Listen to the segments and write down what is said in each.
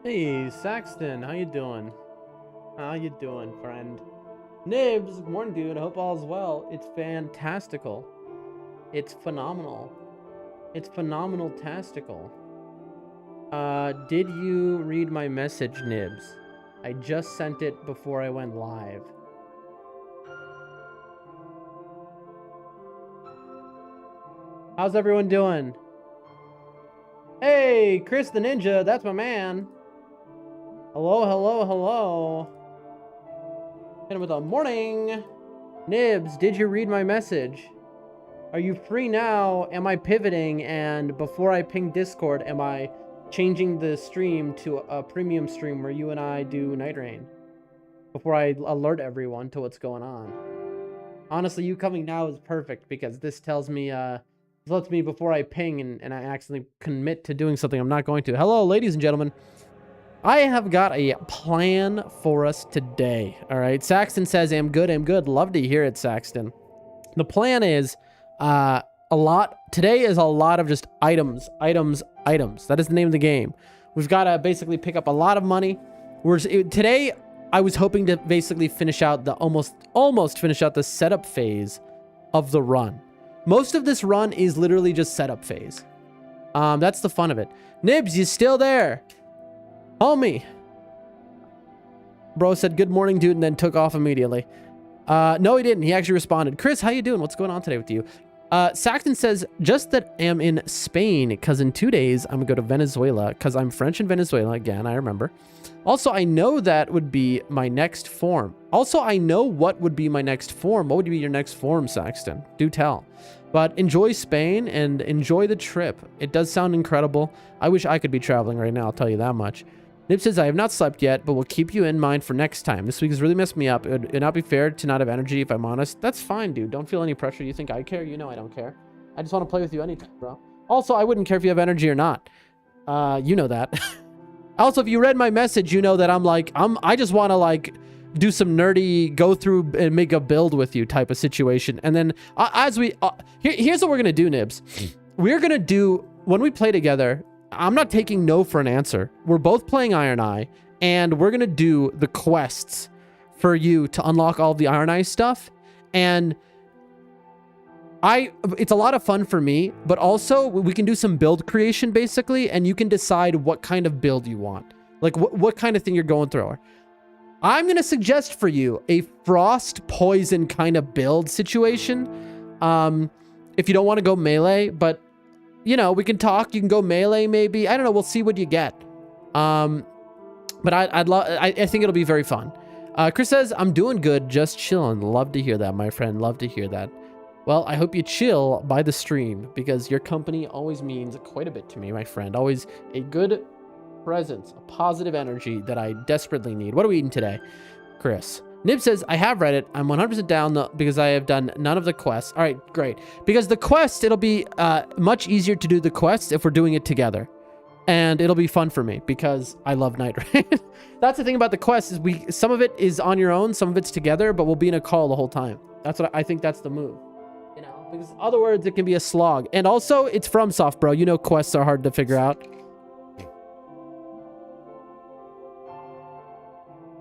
Hey, Saxton, how you doing? How you doing, friend? Nibs, good morning, dude. I hope all's well. It's fantastical. It's phenomenal. It's phenomenal-tastical. Did you read my message, Nibs? I just sent it before I went live. How's everyone doing? Hey, Chris the Ninja, that's my man. Hello, hello, hello. And with a morning. Nibs, did you read my message? Are you free now? Am I pivoting? And before I ping Discord, am I changing the stream to a premium stream where you and I do nightreign? Before I alert everyone to what's going on. Honestly, you coming now is perfect because this tells me, lets me before I ping and I accidentally commit to doing something I'm not going to. Hello, ladies and gentlemen. I have got a plan for us today. All right. Saxton says, I'm good. I'm good. Love to hear it, Saxton. The plan is today is a lot of just items. That is the name of the game. We've got to basically pick up a lot of money. Today, I was hoping to basically finish out the almost finish out the setup phase of the run. Most of this run is literally just setup phase. That's the fun of it. Nibs, you still there? Homie. Bro said, good morning, dude, and then took off immediately. No, he didn't. He actually responded. Chris, how you doing? What's going on today with you? Saxton says, just that I'm in Spain, because in 2 days, I'm going to go to Venezuela, because I'm French in Venezuela. Again, I remember. Also, I know that would be my next form. Also, I know what would be my next form. What would be your next form, Saxton? Do tell. But enjoy Spain and enjoy the trip. It does sound incredible. I wish I could be traveling right now, I'll tell you that much. Nib says, I have not slept yet, but will keep you in mind for next time. This week has really messed me up. It would not be fair to not have energy if I'm honest. That's fine, dude. Don't feel any pressure. You think I care? You know I don't care. I just want to play with you anytime, bro. Also, I wouldn't care if you have energy or not. You know that. Also, if you read my message, you know that I just want to like do some nerdy, go through and make a build with you type of situation. And then here's what we're going to do, Nibs. We're going to do, when we play together, I'm not taking no for an answer. We're both playing Iron Eye, and we're going to do the quests for you to unlock all of the Iron Eye stuff. And it's a lot of fun for me, but also we can do some build creation, basically, and you can decide what kind of build you want. Like, what kind of thing you're going through. I'm going to suggest for you a frost poison kind of build situation. If you don't want to go melee, but you know, we can talk. You can go melee, maybe. I don't know. We'll see what you get. But I think it'll be very fun. Chris says, I'm doing good. Just chilling. Love to hear that, my friend. Love to hear that. Well, I hope you chill by the stream because your company always means quite a bit to me, my friend. Always a good presence, a positive energy that I desperately need. What are we eating today, Chris? Nib says, I have read it. I'm 100% down because I have done none of the quests. All right, great. Because the quest, it'll be much easier to do the quests if we're doing it together. And it'll be fun for me because I love nightreign. That's the thing about the quest is some of it is on your own, some of it's together, but we'll be in a call the whole time. That's what I think that's the move. You know, because in other words, it can be a slog. And also, it's FromSoft, bro. You know quests are hard to figure out.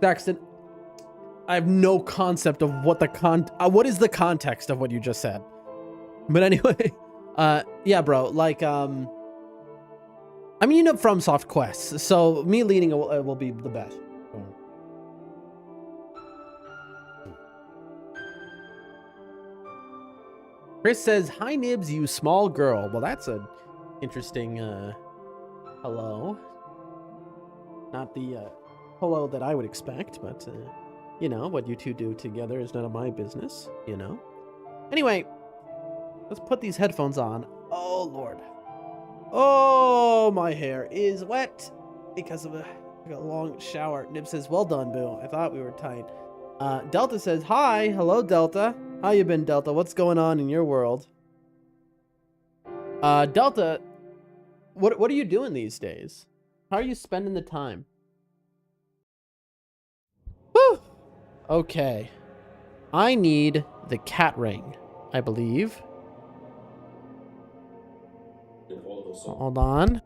Saxton, I have no concept of what what is the context of what you just said. But anyway, yeah, bro, like, I mean, you know, FromSoft quests, so me leading it will be the best. Chris says, hi, Nibs, you small girl. Well, that's an interesting, hello. Not the, hello that I would expect, but, you know, what you two do together is none of my business, you know? Anyway, let's put these headphones on. Oh, Lord. Oh, my hair is wet because of a long shower. Nib says, well done, Boo. I thought we were tight. Delta says, hi. Hello, Delta. How you been, Delta? What's going on in your world? Delta, what are you doing these days? How are you spending the time? Whew. Okay. I need the cat ring, I believe. Hold on.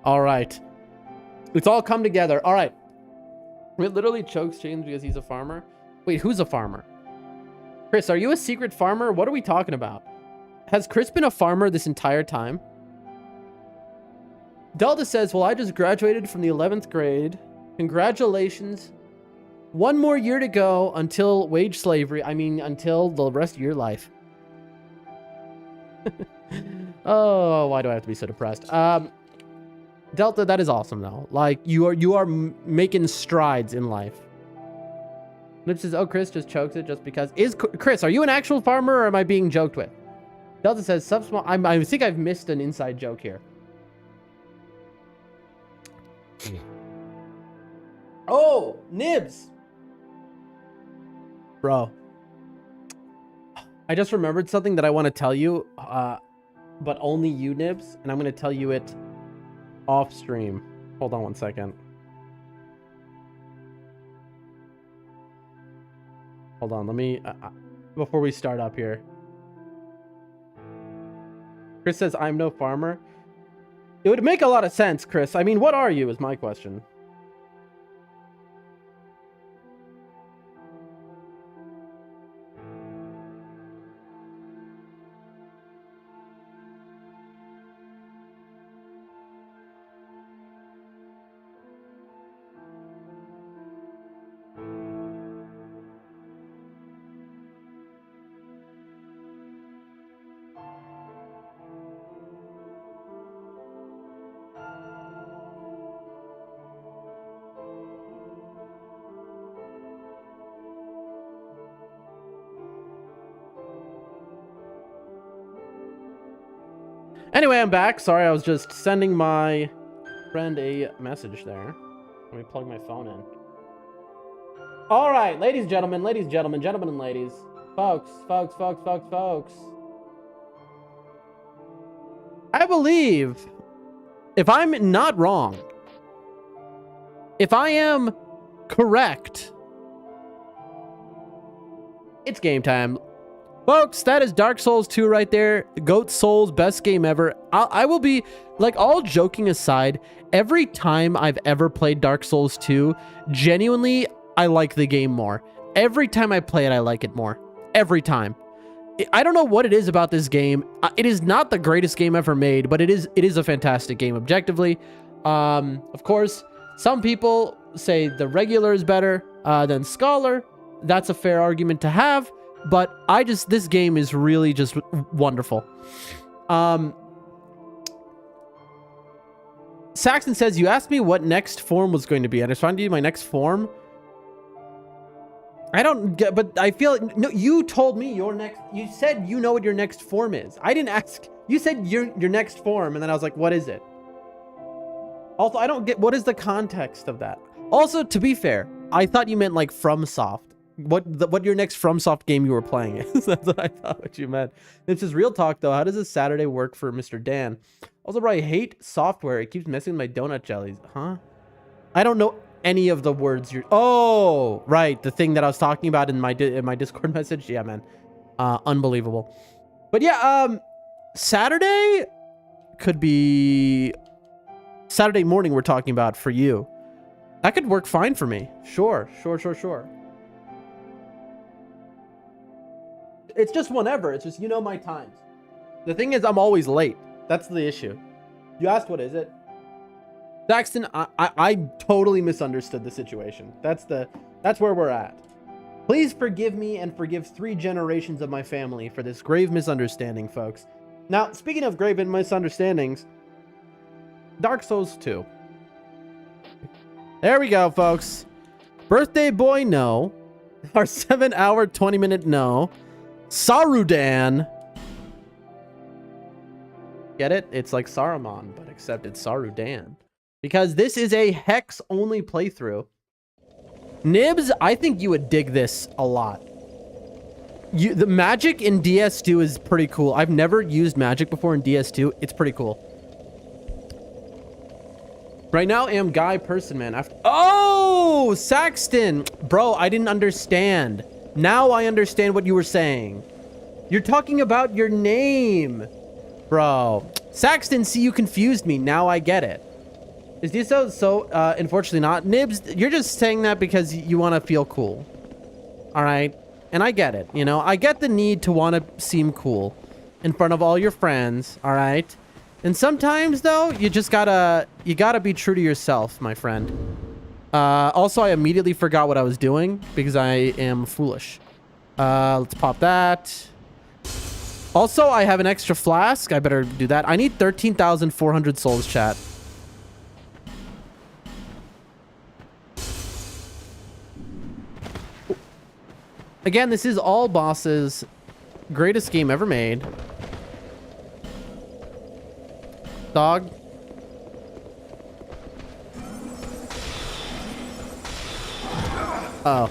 All right. It's all come together. All right. It literally chokes James because he's a farmer. Wait, who's a farmer? Chris, are you a secret farmer? What are we talking about? Has Chris been a farmer this entire time? Delta says, well, I just graduated from the 11th grade. Congratulations. One more year to go until wage slavery. I mean, until the rest of your life. Oh, why do I have to be so depressed? Delta, that is awesome though. Like you are making strides in life. Nip says, oh, Chris just chokes it just because. Chris, are you an actual farmer or am I being joked with? Delta says, sub small. I think I've missed an inside joke here. Oh, Nibs. Bro. I just remembered something that I want to tell you, but only you, Nibs, and I'm going to tell you it off stream. Hold on one second. Hold on, let me, before we start up here. Chris says, I'm no farmer. It would make a lot of sense, Chris. I mean, what are you is my question. Anyway, I'm back. Sorry, I was just sending my friend a message there. Let me plug my phone in. All right, ladies and gentlemen, gentlemen and ladies. Folks. I believe, if I'm not wrong, if I am correct, it's game time. Folks, that is Dark Souls 2 right there. Goat Souls, best game ever. I will be, like, all joking aside, every time I've ever played Dark Souls 2, genuinely, I like the game more. Every time I play it, I like it more. Every time. I don't know what it is about this game. It is not the greatest game ever made, but it is a fantastic game objectively. Of course, some people say the regular is better than Scholar. That's a fair argument to have. But this game is really just wonderful. Saxon says, you asked me what next form was going to be. I was trying to do my next form. I don't get, but I feel, no, you told me your next, you said you know what your next form is. I didn't ask, you said your next form, and then I was like, what is it? Also, I don't get, what is the context of that? Also, to be fair, I thought you meant like FromSoft. What your next FromSoft game you were playing is. That's what I thought what you meant. This is real talk though. How does this Saturday work for Mr. Dan? Also, bro, I hate software. It keeps messing with my donut jellies. Huh? I don't know any of the words you're... Oh, right. The thing that I was talking about in my Discord message. Yeah, man. Unbelievable. But yeah, Saturday could be Saturday morning we're talking about for you. That could work fine for me. Sure. It's just whenever. It's just, you know, my times. The thing is, I'm always late. That's the issue. You asked, what is it? Daxton, I totally misunderstood the situation. That's where we're at. Please forgive me and forgive 3 generations of my family for this grave misunderstanding, folks. Now, speaking of grave misunderstandings, Dark Souls 2. There we go, folks. Birthday boy, no. Our 7-hour, 20-minute no. Sarudan. Get it? It's like Saruman, but except it's Sarudan. Because this is a hex-only playthrough. Nibs, I think you would dig this a lot. The magic in DS2 is pretty cool. I've never used magic before in DS2. It's pretty cool. Right now, I am Guy Person, man. Oh, Saxton. Bro, I didn't understand. Now I understand what you were saying. You're talking about your name. Bro. Saxton, see, you confused me. Now I get it. Is so unfortunately not. Nibs, you're just saying that because you want to feel cool. All right? And I get it, you know? I get the need to want to seem cool in front of all your friends, all right? And sometimes, though, you gotta be true to yourself, my friend. Also, I immediately forgot what I was doing because I am foolish. Let's pop that. Also, I have an extra flask. I better do that. I need 13,400 souls, chat. Again, this is all bosses. Greatest game ever made. Dog. Oh.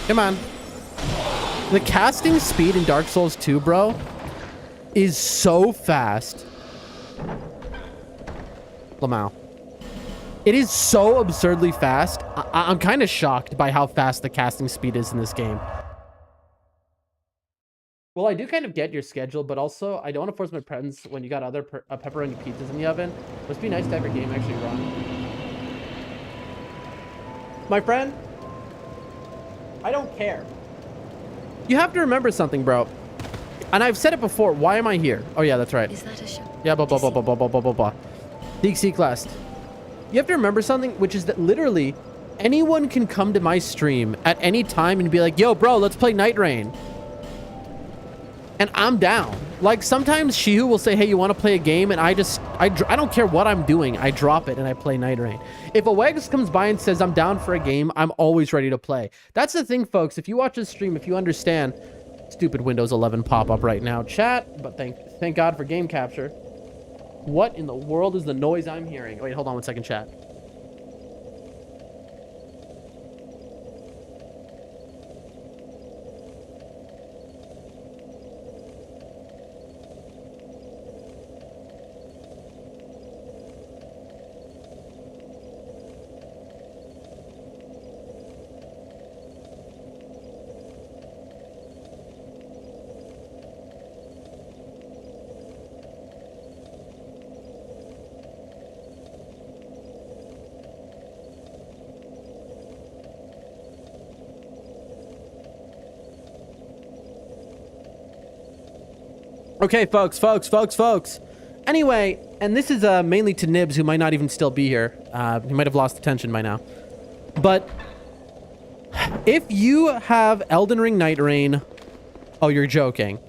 Come on. The casting speed in Dark Souls 2, bro, is so fast. Lamau. It is so absurdly fast. I'm kind of shocked by how fast the casting speed is in this game. Well, I do kind of get your schedule, but also I don't want to force my presence when you got other pepperoni pizzas in the oven. Must be nice to have your game actually run. My friend, I don't care. You have to remember something, bro. And I've said it before. Why am I here? Oh, yeah, that's right. Is that a show? Yeah, blah, blah, blah, blah, blah, blah, blah, blah, blah. Seek last. You have to remember something, which is that literally anyone can come to my stream at any time and be like, yo, bro, let's play nightreign. And I'm down. Like, sometimes Shihu will say, hey, you want to play a game? And I don't care what I'm doing. I drop it and I play nightreign. If a Wegs comes by and says I'm down for a game, I'm always ready to play. That's the thing, folks. If you watch this stream, if you understand, stupid Windows 11 pop-up right now, chat, but thank God for game capture. What in the world is the noise I'm hearing? Wait, hold on one second, chat. Okay, folks. Anyway, and this is mainly to Nibs, who might not even still be here. He might have lost attention by now. But if you have Elden Ring nightreign... Oh, you're joking.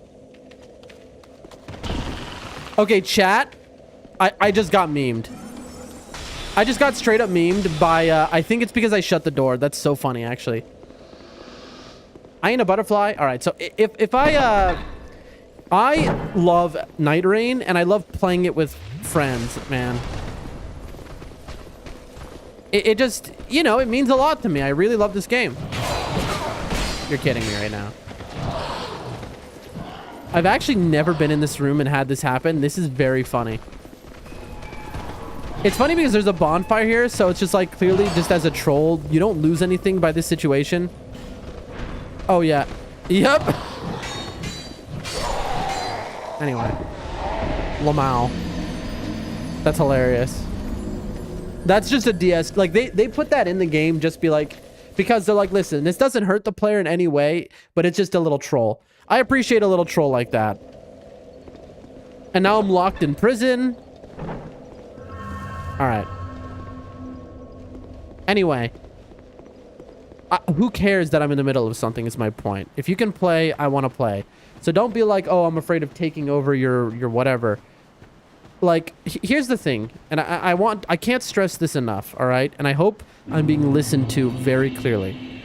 Okay, chat. I just got memed. I just got straight up memed by... I think it's because I shut the door. That's so funny, actually. I ain't a butterfly. All right, so if I love nightreign, and I love playing it with friends, man. It just, you know, it means a lot to me. I really love this game. You're kidding me right now. I've actually never been in this room and had this happen. This is very funny. It's funny because there's a bonfire here, so it's just like clearly just as a troll, you don't lose anything by this situation. Oh, yeah. Yep. Anyway, Lamau. That's hilarious. That's just a DS. Like, they put that in the game just be like, because they're like, listen, this doesn't hurt the player in any way, but it's just a little troll. I appreciate a little troll like that. And now I'm locked in prison. All right. Anyway. Who cares that I'm in the middle of something is my point. If you can play, I want to play. So don't be like, oh, I'm afraid of taking over your whatever. Like, here's the thing. And I can't stress this enough, all right? And I hope I'm being listened to very clearly.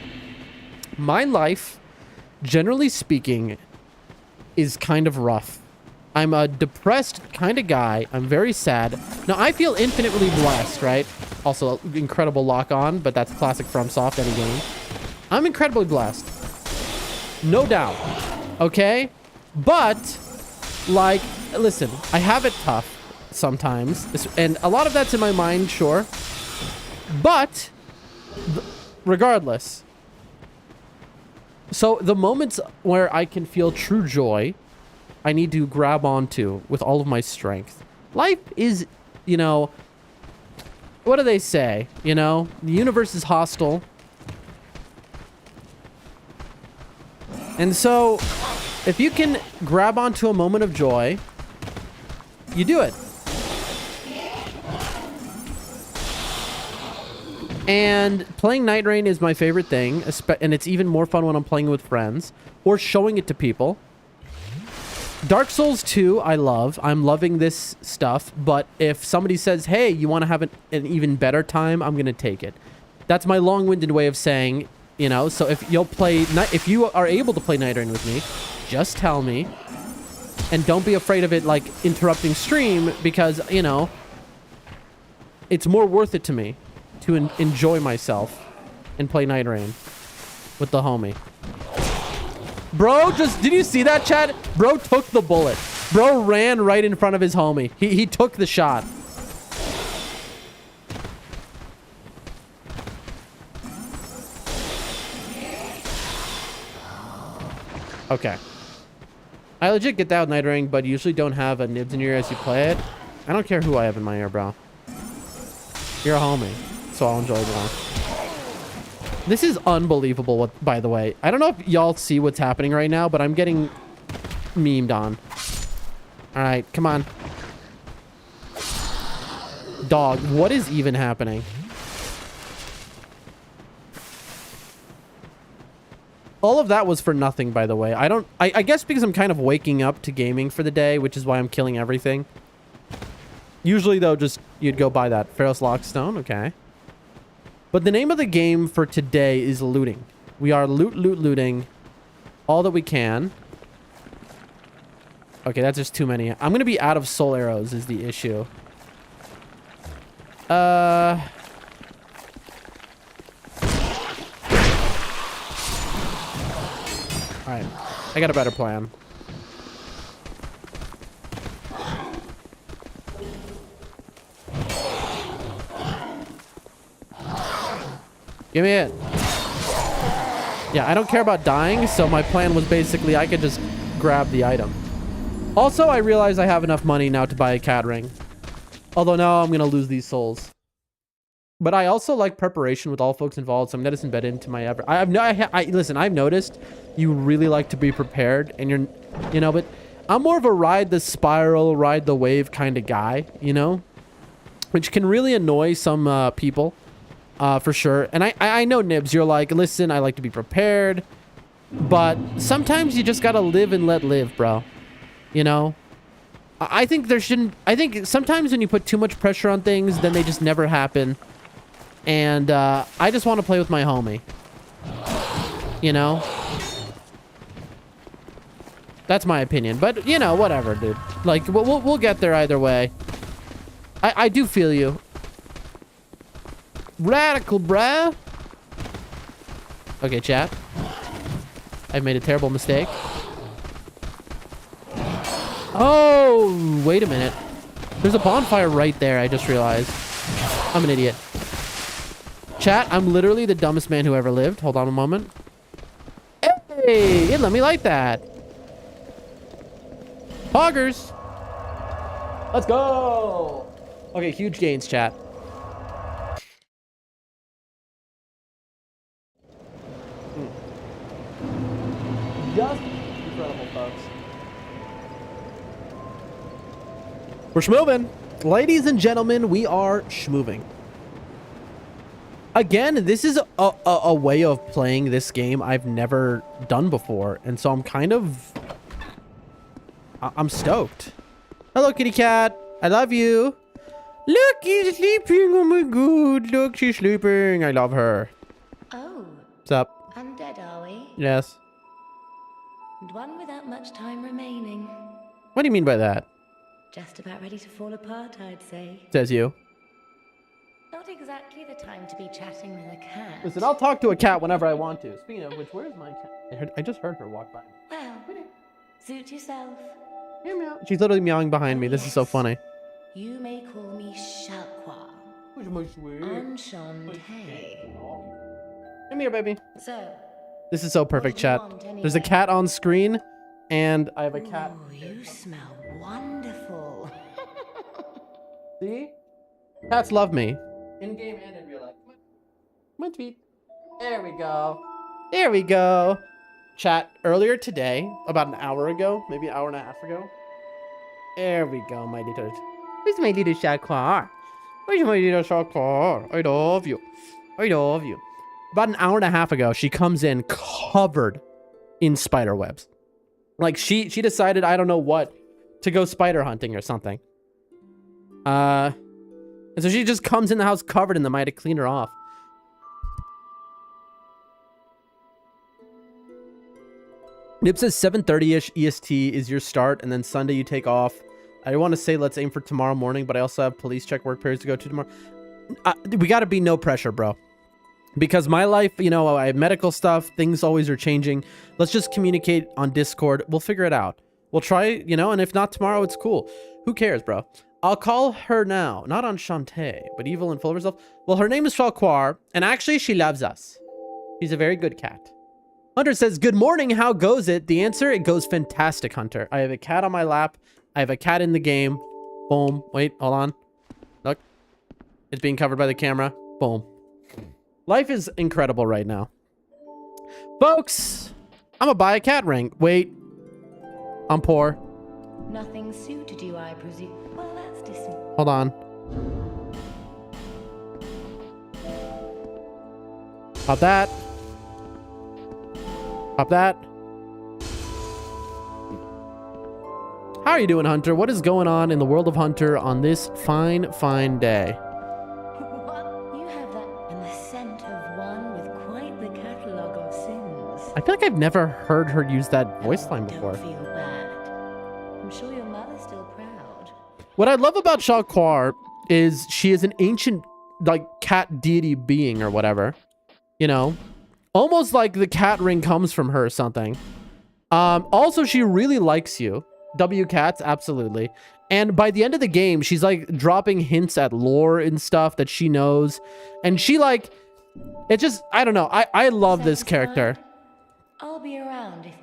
My life, generally speaking, is kind of rough. I'm a depressed kind of guy. I'm very sad. Now, I feel infinitely blessed, right? Also, incredible lock on, but that's classic Fromsoft, any game. I'm incredibly blessed. No doubt. Okay? But, like, listen, I have it tough sometimes. And a lot of that's in my mind, sure. But, regardless. So, the moments where I can feel true joy, I need to grab onto with all of my strength. Life is, you know, what do they say? You know, the universe is hostile. And so, if you can grab onto a moment of joy, you do it. And playing nightreign is my favorite thing, and it's even more fun when I'm playing with friends or showing it to people. Dark Souls 2, I love. I'm loving this stuff, but if somebody says, hey, you want to have an even better time, I'm going to take it. That's my long-winded way of saying, you know, so if you are able to play nightreign with me, just tell me. And don't be afraid of it, like, interrupting stream, because, you know, it's more worth it to me to enjoy myself and play nightreign with the homie. Bro, did you see that, chat? Bro took the bullet. Bro ran right in front of his homie. He took the shot. Okay. I legit get that with nightreign, but usually don't have a nibs in your ear as you play it. I don't care who I have in my ear, bro. You're a homie, so I'll enjoy it more. This is unbelievable, by the way. I don't know if y'all see what's happening right now, but I'm getting memed on. All right, come on. Dog, what is even happening? All of that was for nothing, by the way. I guess because I'm kind of waking up to gaming for the day, which is why I'm killing everything. Usually, though, just you'd go buy that. Pharaoh's Lockstone, okay. But the name of the game for today is looting. We are looting all that we can. Okay, that's just too many. I'm going to be out of soul arrows is the issue. All right, I got a better plan. Give me it. Yeah, I don't care about dying, so my plan was basically I could just grab the item. Also, I realize I have enough money now to buy a cat ring. Although now I'm going to lose these souls. But I also like preparation with all folks involved, so I'm just embedded into my effort. Listen, I've noticed you really like to be prepared, and you know, but I'm more of a ride the spiral, ride the wave kind of guy, you know, which can really annoy some people. For sure. And I know, Nibs, you're like, listen, I like to be prepared. But sometimes you just gotta live and let live, bro. You know? I think sometimes when you put too much pressure on things, then they just never happen. And I just want to play with my homie. You know? That's my opinion. But, you know, whatever, dude. Like, we'll get there either way. I do feel you. Radical, bruh. Okay, chat. I've made a terrible mistake. Oh, wait a minute. There's a bonfire right there, I just realized. I'm an idiot. Chat, I'm literally the dumbest man who ever lived. Hold on a moment. Hey, let me light that. Poggers. Let's go. Okay, huge gains, chat. Just incredible, folks. We're schmoving. Ladies and gentlemen, we are schmoving. Again, this is a way of playing this game I've never done before. And so I'm kind of... I'm stoked. Hello, kitty cat. I love you. Look, she's sleeping. Oh my god. Look, she's sleeping. I love her. Oh. What's up? Undead, are we? Yes. And one without much time remaining. What do you mean by that? Just about ready to fall apart, I'd say. Says you. Not exactly the time to be chatting with a cat. Listen, I'll talk to a cat whenever I want to. Speaking of which, where's my cat? I just heard her walk by. Well, suit yourself. Meow, meow. She's literally meowing behind me. This is so funny. You may call me Shakwa. Who's my sweet? Enchanté. Come here, baby. So, this is so perfect, chat. Anyway? There's a cat on screen, and I have a cat. Oh, you smell wonderful. See? Cats love me. In game and in real life. Come on, tweet. There we go. There we go. Chat, earlier today, about an hour ago, maybe an hour and a half ago. There we go, my little. Where's my little Shakar? Where's my little Shakar? I love you. I love you. About an hour and a half ago, she comes in covered in spider webs. Like she decided, I don't know what, to go spider hunting or something. And so she just comes in the house covered in them. I had to clean her off. Nip says 7:30ish EST is your start, and then Sunday you take off. I want to say let's aim for tomorrow morning, but I also have police check work periods to go to tomorrow. We got to be no pressure, bro. Because my life, you know, I have medical stuff. Things always are changing. Let's just communicate on Discord. We'll figure it out. We'll try, you know, and if not tomorrow, it's cool. Who cares, bro? I'll call her now. Not Enchantée, but evil and full of herself. Well, her name is Falquar, and actually she loves us. She's a very good cat. Hunter says, good morning, how goes it? The answer, it goes fantastic, Hunter. I have a cat on my lap. I have a cat in the game. Boom. Wait, hold on. Look. It's being covered by the camera. Boom. Life is incredible right now. Folks, I'm gonna buy a cat ring. Wait. I'm poor. Nothing suited you, I presume. Well, that's dismal. Hold on. Pop that. Pop that. How are you doing, Hunter? What is going on in the world of Hunter on this fine, fine day? What? You have that and the scent of one with quite the catalogue of sins. I feel like I've never heard her use that voice line before. Don't feel bad. I'm sure your mother's still proud. What I love about Shalquar is she is an ancient, like, cat deity being or whatever. You know? Almost like the cat ring comes from her or something. Also, she really likes you. W cats, absolutely. And by the end of the game, she's like dropping hints at lore and stuff that she knows. And she like, it just, I don't know. I love this character. I'll be around if...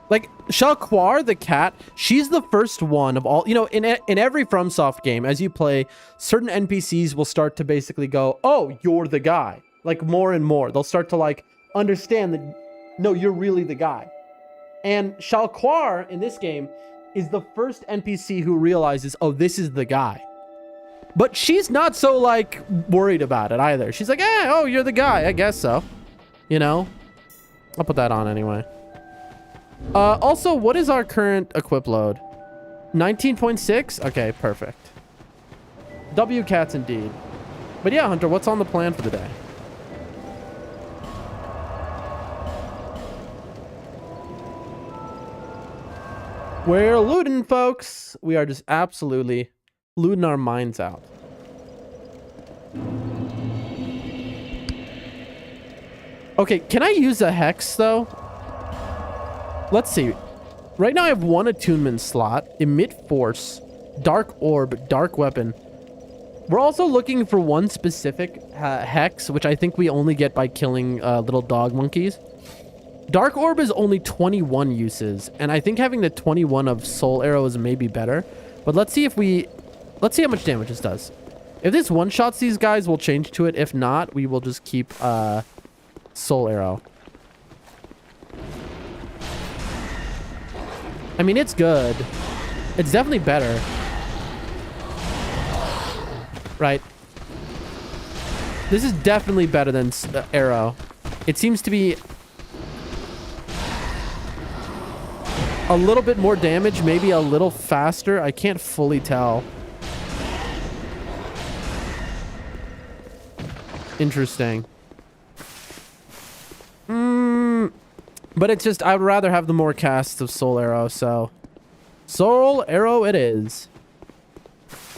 Like, Shalquar, the cat, she's the first one of all, you know, in every FromSoft game, as you play, certain NPCs will start to basically go, oh, you're the guy. Like, more and more. They'll start to, like, understand that, no, you're really the guy. And Shalquar, in this game, is the first NPC who realizes, oh, this is the guy. But she's not so, like, worried about it either. She's like, oh, you're the guy. I guess so. You know? I'll put that on anyway. Also, what is our current equip load? 19.6? Okay, perfect. W cats indeed. But yeah, Hunter, what's on the plan for the day? We're looting, folks. We are just absolutely looting our minds out. Okay, can I use a hex, though? Let's see. Right now I have one attunement slot, emit force, dark orb, dark weapon. We're also looking for one specific hex, which I think we only get by killing little dog monkeys. Dark orb is only 21 uses, and I think having the 21 of soul arrows may be better. But let's see how much damage this does. If this one-shots these guys, we'll change to it. If not, we will just keep soul arrow. I mean, it's good. It's definitely better. Right. This is definitely better than arrow. It seems to be a little bit more damage, maybe a little faster. I can't fully tell. Interesting. But it's just, I would rather have the more casts of Soul Arrow, so... Soul Arrow it is.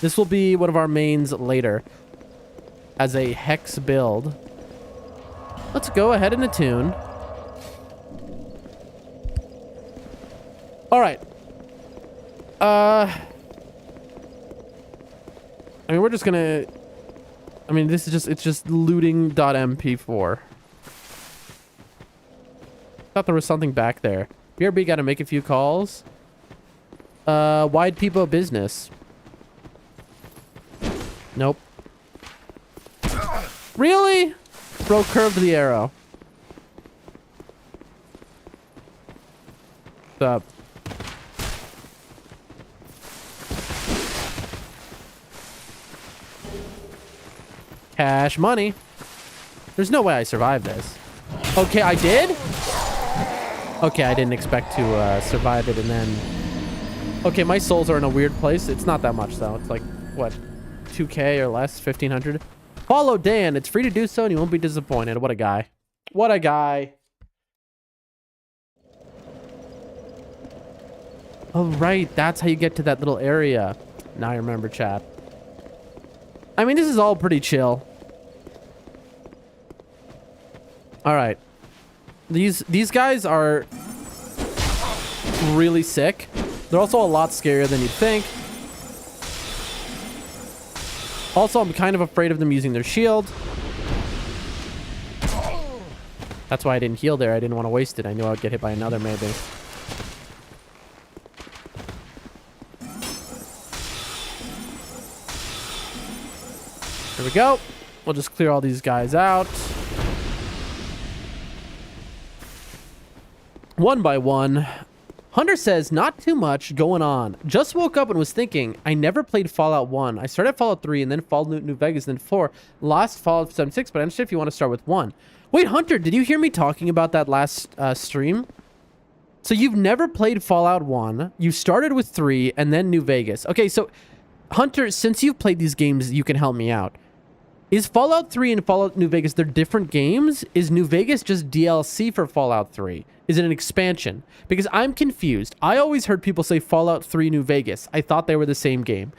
This will be one of our mains later. As a Hex build. Let's go ahead and attune. Alright. I mean, we're just gonna... I mean, this is just... It's just looting.mp4. Thought there was something back there. BRB gotta make a few calls. Wide people business. Nope. Really? Bro curved the arrow. What's up? Cash money. There's no way I survived this. Okay, I did? Okay, I didn't expect to survive it and then... Okay, my souls are in a weird place. It's not that much, though. It's like, what, 2K or less? 1,500? Follow Dan. It's free to do so, and you won't be disappointed. What a guy. What a guy. Oh, right. That's how you get to that little area. Now I remember, chat. I mean, this is all pretty chill. All right. These guys are really sick. They're also a lot scarier than you'd think. Also, I'm kind of afraid of them using their shield. That's why I didn't heal there. I didn't want to waste it. I knew I would get hit by another maybe. There we go. We'll just clear all these guys out. One by one. Hunter says, not too much going on. Just woke up and was thinking, I never played Fallout 1. I started Fallout 3 and then Fallout New Vegas and then 4. Lost Fallout 76, but I understand if you want to start with 1. Wait, Hunter, did you hear me talking about that last stream? So you've never played Fallout 1. You started with 3 and then New Vegas. Okay, so Hunter, since you've played these games, you can help me out. Is Fallout 3 and Fallout New Vegas, they're different games? Is New Vegas just DLC for Fallout 3? Is it an expansion? Because I'm confused. I always heard people say Fallout 3 New Vegas. I thought they were the same game.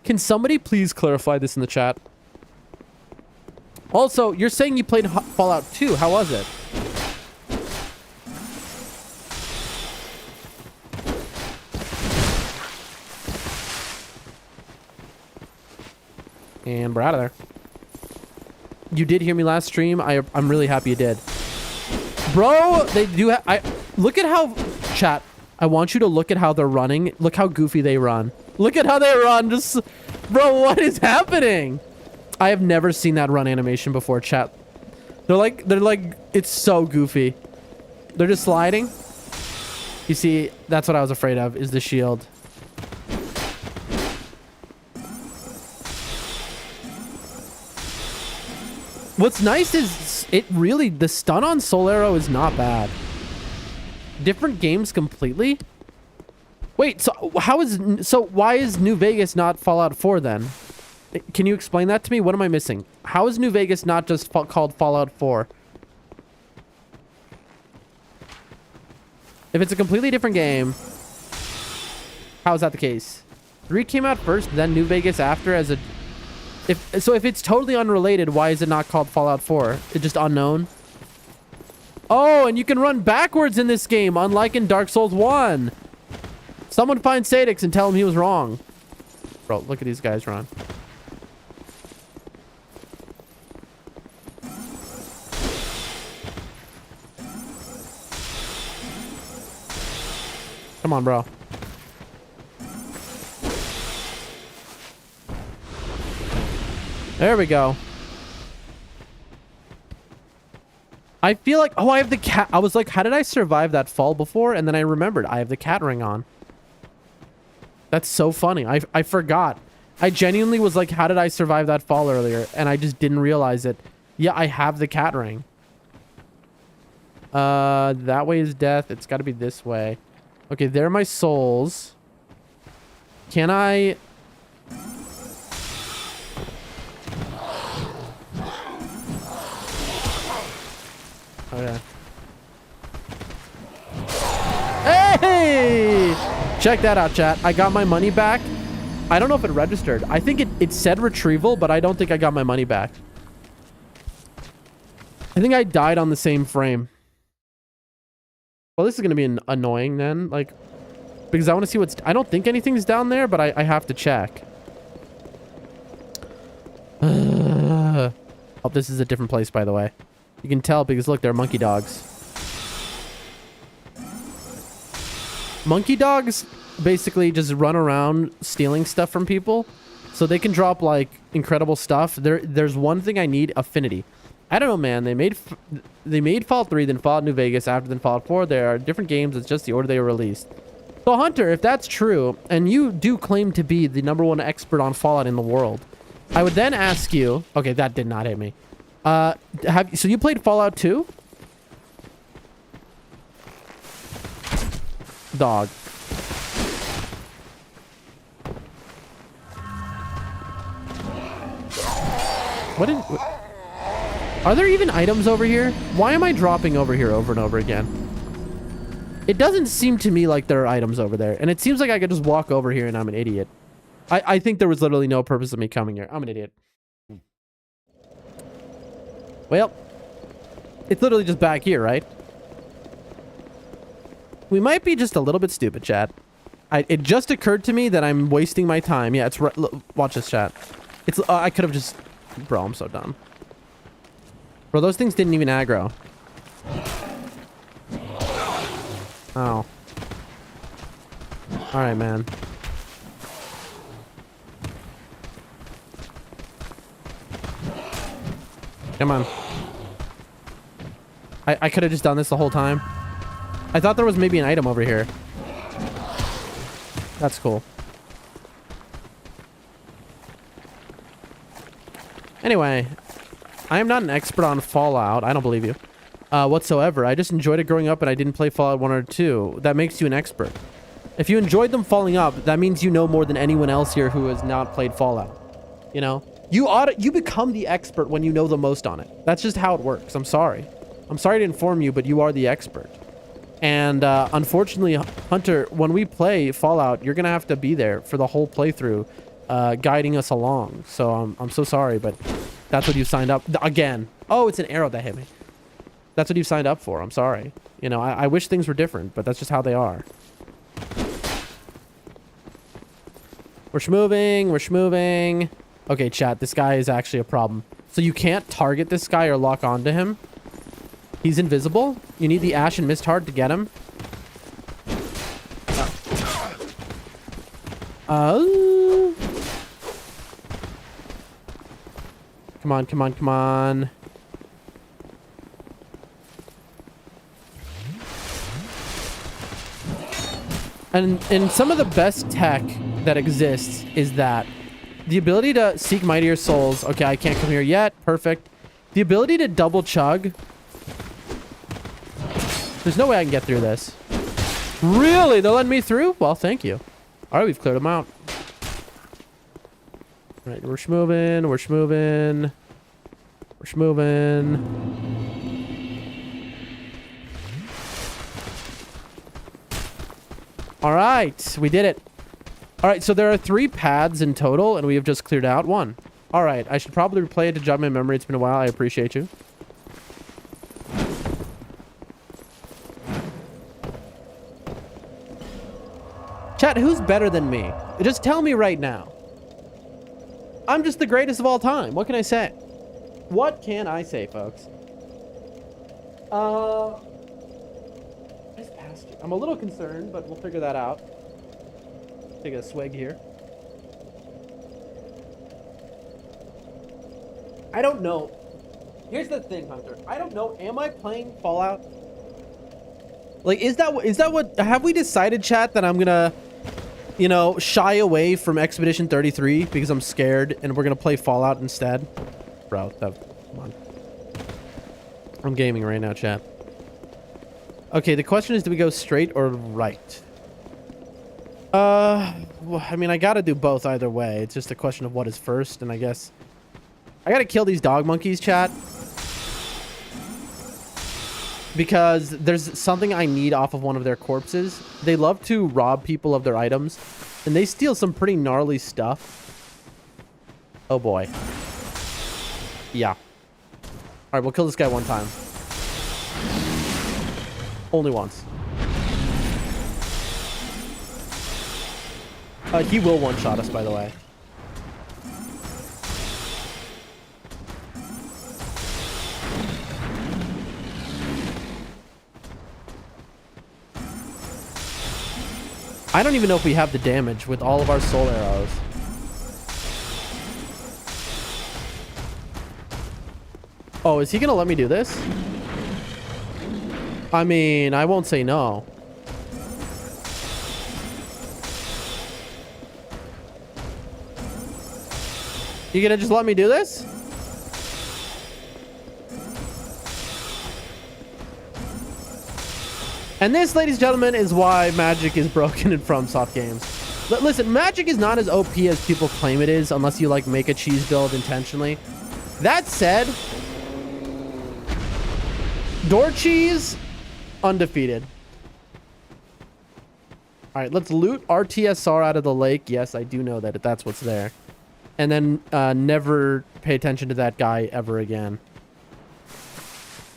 Can somebody please clarify this in the chat? Also, you're saying you played Fallout 2. How was it? And we're out of there. You did hear me last stream. I'm really happy you did. Bro, they do look at how... Chat, I want you to look at how they're running. Look how goofy they run. Look at how they run. Just... Bro, what is happening? I have never seen that run animation before, chat. They're like... It's so goofy. They're just sliding. You see, that's what I was afraid of, is the shield. What's nice is it really, the stun on Soul Arrow is not bad. Different games completely. Wait, so why is New Vegas not Fallout 4 then? Can you explain that to me? What am I missing? How is New Vegas not just called Fallout 4? If it's a completely different game, how is that the case? 3 came out first, then New Vegas after as a... If it's totally unrelated, why is it not called Fallout 4? It's just unknown? Oh, and you can run backwards in this game, unlike in Dark Souls 1. Someone find Sadix and tell him he was wrong. Bro, look at these guys run. Come on, bro. There we go. I feel like... Oh, I have the cat... I was like, how did I survive that fall before? And then I remembered. I have the cat ring on. That's so funny. I forgot. I genuinely was like, how did I survive that fall earlier? And I just didn't realize it. Yeah, I have the cat ring. That way is death. It's got to be this way. Okay, there are my souls. Can I... Okay. Hey! Check that out, chat. I got my money back. I don't know if it registered. I think it said retrieval, but I don't think I got my money back. I think I died on the same frame. Well, this is going to be annoying then. Like, because I want to see what's... I don't think anything's down there, but I have to check. Oh, this is a different place, by the way. You can tell because look, they're monkey dogs. Monkey dogs basically just run around stealing stuff from people. So they can drop like incredible stuff. There's one thing I need: affinity. I don't know, man. They made Fallout 3, then Fallout New Vegas, after then Fallout 4. There are different games. It's just the order they were released. So Hunter, if that's true, and you do claim to be the #1 expert on Fallout in the world, I would then ask you. Okay, that did not hit me. So you played Fallout 2? Dog. Are there even items over here? Why am I dropping over here over and over again? It doesn't seem to me like there are items over there. And it seems like I could just walk over here and I'm an idiot. I think there was literally no purpose of me coming here. I'm an idiot. Well, it's literally just back here, right? We might be just a little bit stupid, chat. It just occurred to me that I'm wasting my time. Yeah, it's right. Watch this, chat. I could have just... Bro, I'm so dumb. Bro, those things didn't even aggro. Oh. Alright, man. Come on. I could have just done this the whole time. I thought there was maybe an item over here. That's cool. Anyway, I am not an expert on Fallout. I don't believe you. Whatsoever. I just enjoyed it growing up and I didn't play Fallout 1 or 2. That makes you an expert. If you enjoyed them falling up, that means you know more than anyone else here who has not played Fallout. You know? You become the expert when you know the most on it. That's just how it works. I'm sorry. I'm sorry to inform you, but you are the expert. And unfortunately, Hunter, when we play Fallout, you're going to have to be there for the whole playthrough, guiding us along. So I'm so sorry, but that's what you signed up. Again. Oh, it's an arrow that hit me. That's what you signed up for. I'm sorry. You know, I wish things were different, but that's just how they are. We're schmoving. We're schmoving. Okay, chat. This guy is actually a problem. So you can't target this guy or lock onto him. He's invisible. You need the Ash and Mist Heart to get him. Oh. Come on, come on, come on. And some of the best tech that exists is that the ability to seek mightier souls. Okay, I can't come here yet. Perfect. The ability to double chug. There's no way I can get through this. Really? They're letting me through? Well, thank you. All right, we've cleared them out. All right, we're schmoving. We're schmoving. We're schmoving. All right, we did it. All right, so there are 3 paths in total, and we have just cleared out 1. All right, I should probably replay it to jog my memory. It's been a while. I appreciate you. Chat, who's better than me? Just tell me right now. I'm just the greatest of all time. What can I say? What can I say, folks? I'm a little concerned, but we'll figure that out. Take a swig here. I don't know. Here's the thing, Hunter. I don't know. Am I playing Fallout? Like, is that what... Have we decided, chat, that I'm gonna... You know, shy away from Expedition 33 because I'm scared and we're gonna play Fallout instead? Bro, come on. I'm gaming right now, chat. Okay, the question is, do we go straight or right? Well, I mean, I gotta do both either way. It's just a question of what is first, and I guess... I gotta kill these dog monkeys, chat. Because there's something I need off of one of their corpses. They love to rob people of their items, and they steal some pretty gnarly stuff. Oh boy. Yeah. Alright, we'll kill this guy one time. Only once. He will one-shot us, by the way. I don't even know if we have the damage with all of our soul arrows. Oh, is he gonna let me do this? I mean, I won't say no. You gonna just let me do this? And this, ladies and gentlemen, is why magic is broken in FromSoft games. Listen, magic is not as OP as people claim it is, unless you like make a cheese build intentionally. That said, door cheese, undefeated. All right, let's loot RTSR out of the lake. Yes, I do know that that's what's there. And then never pay attention to that guy ever again.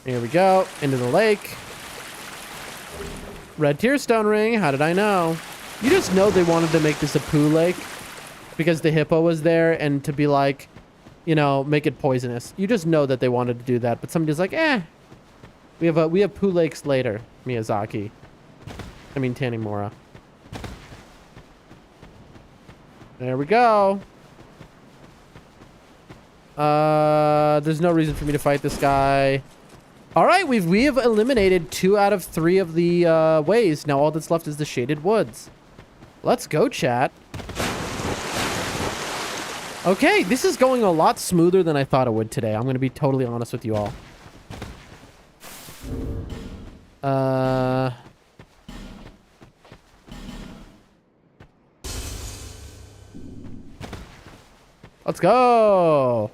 Here we go, into the lake. Red Tearstone ring, how did I know? You just know they wanted to make this a poo lake because the hippo was there, and to be like, you know, make it poisonous. You just know that they wanted to do that, but somebody's like, we have poo lakes later, Miyazaki. I mean Tanimura. There we go. There's no reason for me to fight this guy. All right, we have eliminated 2 out of 3 of the ways. Now all that's left is the shaded woods. Let's go, chat. Okay, this is going a lot smoother than I thought it would today. I'm going to be totally honest with you all. Let's go.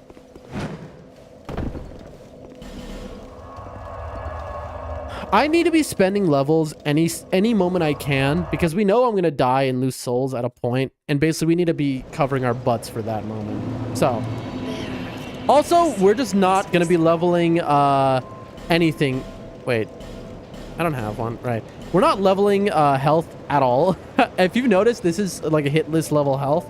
I need to be spending levels any moment I can, because we know I'm going to die and lose souls at a point, and basically we need to be covering our butts for that moment. So, also, we're just not going to be leveling anything. Wait, I don't have one. Right. We're not leveling health at all. If you've noticed, this is like a hitless level health.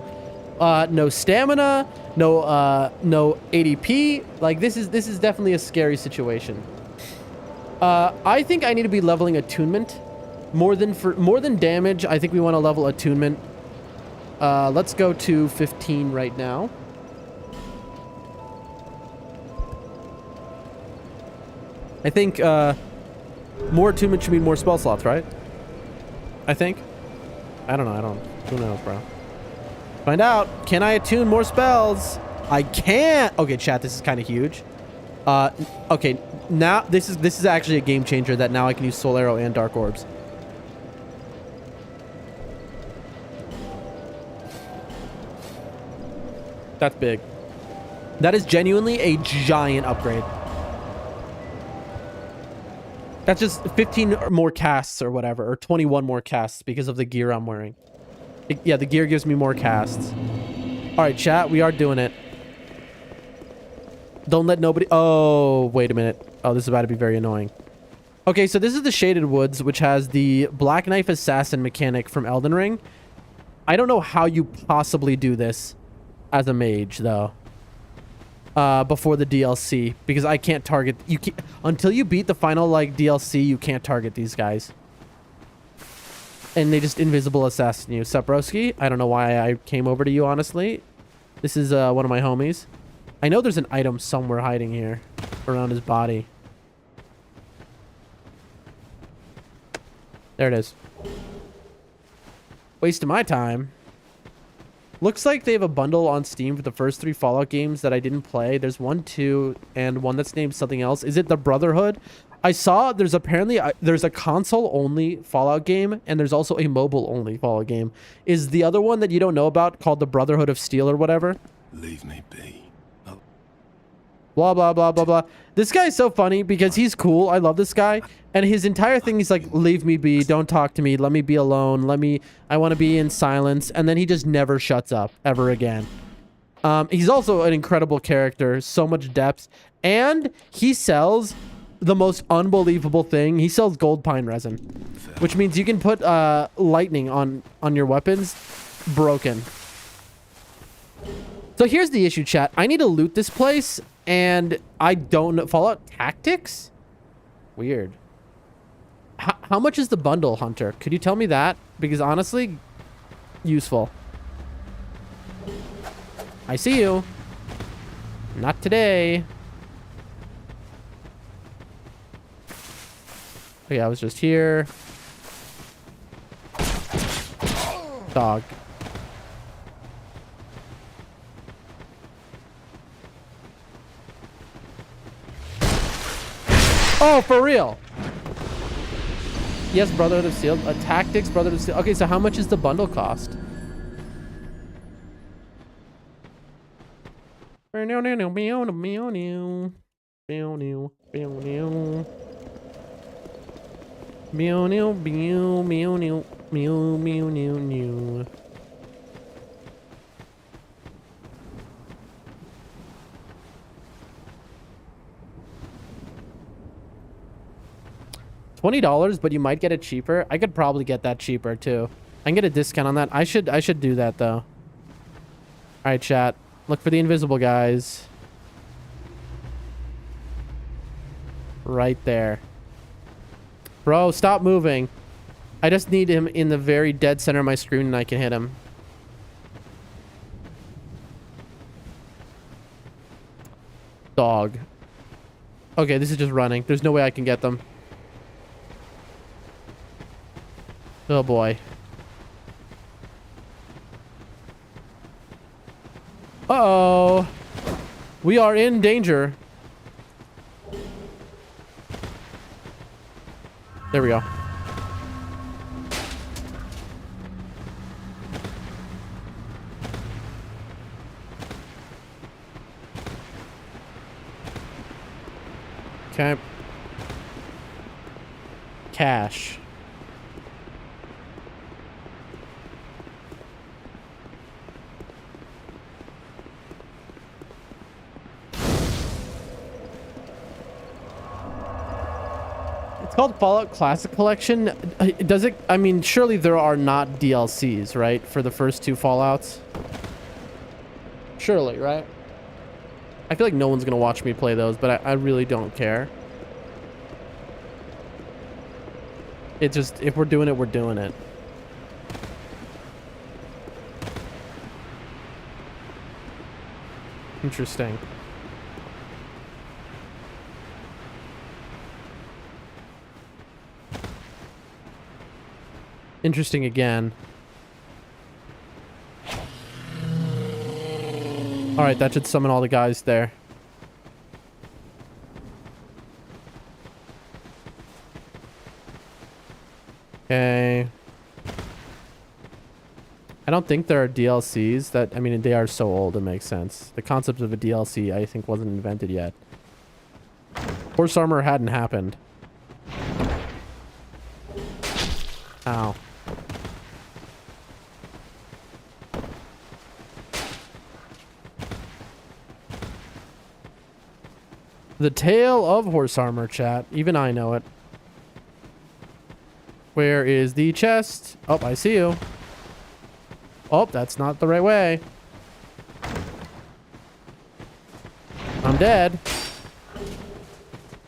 No stamina, no ADP. Like this is definitely a scary situation. I think I need to be leveling attunement more than damage. I think we want to level attunement. Let's go to 15 right now. I think more attunement should mean more spell slots, right? I think. I don't know. Who knows, bro? Find out. Can I attune more spells? I can't. Okay, chat. This is kind of huge. Okay. Now this is actually a game changer that now I can use Soul Arrow and Dark Orbs. That's big. That is genuinely a giant upgrade. That's just 15 more casts or whatever, or 21 more casts because of the gear I'm wearing. Yeah, the gear gives me more casts. All right, chat, we are doing it. Don't let nobody... Oh, wait a minute. Oh, this is about to be very annoying. Okay, so this is the Shaded Woods, which has the Black Knife Assassin mechanic from Elden Ring. I don't know how you possibly do this as a mage, though. Before the DLC, because I can't target... You can't, until you beat the final, like, DLC, you can't target these guys. And they just invisible assassin you. Sup, broski? I don't know why I came over to you, honestly. This is one of my homies. I know there's an item somewhere hiding here around his body. There it is. Waste of my time. Looks like they have a bundle on Steam for the first 3 Fallout games that I didn't play. There's 1, 2, and one that's named something else. Is it the Brotherhood? I saw there's apparently there's a console-only Fallout game, and there's also a mobile-only Fallout game. Is the other one that you don't know about called the Brotherhood of Steel or whatever? Leave me be. Blah, blah, blah, blah, blah. This guy is so funny because he's cool. I love this guy. And his entire thing, he's like, leave me be. Don't talk to me. Let me be alone. I want to be in silence. And then he just never shuts up ever again. He's also an incredible character. So much depth. And he sells the most unbelievable thing. He sells gold pine resin, which means you can put lightning on your weapons. Broken. So here's the issue, chat. I need to loot this place. And I don't know. Fallout Tactics? Weird. How much is the bundle, Hunter? Could you tell me that? Because honestly, useful. I see you. Not today. Oh, yeah, I was just here. Dog. Oh, for real? Yes, Brotherhood of Steel. Tactics, Brotherhood of Steel. Okay, so how much is the bundle cost? $20, but you might get it cheaper. I could probably get that cheaper too. I can get a discount on that. I should do that though. All right, chat. Look for the invisible guys. Right there. Bro, stop moving. I just need him in the very dead center of my screen and I can hit him. Dog. Okay, this is just running. There's no way I can get them. Oh boy. Uh-oh. We are in danger. There we go. Okay. Cash. It's called Fallout Classic Collection. Does it? I mean, surely there are not DLCs, right? For the first two Fallouts? Surely, right? I feel like no one's going to watch me play those, but I really don't care. It just, if we're doing it, we're doing it. Interesting. Interesting again. All right, that should summon all the guys there. Okay. I don't think there are DLCs that, I mean, they are so old, it makes sense. The concept of a DLC, I think, wasn't invented yet. Horse armor hadn't happened. Ow. The tale of horse armor, chat. Even I know it. Where is the chest? Oh, I see you. Oh, that's not the right way. I'm dead.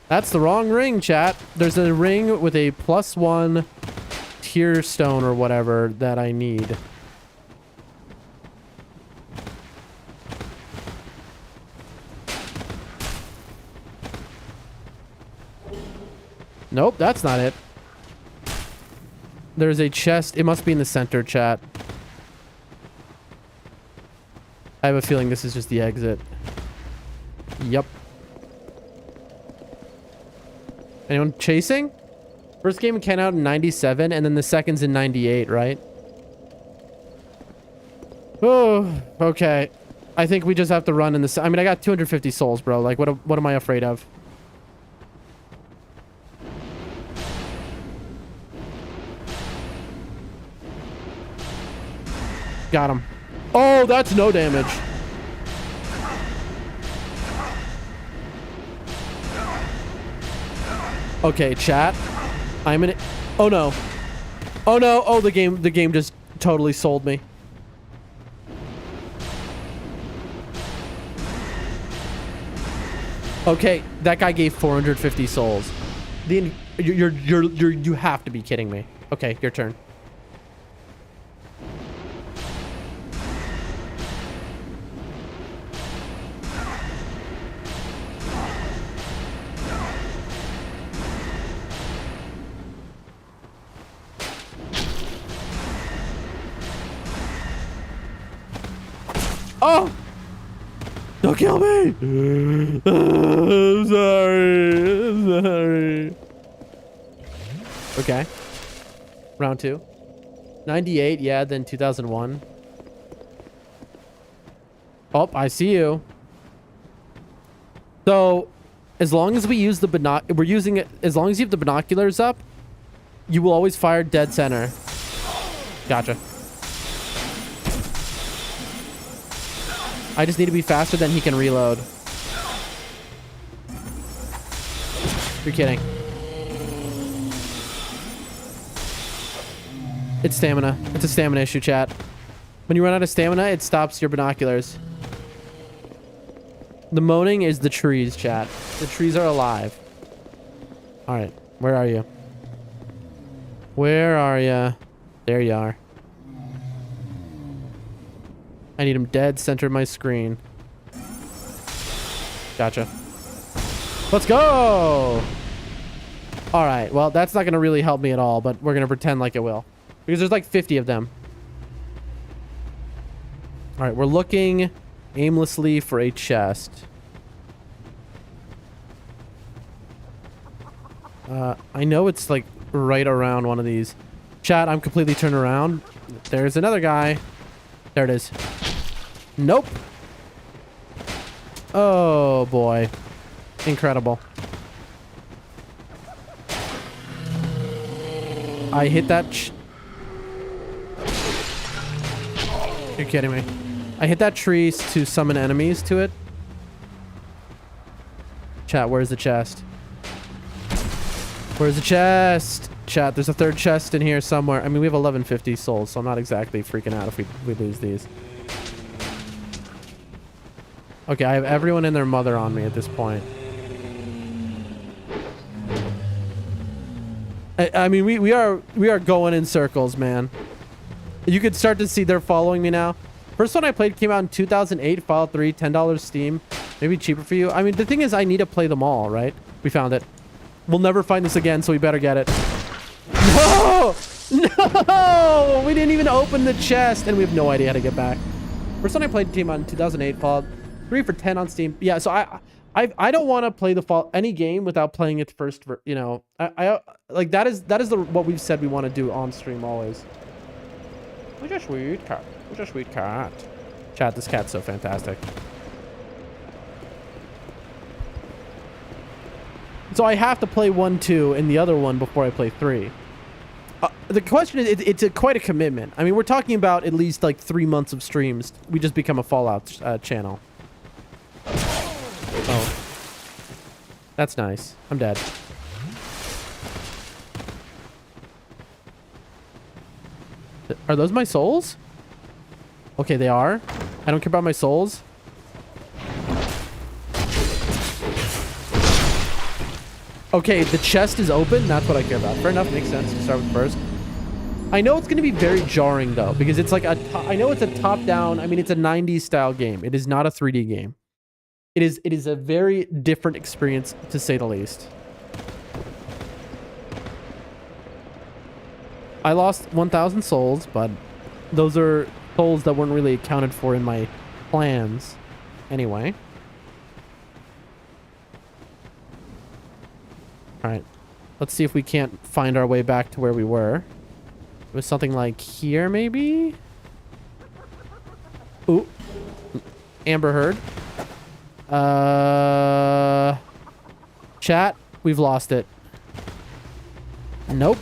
That's the wrong ring, chat. There's a ring with a +1 tier stone or whatever that I need. Nope, that's not it. There's a chest. It must be in the center, chat. I have a feeling this is just the exit. Yep. Anyone chasing? First game came out in 97, and then the second's in 98, right? Oh, okay. I think we just have to run in the... I mean, I got 250 souls, bro. Like, what am I afraid of? Got him. Oh, that's no damage. Okay, chat. I'm in it. Oh no. Oh no. Oh, the game just totally sold me. Okay, that guy gave 450 souls. You have to be kidding me. Okay, your turn. Oh! Don't kill me! I'm sorry. I'm sorry. Okay. Round 2. 98, yeah, then 2001. Oh, I see you. So, as long as we use the we're using it, as long as you have the binoculars up, you will always fire dead center. Gotcha. I just need to be faster than he can reload. You're kidding. It's stamina. It's a stamina issue, chat. When you run out of stamina, it stops your binoculars. The moaning is the trees, chat. The trees are alive. All right. Where are you? Where are you? There you are. I need him dead center of my screen. Gotcha. Let's go! All right. Well, that's not going to really help me at all, but we're going to pretend like it will. Because there's like 50 of them. All right. We're looking aimlessly for a chest. I know it's like right around one of these. Chat, I'm completely turned around. There's another guy. There it is. Nope. Oh boy. Incredible. I hit that. You're kidding me. I hit that tree to summon enemies to it. Chat, where's the chest? Where's the chest? Chat, there's a third chest in here somewhere. I mean, we have 1150 souls, so I'm not exactly freaking out if we lose these. Okay, I have everyone and their mother on me at this point. I mean, we are going in circles, man. You could start to see they're following me now. First one I played came out in 2008, Fallout 3, $10 Steam. Maybe cheaper for you. I mean, the thing is, I need to play them all, right? We found it. We'll never find this again, so we better get it. No! No! We didn't even open the chest, and we have no idea how to get back. First one I played came out in 2008, Fallout 3 for 10 on Steam. Yeah, so I don't want to play any game without playing it first. You know, I like that is what we've said we want to do on stream always. We're just sweet cat. We're just sweet cat. Chat, this cat's so fantastic. So I have to play 1, 2, and the other one before I play 3. The question is, it's quite a commitment. I mean, we're talking about at least like 3 months of streams. We just become a Fallout channel. Oh. That's nice. I'm dead. Are those my souls? Okay, they are. I don't care about my souls. Okay, the chest is open. That's what I care about. Fair enough. Makes sense to start with first. I know it's going to be very jarring, though, because it's like I know it's a top-down. I mean, it's a 90s style game. It is not a 3D game. It is a very different experience, to say the least. I lost 1,000 souls, but those are souls that weren't really accounted for in my plans. Anyway. All right. Let's see if we can't find our way back to where we were. It was something like here, maybe? Ooh. Amber Heard. Chat, we've lost it. Nope.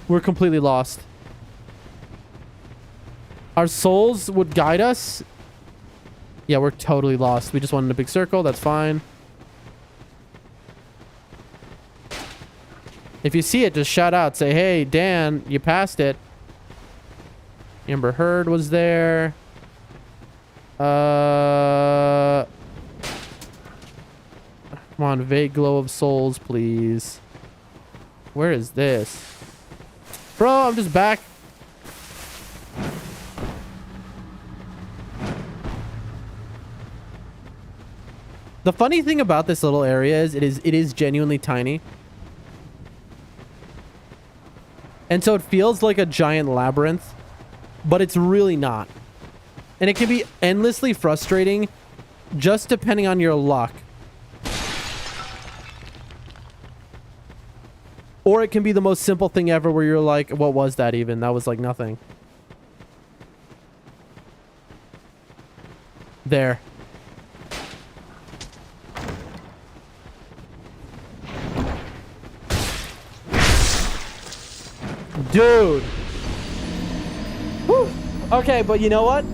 We're completely lost. Our souls would guide us. Yeah, we're totally lost. We just went in a big circle. That's fine. If you see it, just shout out. Say, hey, Dan, you passed it. Amber Heard was there. Come on, vague glow of souls, please. Where is this? Bro, I'm just back. The funny thing about this little area is it is genuinely tiny. And so it feels like a giant labyrinth. but it's really not. And it can be endlessly frustrating just depending on your luck. Or it can be the most simple thing ever where you're like, what was that even? That was like nothing. There. Dude. Whew. Okay, but you know what?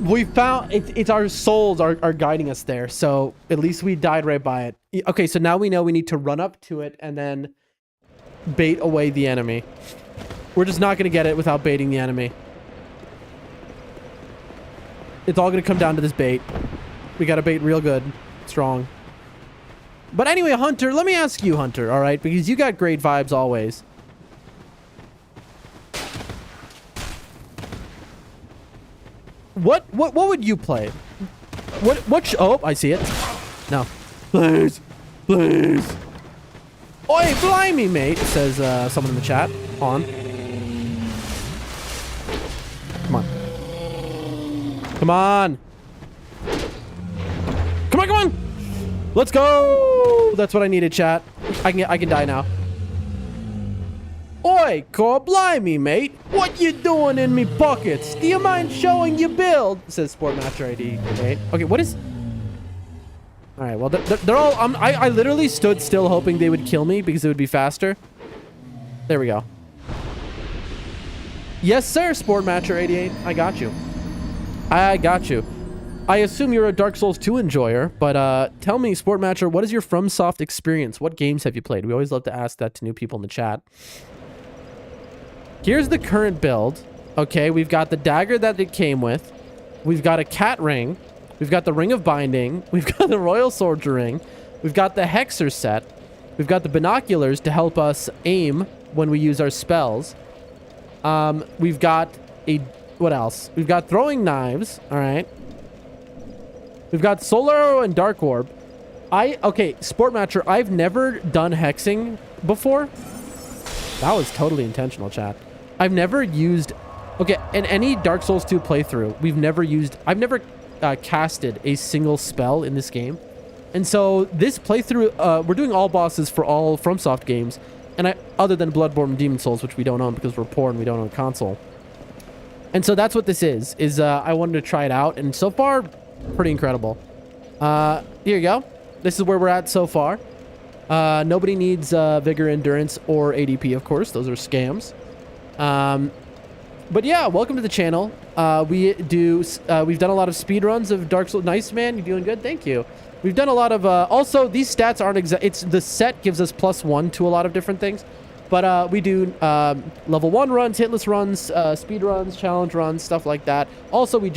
We found it's our souls are guiding us there. So at least we died right by it. Okay, so now we know we need to run up to it and then bait away the enemy. We're just not going to get it without baiting the enemy. It's all going to come down to this bait. We got to bait real good. Strong. But anyway, Hunter, let me ask you, Hunter, all right? Because you got great vibes always. What would you play? What oh, I see it. No. Please. Please. Oi, blimey, mate, says someone in the chat. On. Come on. Come on. Come on, come on. Let's go. That's what I needed, chat. I can die now. Oi, core blimey, mate. What you doing in me pockets? Do you mind showing your build? Says Sportmaster ID. Okay, what is... All right, well, they're all... I literally stood still hoping they would kill me because it would be faster. There we go. Yes, sir, Sportmatcher 88. I got you. I got you. I assume you're a Dark Souls 2 enjoyer, but tell me, Sportmatcher, what is your FromSoft experience? What games have you played? We always love to ask that to new people in the chat. Here's the current build. Okay, we've got the dagger that it came with. We've got a cat ring. We've got the Ring of Binding. We've got the Royal Soldier Ring. We've got the Hexer set. We've got the binoculars to help us aim when we use our spells. We've got a... What else? We've got throwing knives. All right. We've got Solar Arrow and Dark Orb. Okay, Sportmatcher, I've never done hexing before. That was totally intentional, chat. I've never used... Okay, in any Dark Souls 2 playthrough, I've never casted a single spell in this game. And so this playthrough, we're doing all bosses for all FromSoft games. And other than Bloodborne and Demon Souls, which we don't own because we're poor and we don't own a console. And so that's what this is I wanted to try it out. And so far, pretty incredible. Here you go. This is where we're at so far. Nobody needs Vigor, Endurance, or ADP, of course. Those are scams. But yeah, welcome to the channel. We've done a lot of speedruns of Dark Souls. Nice, man. You're doing good. Thank you. We've done a lot of... also, these stats aren't exact... The set gives us +1 to a lot of different things. But we do level 1 runs, hitless runs, speed runs, challenge runs, stuff like that. Also, we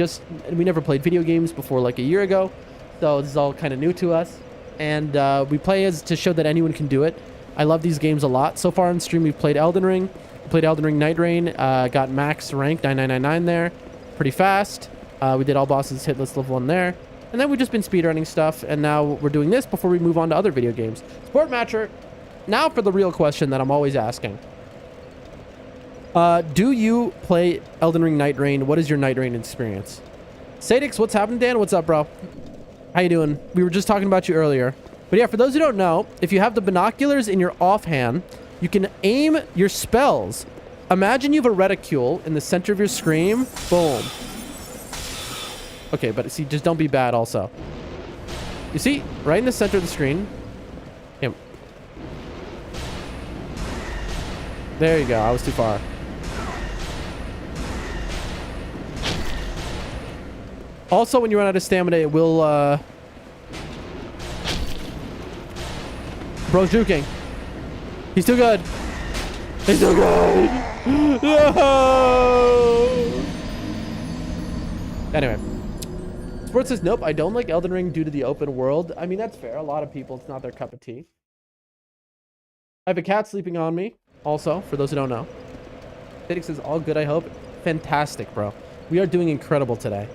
never played video games before like a year ago. So this is all kind of new to us. And we play to show that anyone can do it. I love these games a lot. So far on stream, we've played Elden Ring. We played Elden Ring nightreign. Got max rank 9999 there. Pretty fast. We did all bosses, hitless level 1 there. And then we've just been speedrunning stuff. And now we're doing this before we move on to other video games. Sportmatcher, now for the real question that I'm always asking. Do you play Elden Ring nightreign? What is your nightreign experience? Sadix, what's happening, Dan? What's up, bro? How you doing? We were just talking about you earlier. But yeah, for those who don't know, if you have the binoculars in your offhand, you can aim your spells. Imagine you have a reticule in the center of your screen. Boom. Okay, but see, just don't be bad also. You see, right in the center of the screen. Yep. There you go. I was too far. Also, when you run out of stamina, it will, Bro's juking. He's too good. He's too good. No! Anyway. Sport says, nope, I don't like Elden Ring due to the open world. I mean, that's fair. A lot of people, it's not their cup of tea. I have a cat sleeping on me, also, for those who don't know. Sadix says, all good, I hope. Fantastic, bro. We are doing incredible today.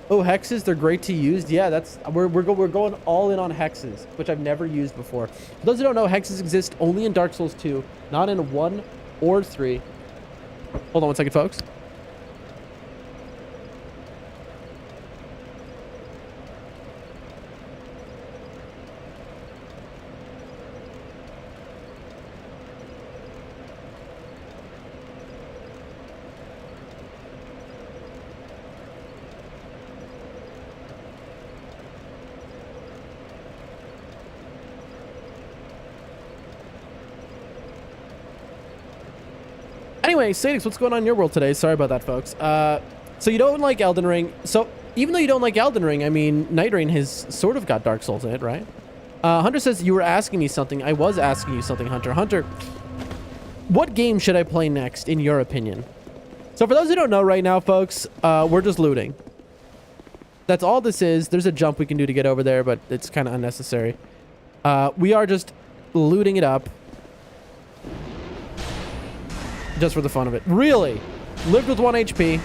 Oh, hexes, they're great to use. Yeah, we're going all in on hexes, which I've never used before. For those who don't know, hexes exist only in Dark Souls 2, not in 1 or 3. Hold on one second, folks. Anyway, Sadix, what's going on in your world today? Sorry about that, folks. So you don't like Elden Ring. So even though you don't like Elden Ring, I mean, Night Reign has sort of got Dark Souls in it, right? Hunter says you were asking me something. I was asking you something, Hunter. Hunter, what game should I play next, in your opinion? So for those who don't know right now, folks, we're just looting. That's all this is. There's a jump we can do to get over there, but it's kind of unnecessary. We are just looting it up. Just for the fun of it. Really? Lived with 1 HP.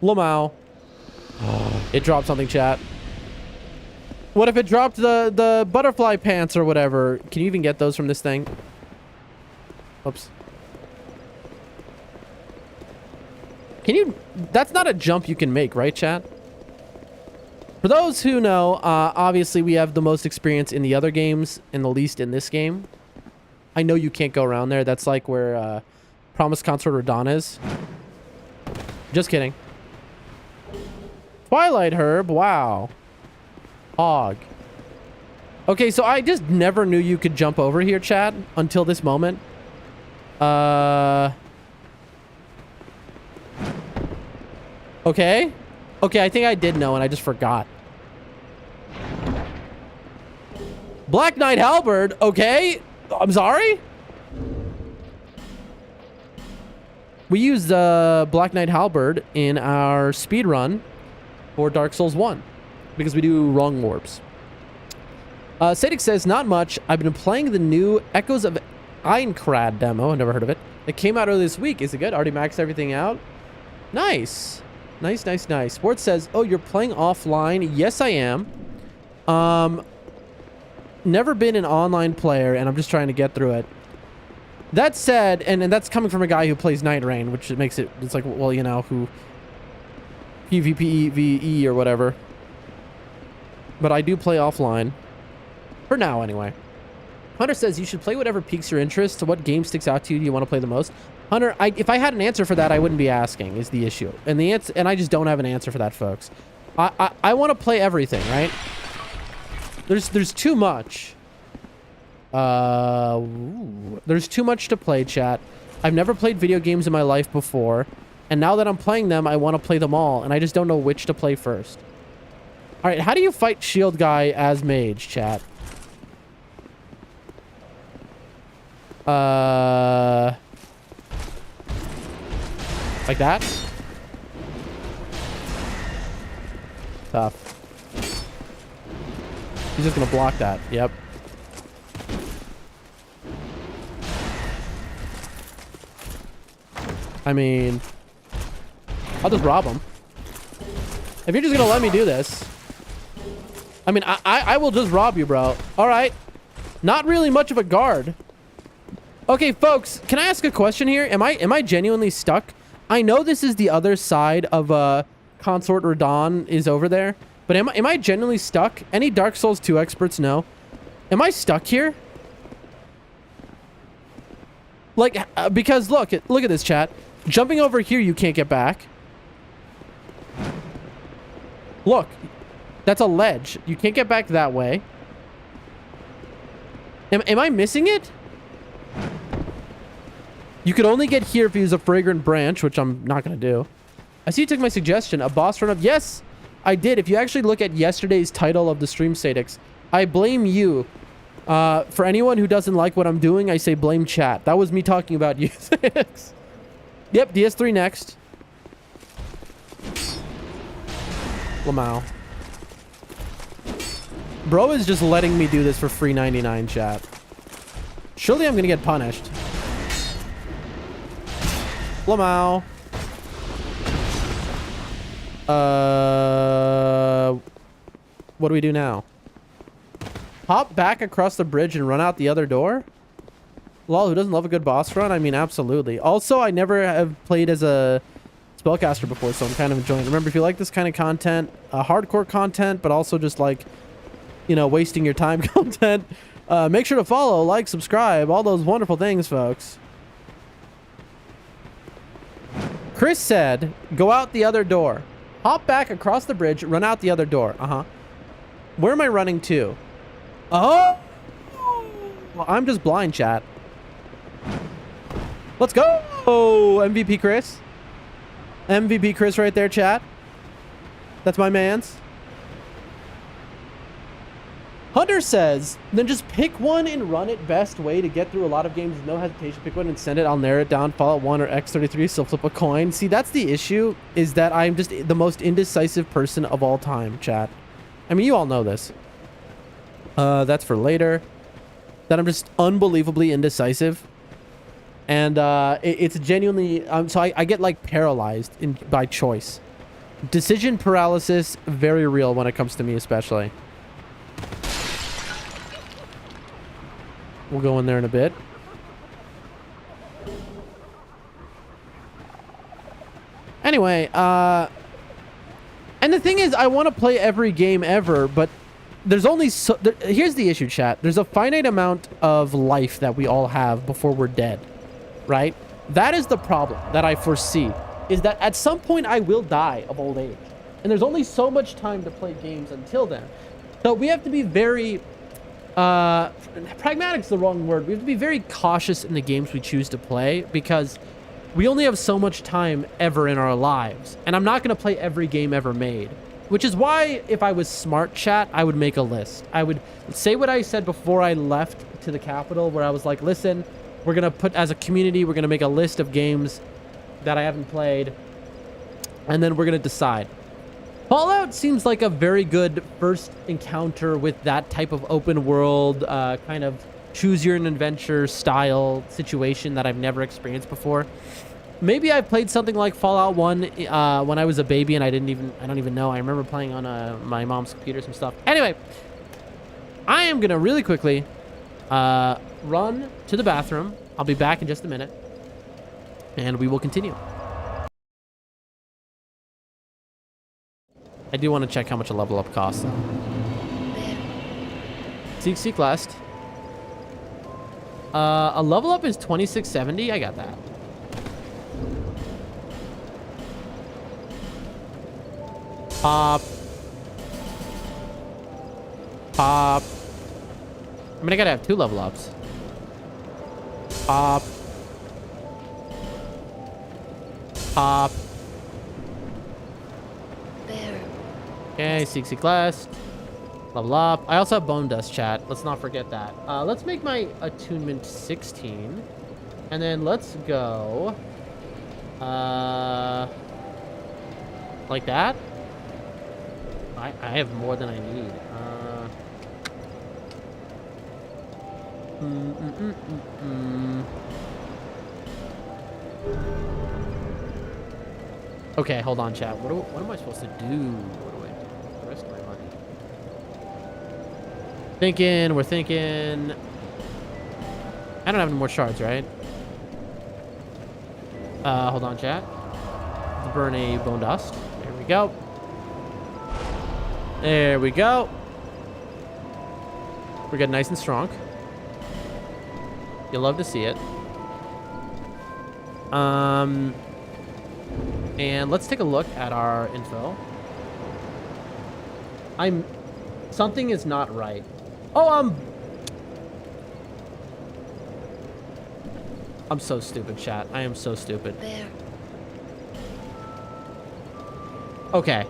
Lamau. It dropped something, chat. What if it dropped the butterfly pants or whatever? Can you even get those from this thing? Oops. Can you... That's not a jump you can make, right, chat? For those who know, obviously we have the most experience in the other games and the least in this game. I know you can't go around there. That's like where Promised Consort Radon is. Just kidding. Twilight Herb. Wow. Hog. Okay, so I just never knew you could jump over here, chat, until this moment. Okay. Okay, I think I did know and I just forgot. Black Knight Halberd. Okay. I'm sorry? We used Black Knight Halberd in our speedrun for Dark Souls 1 because we do wrong warps. Sadix says, not much. I've been playing the new Echoes of Aincrad demo. I've never heard of it. It came out earlier this week. Is it good? Already maxed everything out? Nice. Nice, nice, nice. Sports says, oh, you're playing offline? Yes, I am. Never been an online player, and I'm just trying to get through it. That said, and that's coming from a guy who plays Night Reign, which makes it, it's like, well, you know, who PvPvE or whatever. But I do play offline. For now, anyway. Hunter says you should play whatever piques your interest. So what game sticks out to you? Do you want to play the most? Hunter, if I had an answer for that, I wouldn't be asking, is the issue. And the answer, and I just don't have an answer for that, folks. I want to play everything, right? There's too much. There's too much to play, chat. I've never played video games in my life before, and now that I'm playing them, I want to play them all, and I just don't know which to play first. All right, how do you fight Shield Guy as mage, chat? Like that? Tough. He's just gonna block that. Yep. I mean, I'll just rob him. If you're just gonna let me do this. I mean, I will just rob you, bro. All right. Not really much of a guard. Okay, folks, can I ask a question here? Am I genuinely stuck? I know this is the other side of Consort Radon is over there. But am I genuinely stuck? Any Dark Souls 2 experts know? Am I stuck here? Like, because look at this, chat. Jumping over here, you can't get back. Look, that's a ledge. You can't get back that way. Am I missing it? You could only get here if you use a fragrant branch, which I'm not gonna do. I see you took my suggestion. A boss run up. Yes, I did. If you actually look at yesterday's title of the stream, Sadix, I blame you. For anyone who doesn't like what I'm doing, I say blame chat. That was me talking about you, Sadix. Yep, DS3 next. Lamau. Bro is just letting me do this for free 99, chat. Surely I'm gonna get punished. Lamau. What do we do now? Hop back across the bridge and run out the other door? Lol, who doesn't love a good boss run? I mean, absolutely. Also, I never have played as a spellcaster before, so I'm kind of enjoying it. Remember, if you like this kind of content, hardcore content, but also just like, you know, wasting your time content, make sure to follow, like, subscribe, all those wonderful things, folks. Chris said, go out the other door. Hop back across the bridge, run out the other door. Where am I running to? Oh! Well, I'm just blind, chat. Let's go. Oh, MVP Chris. MVP Chris right there, chat. That's my man's. Hunter says, then just pick one and run it. Best way to get through a lot of games. No hesitation. Pick one and send it. I'll narrow it down. Fallout 1 or X33. So flip a coin. See, that's the issue, is that I'm just the most indecisive person of all time, chat. I mean, you all know this. That's for later. That I'm just unbelievably indecisive. And it's genuinely... so I get, like, paralyzed by choice. Decision paralysis, very real when it comes to me, especially. We'll go in there in a bit. Anyway, and the thing is, I want to play every game ever, but there's only so... here's the issue, chat. There's a finite amount of life that we all have before we're dead, right? That is the problem that I foresee, is that at some point I will die of old age. And there's only so much time to play games until then. So we have to be very... pragmatic's the wrong word. We have to be very cautious in the games we choose to play, because we only have so much time ever in our lives. And I'm not going to play every game ever made, which is why if I was smart, chat, I would make a list. I would say what I said before I left to the capital, where I was like, listen, we're going to put, as a community, we're going to make a list of games that I haven't played, and then we're going to decide. Fallout seems like a very good first encounter with that type of open world, kind of choose your own adventure style situation that I've never experienced before. Maybe I played something like Fallout 1 when I was a baby and I don't even know. I remember playing on my mom's computer some stuff. Anyway, I am going to really quickly run to the bathroom. I'll be back in just a minute, and we will continue. I do want to check how much a level up costs. Seek last. A level up is 2670. I got that. Pop. I mean, I gotta have 2 level ups. Pop. Okay, Seek last. Level up. I also have bone dust, chat. Let's not forget that. Let's make my attunement 16. And then let's go... like that? I have more than I need. Okay, hold on, chat. What am I supposed to do? What do I do with the rest of my money? We're thinking. I don't have any more shards, right? Hold on, chat. Let's burn a bone dust. There we go. There we go. We're getting nice and strong. You'll love to see it. And let's take a look at our info. Something is not right. Oh, I'm so stupid, chat. I am so stupid. There. Okay.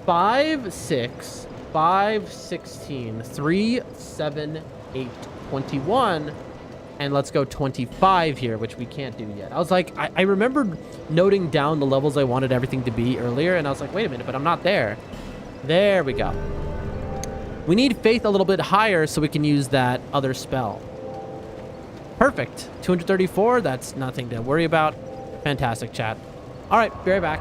5, 6, 5, 16, 3, 7, 8, 21. And let's go 25 here, which we can't do yet. I was like, I remembered noting down the levels I wanted everything to be earlier, and I was like, wait a minute, but I'm not there. There we go. We need faith a little bit higher so we can use that other spell. Perfect. 234, that's nothing to worry about. Fantastic, chat. All right, be right back.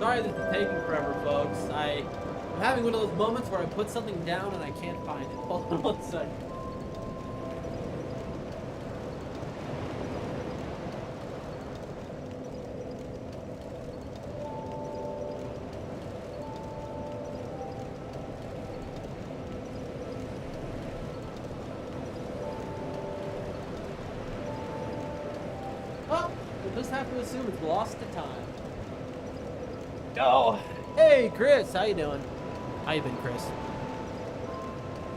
Sorry this is taking forever, folks. I'm having one of those moments where I put something down and I can't find it. Hold on one second. Oh, we'll just have to assume it's lost to time. Oh, hey Chris, how you doing? How you been, Chris?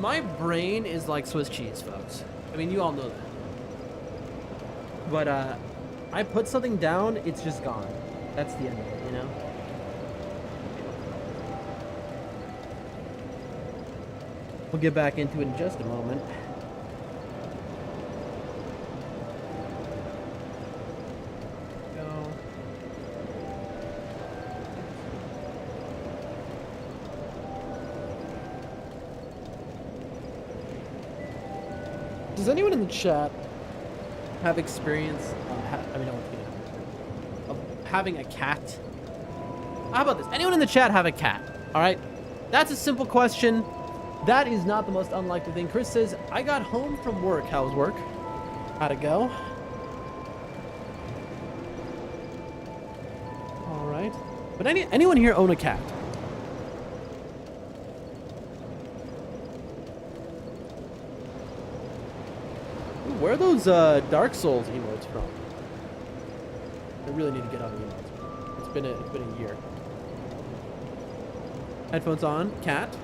My brain is like Swiss cheese, folks. I mean, you all know that. But I put something down, it's just gone. That's the end of it, you know? We'll get back into it in just a moment. Does anyone in the chat have experience of having a cat? How about this? Anyone in the chat have a cat? All right. That's a simple question. That is not the most unlikely thing. Chris says, I got home from work. How was work? How'd it go? All right. But anyone here own a cat? Where are those Dark Souls emotes from? I really need to get on the emotes. It's been a year. Headphones on. Cat.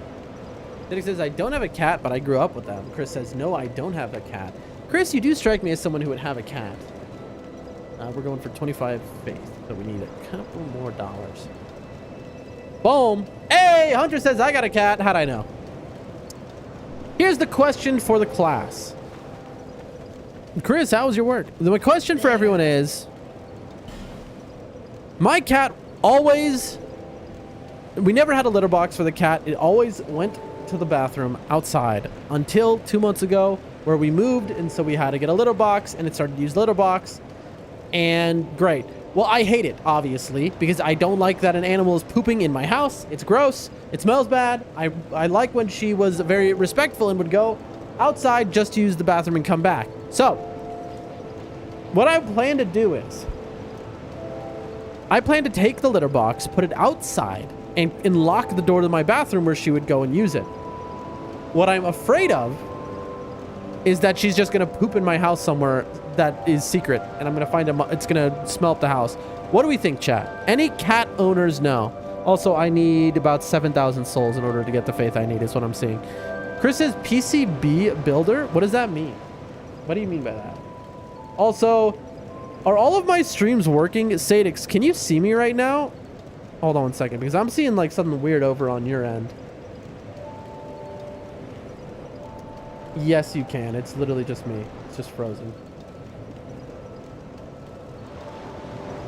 Diddy says, I don't have a cat, but I grew up with them. Chris says, no, I don't have a cat. Chris, you do strike me as someone who would have a cat. We're going for 25 faith, so we need a couple more dollars. Boom. Hey, Hunter says, I got a cat. How'd I know? Here's the question for the class. Chris, how was your work? My question for everyone is, my cat always, we never had a litter box for the cat. It always went to the bathroom outside until 2 months ago where we moved. And so we had to get a litter box and it started to use litter box and great. Well, I hate it, obviously, because I don't like that an animal is pooping in my house. It's gross. It smells bad. I like when she was very respectful and would go outside just to use the bathroom and come back. So what I plan to do is I plan to take the litter box, put it outside and lock the door to my bathroom where she would go and use it. What I'm afraid of is that she's just going to poop in my house somewhere that is secret and I'm going to find it's going to smell up the house. What do we think, chat? Any cat owners know? Also, I need about 7,000 souls in order to get the faith I need is what I'm seeing. Chris says PCB builder. What does that mean? What do you mean by that? Also, are all of my streams working? Sadix, can you see me right now? Hold on one second, because I'm seeing like something weird over on your end. Yes, you can. It's literally just me. It's just frozen.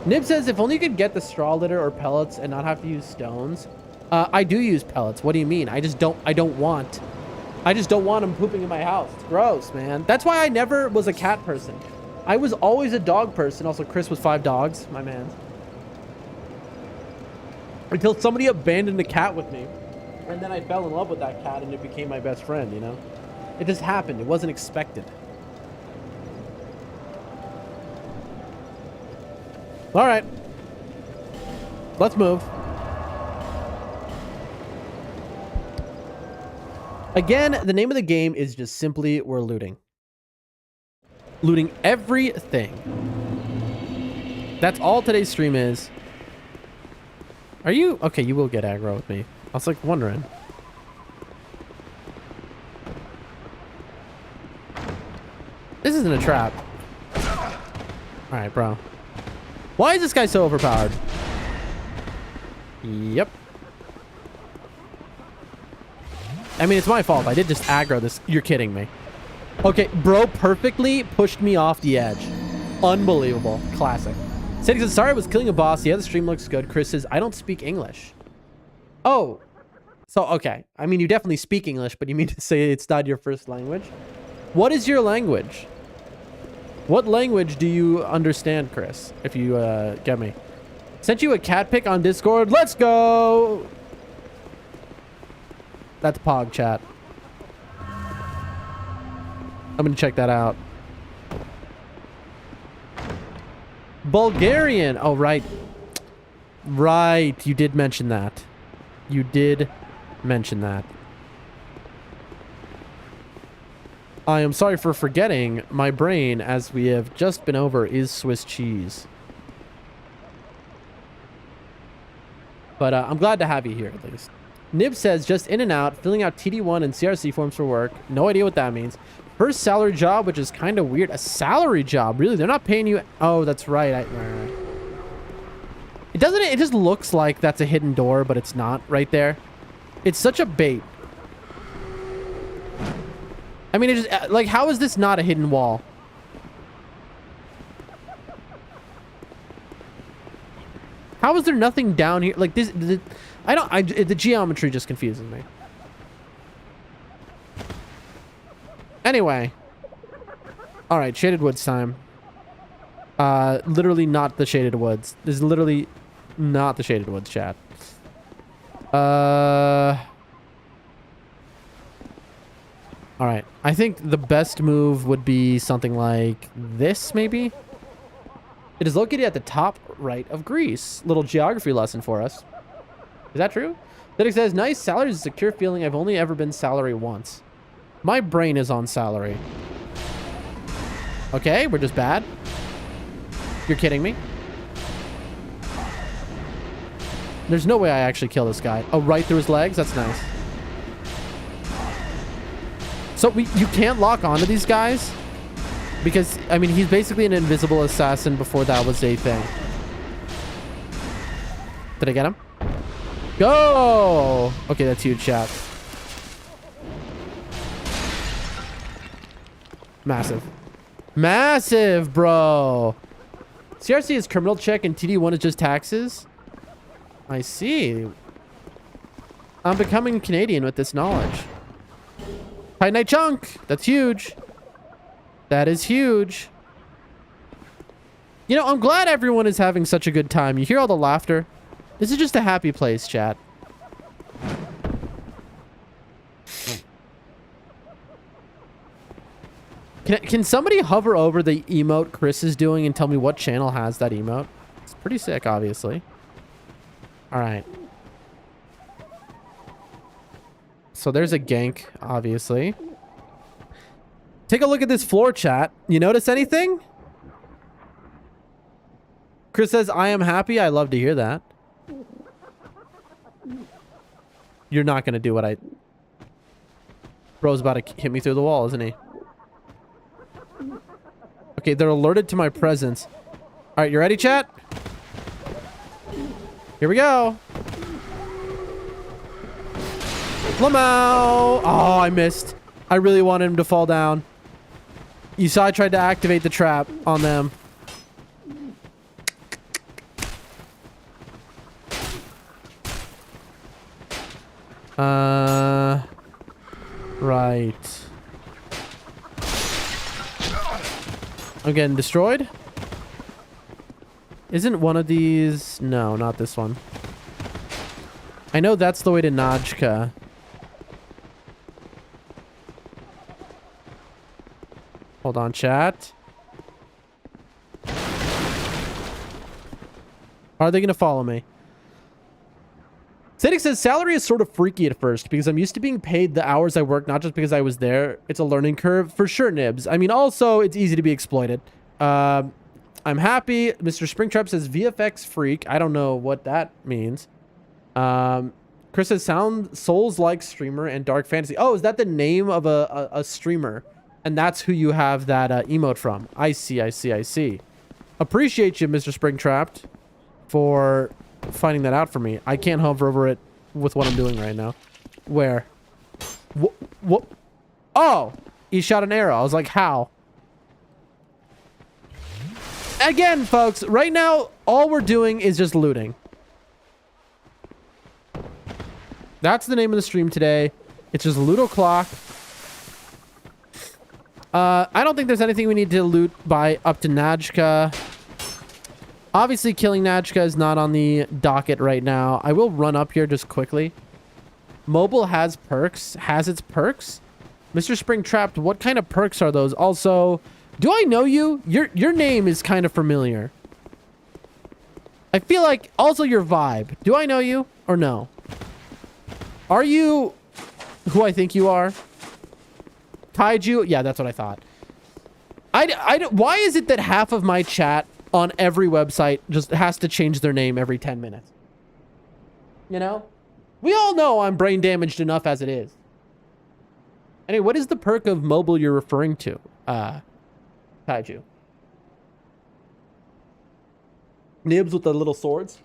Nib says, if only you could get the straw litter or pellets and not have to use stones. I do use pellets. What do you mean? I just don't want them pooping in my house. It's gross, man. That's why I never was a cat person. I was always a dog person. Also, Chris was 5 dogs, my man. Until somebody abandoned a cat with me. And then I fell in love with that cat and it became my best friend, you know? It just happened. It wasn't expected. All right. Let's move. Again, the name of the game is just simply we're looting. Looting everything. That's all today's stream is. Are you? Okay, you will get aggro with me. I was like wondering. This isn't a trap. All right, bro. Why is this guy so overpowered? Yep. I mean, it's my fault. I did just aggro this. You're kidding me. Okay, bro perfectly pushed me off the edge. Unbelievable. Classic. Sadie says, sorry I was killing a boss. Yeah, the stream looks good. Chris says, I don't speak English. Oh. So, okay. I mean, you definitely speak English, but you mean to say it's not your first language? What is your language? What language do you understand, Chris? If you get me. Sent you a cat pic on Discord. Let's go. That's Pog chat. I'm gonna check that out. Bulgarian. Oh, right. Right. You did mention that. You did mention that. I am sorry for forgetting. My brain, as we have just been over, is Swiss cheese. But I'm glad to have you here, at least. Nib says, just in and out, filling out TD1 and CRC forms for work. No idea what that means. First salary job, which is kind of weird. A salary job? Really? They're not paying you? Oh, that's right. Right. It doesn't... It just looks like that's a hidden door, but it's not right there. It's such a bait. I mean, it just... Like, how is this not a hidden wall? How is there nothing down here? Like, this... the geometry just confuses me. Anyway. Alright, Shaded Woods time. Literally not the Shaded Woods. This is literally not the Shaded Woods, chat. Alright. I think the best move would be something like this, maybe? It is located at the top right of Greece. Little geography lesson for us. Is that true? That says, nice, salary is a secure feeling. I've only ever been salary once. My brain is on salary. Okay, we're just bad. You're kidding me? There's no way I actually kill this guy. Oh, right through his legs? That's nice. So you can't lock onto these guys? Because, I mean, he's basically an invisible assassin before that was a thing. Did I get him? Go! Okay, that's huge, chat. Massive. Massive, bro! CRC is criminal check and TD1 is just taxes? I see. I'm becoming Canadian with this knowledge. Tight Night Chunk! That's huge. That is huge. You know, I'm glad everyone is having such a good time. You hear all the laughter? This is just a happy place, chat. Can somebody hover over the emote Chris is doing and tell me what channel has that emote? It's pretty sick, obviously. All right. So there's a gank, obviously. Take a look at this floor, chat. You notice anything? Chris says, I am happy. I love to hear that. You're not going to do what I... Bro's about to hit me through the wall, isn't he? Okay, they're alerted to my presence. All right, you ready, chat? Here we go. Lamau! Oh, I missed. I really wanted him to fall down. You saw I tried to activate the trap on them. Right. I'm getting destroyed. Isn't one of these... No, not this one. I know that's the way to Najka. Hold on, chat. Are they going to follow me? Sadek says, salary is sort of freaky at first because I'm used to being paid the hours I work, not just because I was there. It's a learning curve. For sure, Nibs. I mean, also, it's easy to be exploited. I'm happy. Mr. Springtrap says, VFX freak. I don't know what that means. Chris says, sound Souls-like streamer and dark fantasy. Oh, is that the name of a streamer? And that's who you have that emote from. I see, I see, I see. Appreciate you, Mr. Springtrapped, for finding that out for me. I can't hover over it with what I'm doing right now. Where? What? Oh! He shot an arrow. I was like, how? Again, folks, right now, all we're doing is just looting. That's the name of the stream today. It's just Loot O'Clock. I don't think there's anything we need to loot by up to Najka. Obviously, killing Nachka is not on the docket right now. I will run up here just quickly. Mobile has perks. Has its perks? Mr. Springtrapped, what kind of perks are those? Also, do I know you? Your name is kind of familiar. I feel like also your vibe. Do I know you or no? Are you who I think you are? Kaiju? Yeah, that's what I thought. Why is it that half of my chat on every website just has to change their name every 10 minutes? You know? We all know I'm brain damaged enough as it is. Anyway, what is the perk of mobile you're referring to? Kaiju. Nibs with the little swords.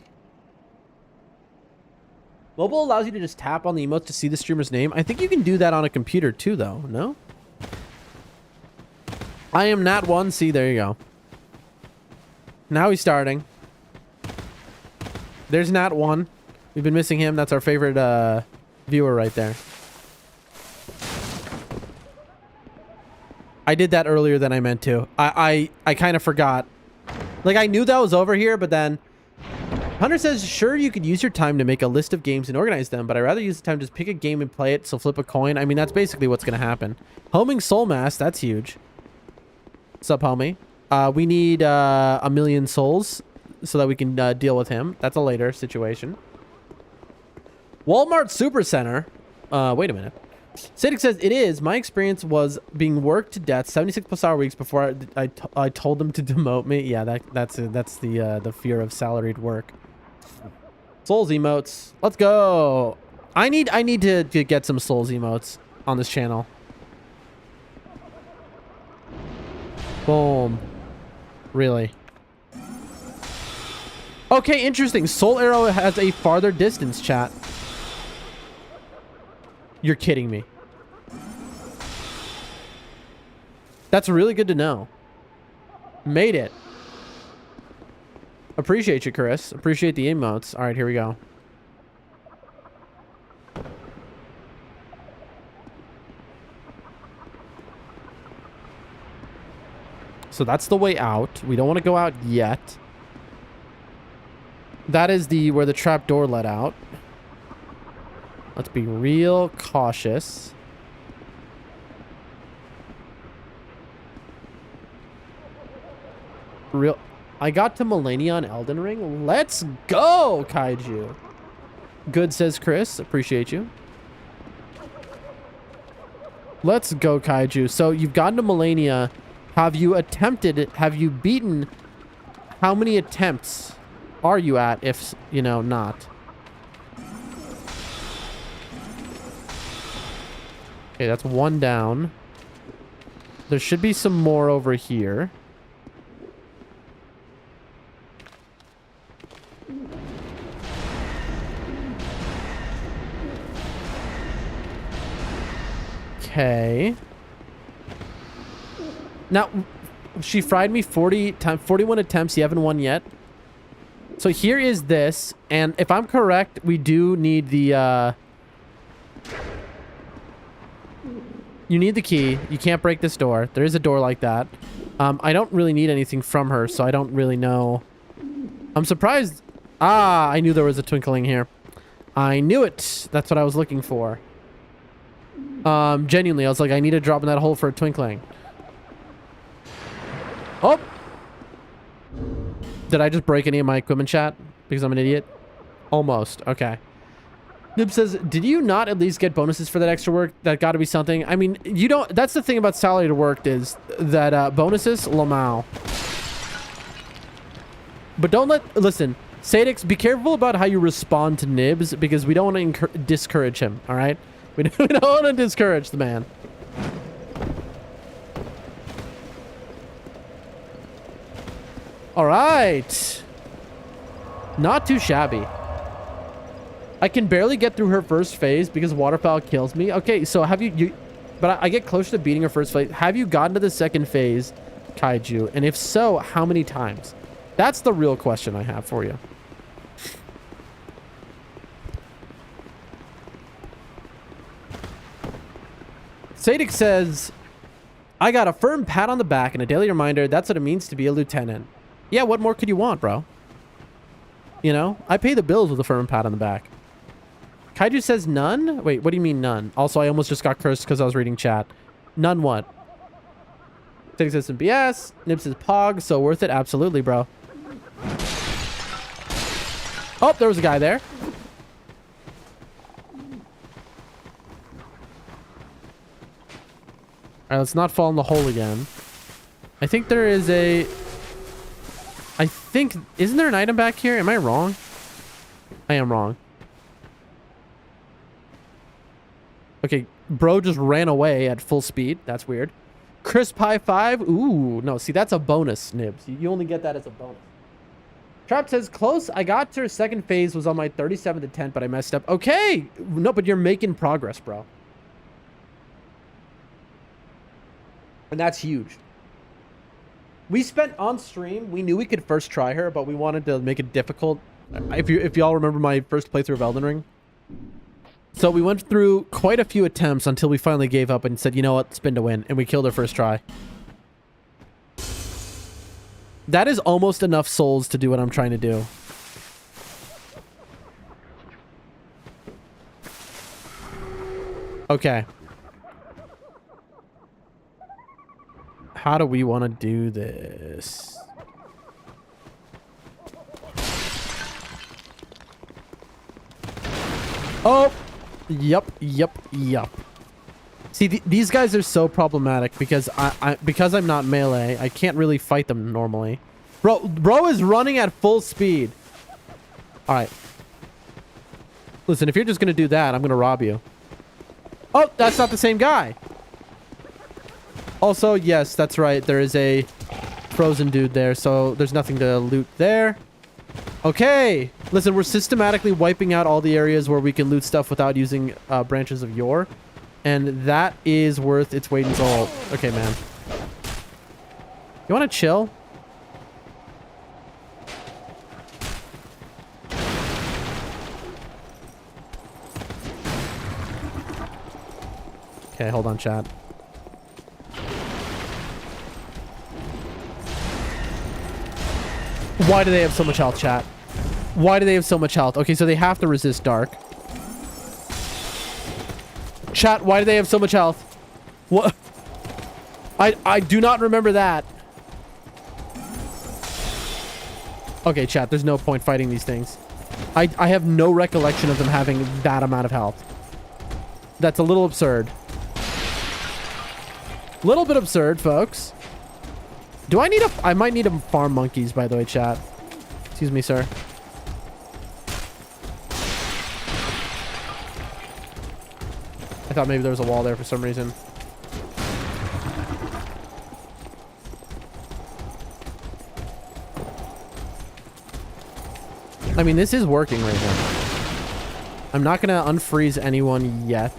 Mobile allows you to just tap on the emotes to see the streamer's name. I think you can do that on a computer too, though. No? I am Nat1. See, there you go. Now he's starting. There's Nat1. We've been missing him. That's our favorite viewer right there. I did that earlier than I meant to. I kind of forgot. Like, I knew that was over here, but then... Hunter says, sure, you could use your time to make a list of games and organize them, but I'd rather use the time to just pick a game and play it, so flip a coin. I mean, that's basically what's going to happen. Homing Soul Mass, that's huge. What's up, homie? We need 1 million souls so that we can deal with him. That's a later situation. Walmart Supercenter. Wait a minute. Sadek says, it is. My experience was being worked to death 76 plus hour weeks before I told them to demote me. Yeah, that's the fear of salaried work. Souls emotes. Let's go. I need to get some Souls emotes on this channel. Boom. Really? Okay, interesting. Soul Arrow has a farther distance, chat. You're kidding me. That's really good to know. Made it. Appreciate you, Chris. Appreciate the emotes. All right, here we go. So that's the way out. We don't want to go out yet. That is where the trap door let out. Let's be real cautious. I got to Millennia on Elden Ring. Let's go, Kaiju. Good, says Chris. Appreciate you. Let's go, Kaiju. So you've gotten to Millennia. Have you attempted it? Have you beaten? How many attempts are you at, if, you know, not? Okay, that's one down. There should be some more over here. Okay. Now, she fried me 41 attempts. You haven't won yet. So here is this. And if I'm correct, we do need the... You need the key. You can't break this door. There is a door like that. I don't really need anything from her, so I don't really know. I'm surprised. Ah, I knew there was a twinkling here. I knew it. That's what I was looking for. Genuinely, I was like, I need to drop in that hole for a twinkling. Oh! Did I just break any of my equipment, chat? Because I'm an idiot? Almost. Okay. Nib says, did you not at least get bonuses for that extra work? That got to be something. I mean, you don't... That's the thing about salaried work is that bonuses, lamau. But don't let... Listen, Sadix, be careful about how you respond to Nibs because we don't want to discourage him, all right? We don't want to discourage the man. All right. Not too shabby. I can barely get through her first phase because waterfowl kills me. Okay, so have you but I get closer to beating her first phase. Have you gotten to the second phase, Kaiju? And if so, how many times? That's the real question I have for you. Sadix says, I got a firm pat on the back and a daily reminder. That's what it means to be a lieutenant. Yeah, what more could you want, bro? You know, I pay the bills with a firm pat on the back. Kaiju says none? Wait, what do you mean none? Also, I almost just got cursed because I was reading chat. None what? Tick says some BS. Nib says Pog, so worth it. Absolutely, bro. Oh, there was a guy there. Alright, let's not fall in the hole again. I think there is a... Isn't there an item back here? Am I wrong? I am wrong. Okay, bro just ran away at full speed. That's weird. Crisp high five. Ooh, no. See, that's a bonus, Nibs. You only get that as a bonus. Trap says, close. I got to second phase, was on my 37th attempt, but I messed up. Okay. No, but you're making progress, bro. And that's huge. We spent on stream, we knew we could first try her, but we wanted to make it difficult. If y'all remember my first playthrough of Elden Ring. So we went through quite a few attempts until we finally gave up and said, you know what, spin to win. And we killed her first try. That is almost enough souls to do what I'm trying to do. Okay. How do we want to do this? Oh! Yup. See, these guys are so problematic because because I'm not melee, I can't really fight them normally. Bro is running at full speed. All right. Listen, if you're just gonna do that, I'm gonna rob you. Oh, that's not the same guy. Also, yes, that's right. There is a frozen dude there, so there's nothing to loot there. Okay. Listen, we're systematically wiping out all the areas where we can loot stuff without using branches of yore. And that is worth its weight in gold. Okay, man. You want to chill? Okay, hold on, chat. Why do they have so much health, chat? Why do they have so much health? Okay, so they have to resist dark. Chat, why do they have so much health? What? I do not remember that. Okay, chat, there's no point fighting these things. I have no recollection of them having that amount of health. That's a little absurd. Little bit absurd, folks. Do I need I might need to farm monkeys, by the way, chat. Excuse me, sir. I thought maybe there was a wall there for some reason. I mean, this is working right now. I'm not gonna unfreeze anyone yet.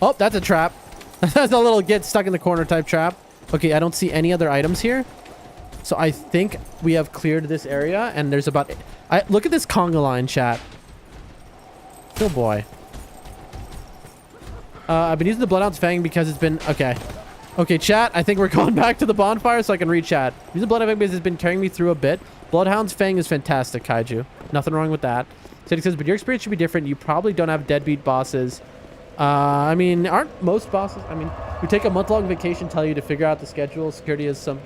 Oh, that's a trap. That's a little get stuck in the corner type trap. Okay, I don't see any other items here. So I think we have cleared this area, and there's about... look at this conga line, chat. Oh boy. I've been using the Bloodhound's Fang because it's been... Okay. Okay, chat, I think we're going back to the bonfire so I can read chat. Using the Bloodhound's Fang because it's been carrying me through a bit. Bloodhound's Fang is fantastic, Kaiju. Nothing wrong with that. Cedric says, but your experience should be different. You probably don't have deadbeat bosses. I mean, aren't most bosses... I mean, we take a month-long vacation, tell you to figure out the schedule. Security has some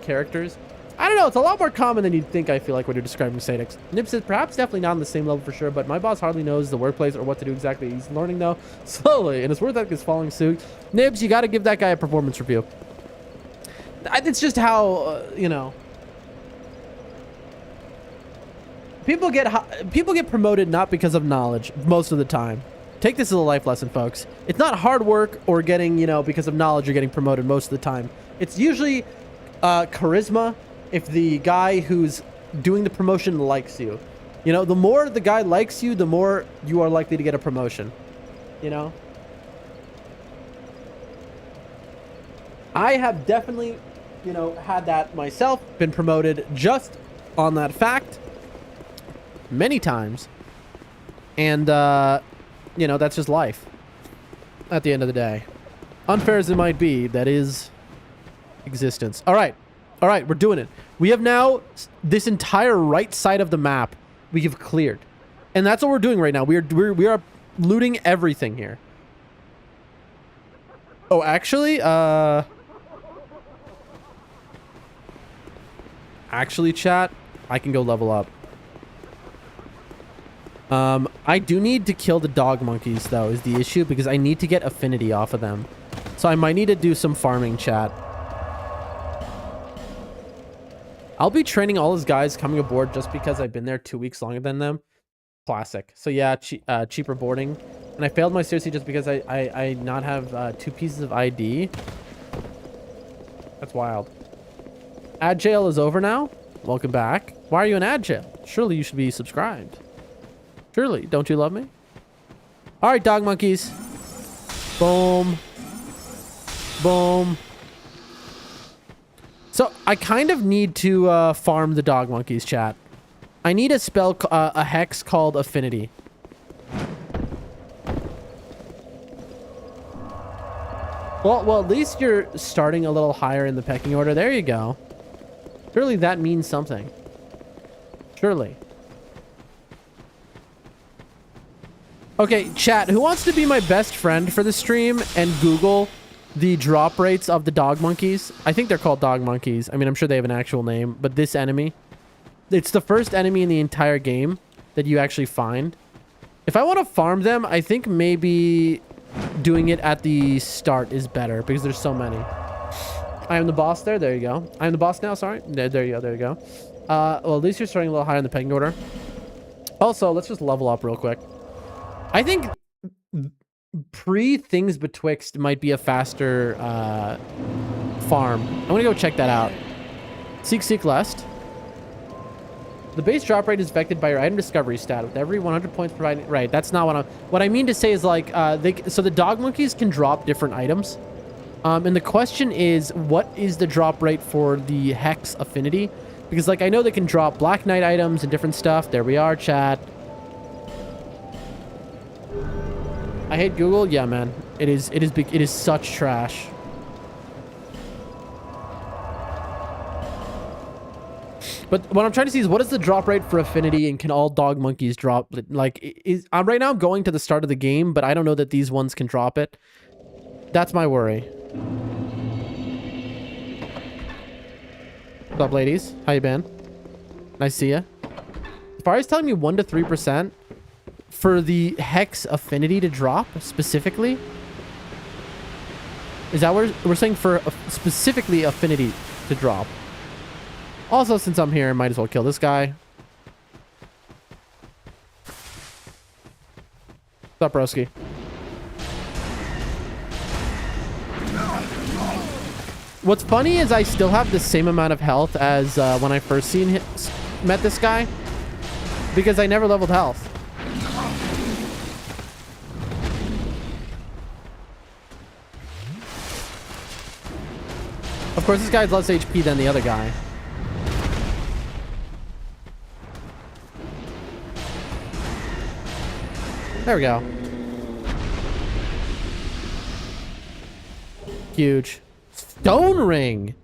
characters. I don't know. It's a lot more common than you'd think, I feel like, when you're describing Sadix. Nib says, perhaps definitely not on the same level for sure, but my boss hardly knows the workplace or what to do exactly. He's learning, though, slowly, and his work ethic is following suit. Nibs, you got to give that guy a performance review. It's just how, you know... People get promoted not because of knowledge, most of the time. Take this as a life lesson, folks. It's not hard work or getting, you know, because of knowledge you're getting promoted most of the time. It's usually charisma if the guy who's doing the promotion likes you. You know, the more the guy likes you, the more you are likely to get a promotion. You know? I have definitely, you know, had that myself, been promoted just on that fact many times. And, you know, that's just life at the end of the day. Unfair as it might be, that is existence. All right. All right, we're doing it. We have now this entire right side of the map we have cleared. And that's what we're doing right now. We are looting everything here. Oh, actually, chat, I can go level up. I do need to kill the dog monkeys, though, is the issue, because I need to get affinity off of them. So I might need to do some farming, chat. I'll be training all those guys coming aboard just because I've been there 2 weeks longer than them. Classic. So yeah, cheaper boarding. And I failed my seriously just because I not have 2 pieces of ID. That's wild. Ad jail is over now. Welcome back. Why are you in ad jail? Surely you should be subscribed. Surely. Don't you love me? All right, dog monkeys. Boom. Boom. So I kind of need to farm the dog monkeys, chat. I need a spell, a hex called Affinity. Well, at least you're starting a little higher in the pecking order. There you go. Surely that means something. Surely. Okay, chat, who wants to be my best friend for the stream and Google the drop rates of the dog monkeys? I think they're called dog monkeys. I mean, I'm sure they have an actual name, but this enemy, it's the first enemy in the entire game that you actually find. If I want to farm them, I think maybe doing it at the start is better because there's so many. I am the boss there. There you go. I am the boss now. Sorry. There you go. There you go. Well, at least you're starting a little higher in the pecking order. Also, let's just level up real quick. I think pre-things betwixt might be a faster farm. I'm going to go check that out. Seek lest. The base drop rate is affected by your item discovery stat. With every 100 points provided... Right, that's not what I mean to say is like... so the dog monkeys can drop different items. And the question is, what is the drop rate for the hex affinity? Because like I know they can drop Black Knight items and different stuff. There we are, chat. I hate Google. Yeah, man. It is such trash. But what I'm trying to see is what is the drop rate for affinity and can all dog monkeys drop? Like, right now I'm going to the start of the game, but I don't know that these ones can drop it. That's my worry. What's up, ladies? How you been? Nice to see ya. Safari's telling me 1 to 3% for the hex affinity to drop specifically. Is that what we're saying for specifically affinity to drop? Also, since I'm here, I might as well kill this guy. What's up, broski? What's funny is I still have the same amount of health as when I first met this guy. Because I never leveled health. Of course, this guy has less HP than the other guy. There we go. Huge. Stone ring.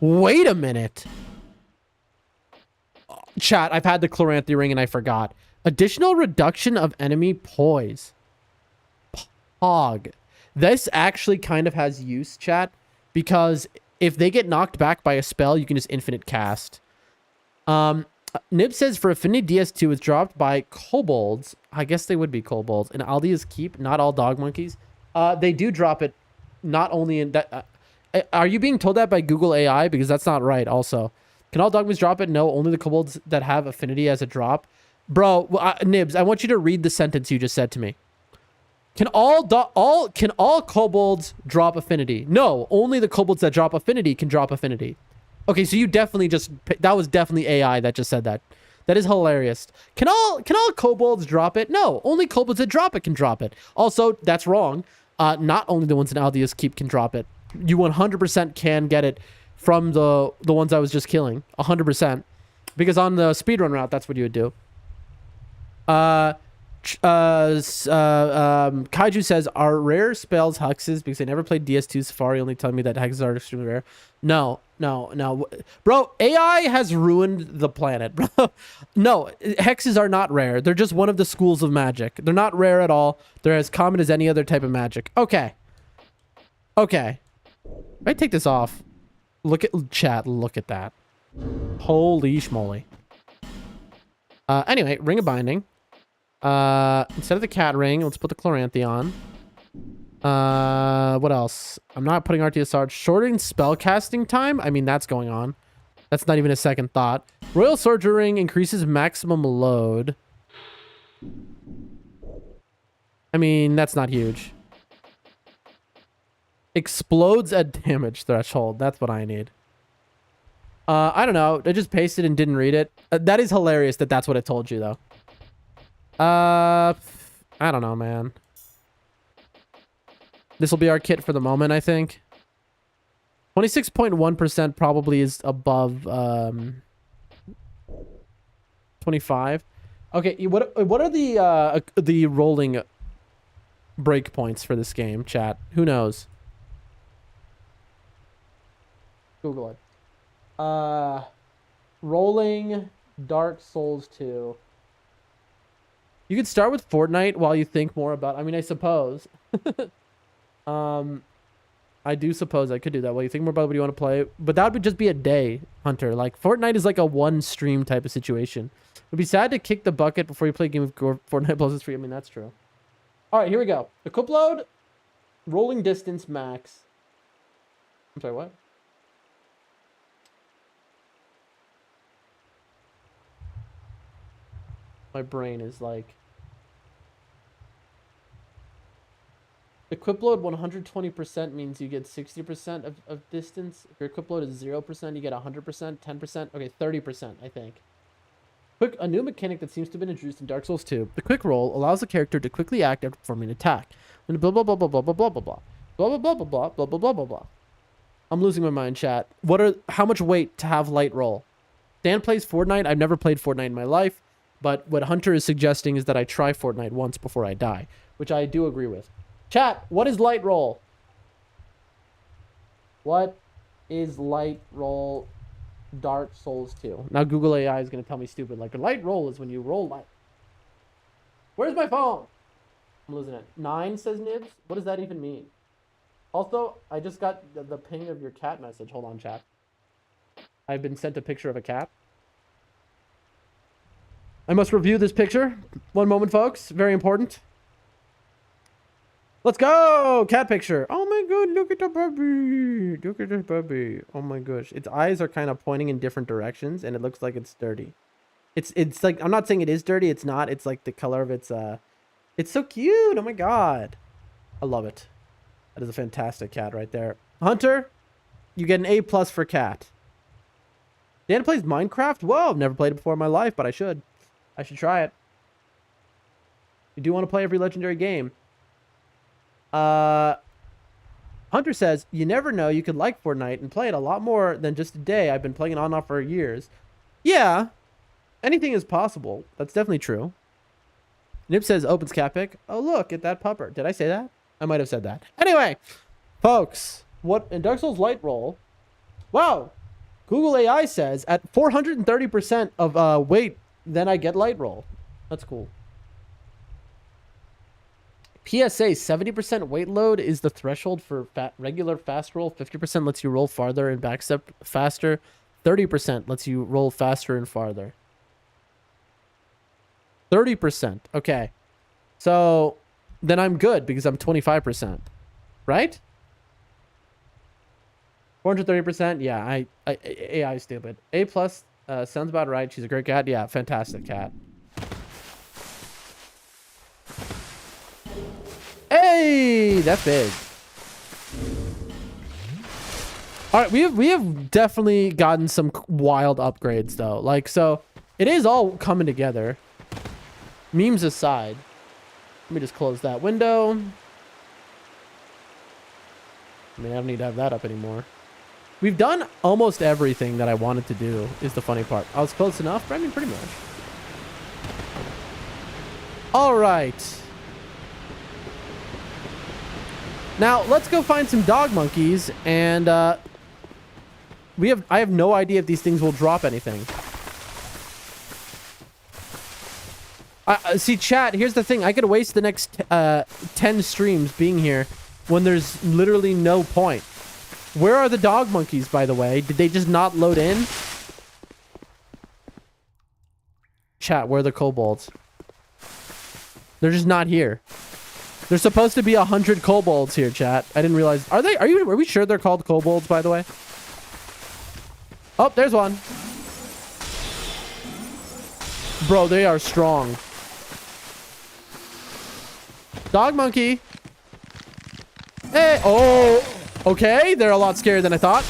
Wait a minute. Chat, I've had the Chloranthy ring and I forgot. Additional reduction of enemy poise. Pog. This actually kind of has use, chat, because if they get knocked back by a spell, you can just infinite cast. Nib says for Affinity DS2 is dropped by kobolds. I guess they would be kobolds. And Aldia's Keep, not all dog monkeys. They do drop it not only in that... are you being told that by Google AI? Because that's not right also. Can all dog monkeys drop it? No, only the kobolds that have Affinity as a drop. Bro, Nibs, I want you to read the sentence you just said to me. Can all kobolds drop Affinity? No, only the kobolds that drop Affinity can drop Affinity. Okay, so you definitely that was definitely AI that just said that. That is hilarious. Can all kobolds drop it? No, only kobolds that drop it can drop it. Also, that's wrong. Not only the ones in Aldia's Keep can drop it. You 100% can get it from the ones I was just killing. 100%. Because on the speedrun route, that's what you would do. Kaiju says, are rare spells hexes? Because I never played DS2 Safari, only telling me that hexes are extremely rare. No, No. Bro, AI has ruined the planet, bro. No, hexes are not rare. They're just one of the schools of magic. They're not rare at all. They're as common as any other type of magic. Okay. Okay. If I take this off, look at chat. Look at that. Holy schmoly. Anyway, ring of binding. Instead of the cat ring, let's put the chloranthy on. What else? I'm not putting RTSR. Shortening spell casting time. I mean, that's going on. That's not even a second thought. Royal Soldier Ring increases maximum load. I mean, that's not huge. Explodes at damage threshold. That's what I need. I don't know. I just pasted and didn't read it. That is hilarious that that's what it told you, though. I don't know, man. This will be our kit for the moment, I think. 26.1% probably is above 25. Okay, what are the rolling breakpoints for this game, chat? Who knows? Google it. Rolling Dark Souls 2. You could start with Fortnite while you think more about... I mean, I suppose. I do suppose I could do that while you think more about what you want to play. But that would just be a day, Hunter. Like, Fortnite is like a one stream type of situation. It would be sad to kick the bucket before you play a game of Fortnite plus it's free. I mean, that's true. All right, here we go. Equip load, rolling distance max. I'm sorry, what? My brain is like... Equip load 120% means you get 60% of distance. If your equip load is 0%, you get 100%, 10%. Okay, 30%, I think. A new mechanic that seems to have been introduced in Dark Souls 2. The quick roll allows the character to quickly act after performing an attack. And blah blah blah blah blah blah blah blah blah blah blah blah blah blah blah blah blah blah blah. I'm losing my mind, chat. How much weight to have light roll? Dan plays Fortnite. I've never played Fortnite in my life, but what Hunter is suggesting is that I try Fortnite once before I die, which I do agree with. Chat, what is light roll? What is light roll Dark Souls 2? Now Google AI is going to tell me stupid. Like, a light roll is when you roll light. Where's my phone? I'm losing it. 9 says Nibs. What does that even mean? Also, I just got the ping of your cat message. Hold on, chat. I've been sent a picture of a cat. I must review this picture. One moment, folks. Very important. Let's go! Cat picture. Oh my god, look at the puppy. Look at this puppy. Oh my gosh. Its eyes are kind of pointing in different directions and it looks like it's dirty. It's like, I'm not saying it is dirty, it's not. It's like the color of its it's so cute. Oh my god. I love it. That is a fantastic cat right there. Hunter, you get an A+ for cat. Dan plays Minecraft? Whoa, I've never played it before in my life, but I should. I should try it. You do want to play every legendary game. Hunter says, you never know, you could like Fortnite and play it a lot more than just a day. I've been playing it on and off for years. Yeah, anything is possible. That's definitely true. Nib says, opens cat pic. Oh, look at that pupper. Did I say that? I might have said that. Anyway, folks, what in Dark Souls light roll? Wow, Google AI says at 430% of weight, then I get light roll. That's cool. PSA, 70% weight load is the threshold for regular fast roll. 50% lets you roll farther and backstep faster. 30% lets you roll faster and farther. 30%. Okay. So then I'm good because I'm 25%. Right? 430%. Yeah, AI is stupid. A+, sounds about right. She's a great cat. Yeah, fantastic cat. Hey, that's big. All right, we have definitely gotten some wild upgrades though. Like, so it is all coming together. Memes aside, let me just close that window. I mean, I don't need to have that up anymore. We've done almost everything that I wanted to do is the funny part. I was close enough, but I mean, pretty much. All right. Now, let's go find some dog monkeys and I have no idea if these things will drop anything. See, chat, here's the thing. I could waste the next 10 streams being here when there's literally no point. Where are the dog monkeys, by the way? Did they just not load in? Chat, where are the kobolds? They're just not here. There's supposed to be 100 kobolds here, chat. I didn't realize. Are we sure they're called kobolds, by the way? Oh, there's one. Bro, they are strong. Dog monkey. Hey, oh, okay. They're a lot scarier than I thought.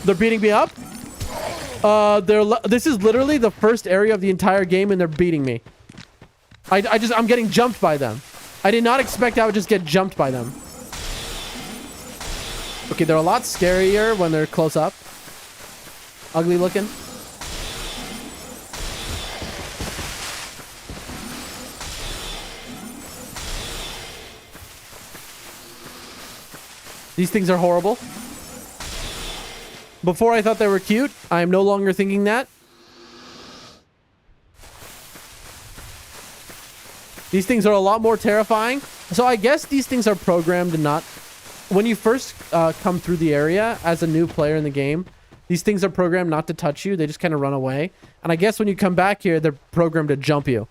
They're beating me up. This is literally the first area of the entire game, and they're beating me. I'm getting jumped by them. I did not expect I would just get jumped by them. Okay, they're a lot scarier when they're close up. Ugly looking. These things are horrible. Before I thought they were cute. I am no longer thinking that. These things are a lot more terrifying. So I guess these things are programmed to not... When you first come through the area as a new player in the game, these things are programmed not to touch you. They just kind of run away. And I guess when you come back here, they're programmed to jump you.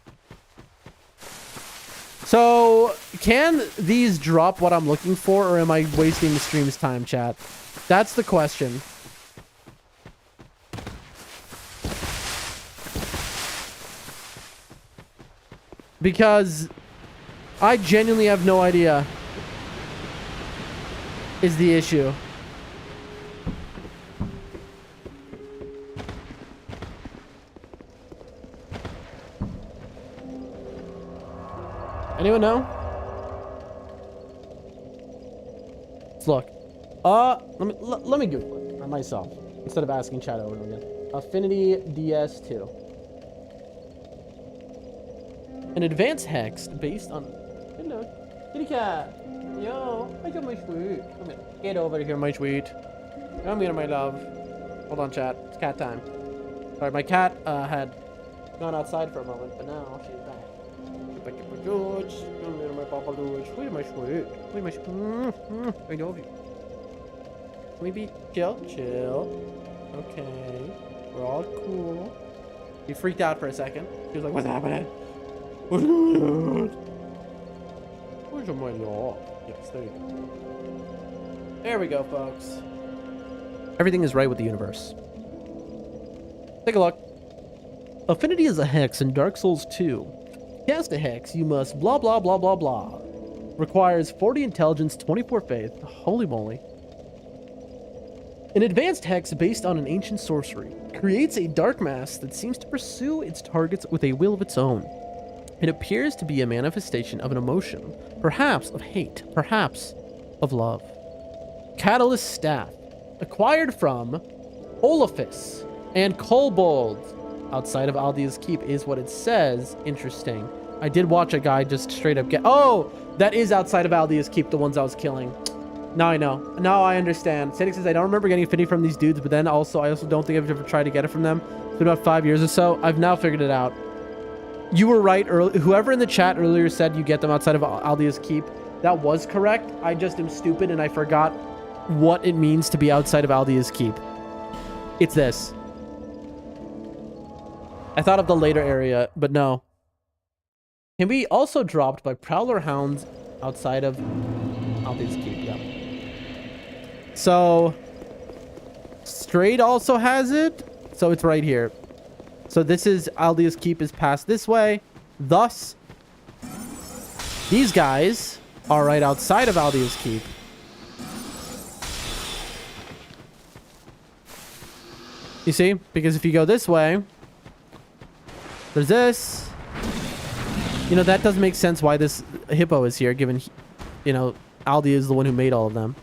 So, can these drop what I'm looking for, or am I wasting the stream's time, chat? That's the question. Because I genuinely have no idea is the issue. Anyone know? Let's look. Let me Google it myself instead of asking chat over and again. Affinity DS2. An advanced hex based on... Hello, kitty cat. Yo, I got my sweet. Come here. Get over here, my sweet. Come here, my love. Hold on, chat. It's cat time. Alright, my cat had gone outside for a moment, but now she's back. Back to my George. Come here, my Papa George. Where's my sweet? Where's my sweet? I love you. Can we be chill? Chill. Okay. We're all cool. He freaked out for a second. He was like, what's happening? What's going on? Where's my law? Yes, there you go. There we go, folks. Everything is right with the universe. Take a look. Affinity is a hex in Dark Souls 2. Cast a hex, you must blah blah blah blah blah. Requires 40 intelligence, 24 faith. Holy moly. An advanced hex based on an ancient sorcery creates a dark mass that seems to pursue its targets with a will of its own. It appears to be a manifestation of an emotion, perhaps of hate, perhaps of love. Catalyst Staff, acquired from Olafis and Kobold outside of Aldia's Keep is what it says. Interesting. I did watch a guy just straight up get... Oh, that is outside of Aldia's Keep, the ones I was killing. Now I know. Now I understand. Sadix says, I don't remember getting affinity from these dudes, but then I also don't think I've ever tried to get it from them. It's been about 5 years or so. I've now figured it out. You were right early. Whoever in the chat earlier said you get them outside of Aldia's Keep, that was correct. I just am stupid and I forgot what it means to be outside of Aldia's Keep. It's this. I thought of the later area, but no. Can be also dropped by Prowler Hounds outside of Aldia's Keep, yeah. So, Straight also has it. So it's right here. So this is Aldia's Keep is past this way. Thus, these guys are right outside of Aldia's Keep. You see? Because if you go this way, there's this. You know, that doesn't make sense why this hippo is here, given, you know, Aldia is the one who made all of them.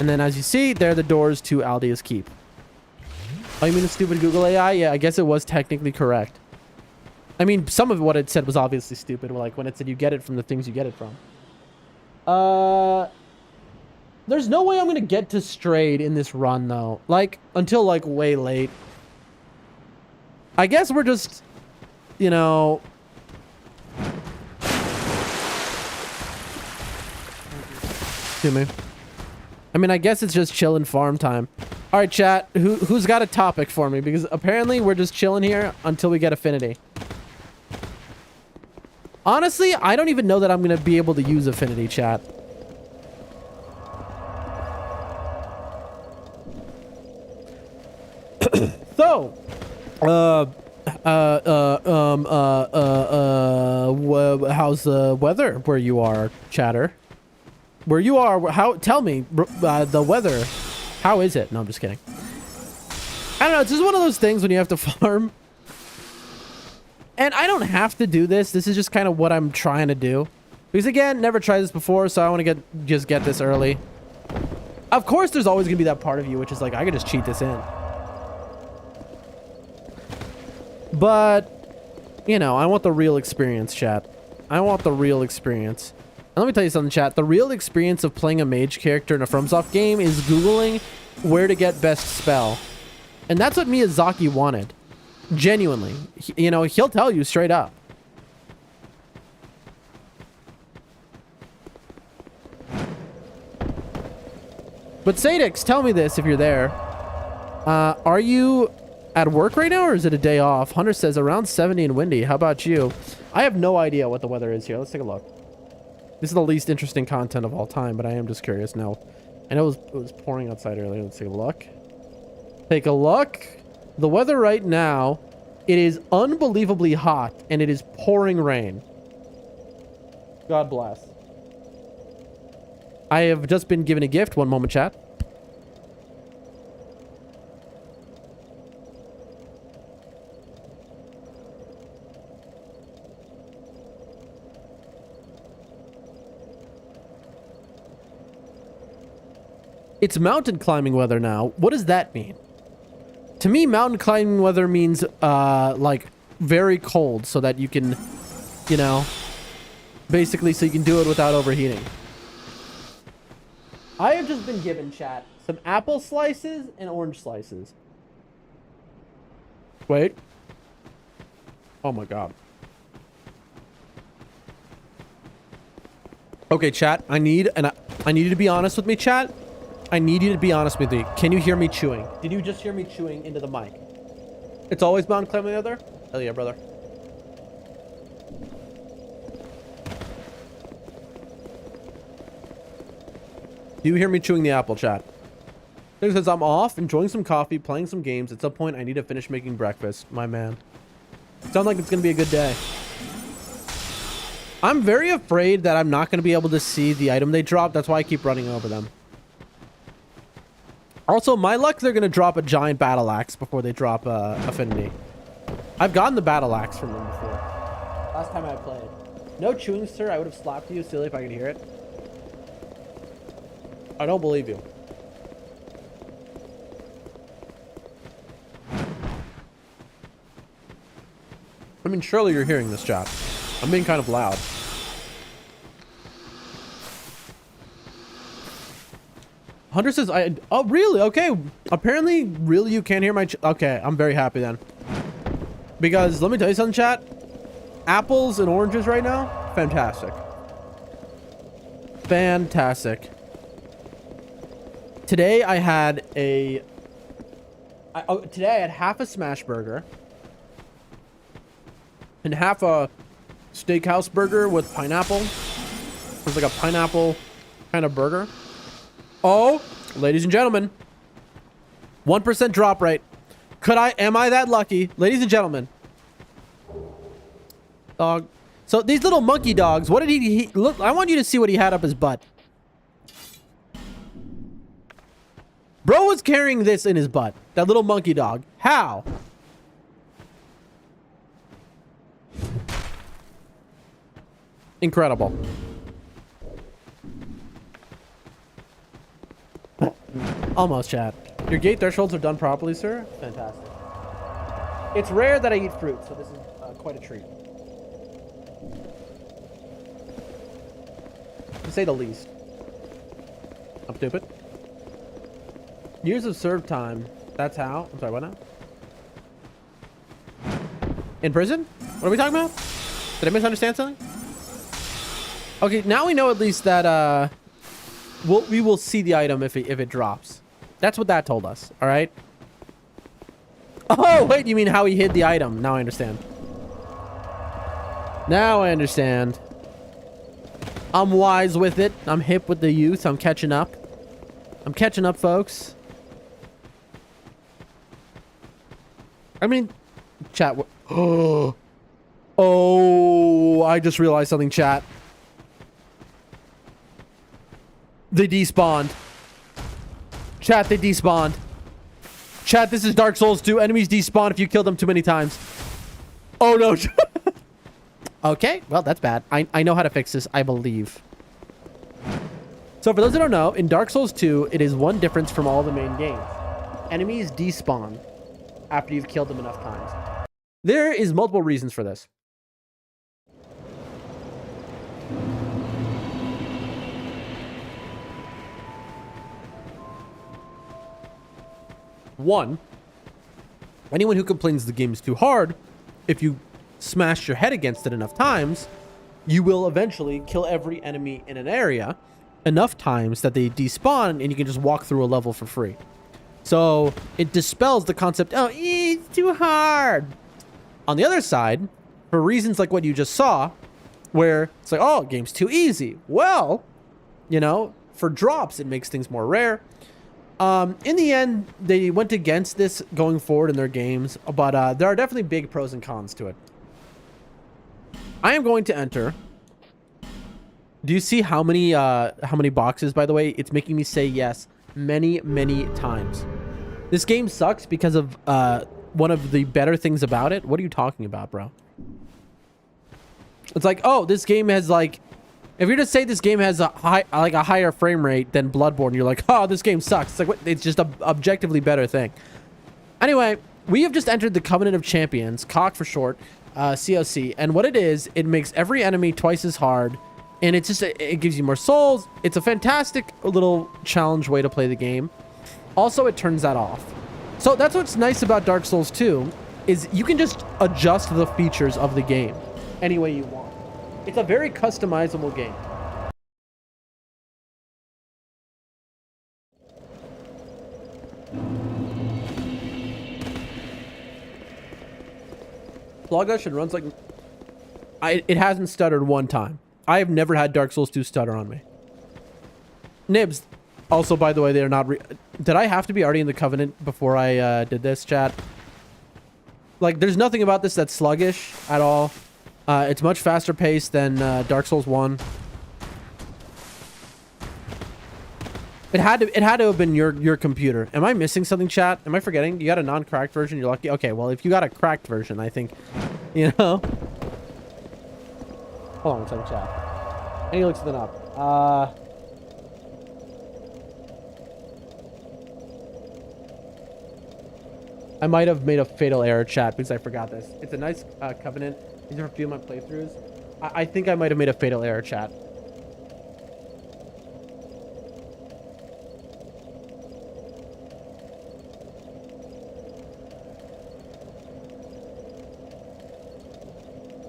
And then as you see, there are the doors to Aldia's Keep. Oh, you mean the stupid Google AI? Yeah, I guess it was technically correct. I mean, some of what it said was obviously stupid, like when it said you get it from the things you get it from. There's no way I'm gonna get to Strayed in this run though. Like, until like way late. I guess we're just, you know... Excuse me. I mean, I guess it's just chilling farm time. All right, chat. Who's got a topic for me? Because apparently we're just chilling here until we get affinity. Honestly, I don't even know that I'm going to be able to use affinity, chat. So, how's the weather where you are, chatter? Where you are, tell me, the weather, how is it? No, I'm just kidding. I don't know, it's just one of those things when you have to farm. And I don't have to do this. This is just kind of what I'm trying to do. Because again, never tried this before, so I want to just get this early. Of course, there's always going to be that part of you, which is like, I could just cheat this in. But, you know, I want the real experience, chat. I want the real experience. And let me tell you something, chat. The real experience of playing a mage character in a FromSoft game is Googling where to get best spell. And that's what Miyazaki wanted. Genuinely. You know, he'll tell you straight up. But Sadix, tell me this if you're there. Are you at work right now or is it a day off? Hunter says around 70 and windy. How about you? I have no idea what the weather is here. Let's take a look. This is the least interesting content of all time, but I am just curious now. I know it was pouring outside earlier. Let's take a look. Take a look. The weather right now, it is unbelievably hot and it is pouring rain. God bless. I have just been given a gift. One moment, chat. It's mountain climbing weather now. What does that mean? To me, mountain climbing weather means, like, very cold so that you can, you know, basically so you can do it without overheating. I have just been given, chat, some apple slices and orange slices. Wait. Oh my god. Okay, chat, I need you to be honest with me, chat. I need you to be honest with me. Can you hear me chewing? Did you just hear me chewing into the mic? It's always mountain climbing weather? Hell yeah, brother. Do you hear me chewing the apple, chat? It says I'm off, enjoying some coffee, playing some games. At some point, I need to finish making breakfast. My man. Sounds like it's going to be a good day. I'm very afraid that I'm not going to be able to see the item they drop. That's why I keep running over them. Also, my luck, they're going to drop a giant battle axe before they drop affinity. I've gotten the battle axe from them before. Last time I played. No chewing, sir. I would have slapped you silly if I could hear it. I don't believe you. I mean, surely you're hearing this, chat. I'm being kind of loud. Hunter says, oh, really? Okay. Apparently, really, you can't hear my... Okay, I'm very happy then. Because, let me tell you something, chat. Apples and oranges right now, fantastic. Fantastic. Today, I had a... today, I had half a smash burger. And half a steakhouse burger with pineapple. It was like a pineapple kind of burger. Oh, ladies and gentlemen, 1% drop rate. Am I that lucky? Ladies and gentlemen. Dog. So these little monkey dogs, what did he look, I want you to see what he had up his butt. Bro was carrying this in his butt. That little monkey dog. How? Incredible. Almost, chat. Your gate thresholds are done properly, sir. Fantastic. It's rare that I eat fruit, so this is quite a treat. To say the least. I'm stupid. Years of serve time. That's how. I'm sorry, what now? In prison? What are we talking about? Did I misunderstand something? Okay, now we know at least that we will see the item if it drops. That's what that told us. All right. Oh wait, you mean how he hid the item? Now I understand. Now I understand. I'm wise with it. I'm hip with the youth. I'm catching up. I'm catching up, folks. I mean, chat. Oh, I just realized something, chat. They despawned. Chat, they despawned. Chat, this is Dark Souls 2. Enemies despawn if you kill them too many times. Oh, no. Okay, well, that's bad. I know how to fix this, I believe. So for those who don't know, in Dark Souls 2, it is one difference from all the main games. Enemies despawn after you've killed them enough times. There is multiple reasons for this. One, anyone who complains the game is too hard, if you smash your head against it enough times, you will eventually kill every enemy in an area enough times that they despawn and you can just walk through a level for free. So it dispels the concept, oh, it's too hard. On the other side, for reasons like what you just saw, where it's like, oh, game's too easy. Well, you know, for drops, it makes things more rare. In the end, they went against this going forward in their games, but there are definitely big pros and cons to it. I am going to enter. Do you see how many boxes, by the way? It's making me say yes many, many times. This game sucks because of one of the better things about it. What are you talking about, bro? It's like, oh, this game has like, if you're to say this game has a higher frame rate than Bloodborne, you're like, oh, this game sucks. It's like, what? It's just a objectively better thing. Anyway, we have just entered the Covenant of Champions, COC for short, COC, and what it is, it makes every enemy twice as hard, and it's just it gives you more souls. It's a fantastic little challenge way to play the game. Also, it turns that off. So that's what's nice about Dark Souls 2, is you can just adjust the features of the game any way you want. It's a very customizable game. Sluggish and runs like... it hasn't stuttered one time. I have never had Dark Souls 2 stutter on me. Nibs. Also, by the way, they're not... Did I have to be already in the Covenant before I did this, chat? Like, there's nothing about this that's sluggish at all. It's much faster paced than Dark Souls 1. It had to have been your computer. Am I missing something, chat? Am I forgetting? You got a non-cracked version? You're lucky. Okay, well, if you got a cracked version, I think, you know. Hold on one second, chat. I need to look something up. I might have made a fatal error, chat, because I forgot this. It's a nice Covenant. These are a few of my playthroughs. I think I might have made a fatal error, chat.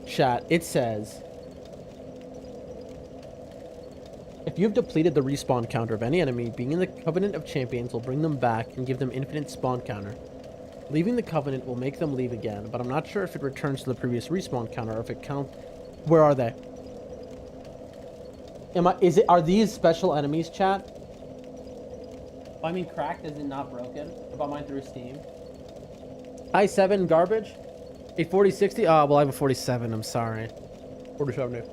Chat, it says, if you've depleted the respawn counter of any enemy, being in the Covenant of Champions will bring them back and give them infinite spawn counter. Leaving the Covenant will make them leave again, but I'm not sure if it returns to the previous respawn counter or if it counts. Where are they? Are these special enemies, chat? I mean, cracked is it not broken? I bought mine through Steam. i7 garbage? A 4060? Oh, well, I have a 47. I'm sorry. 47.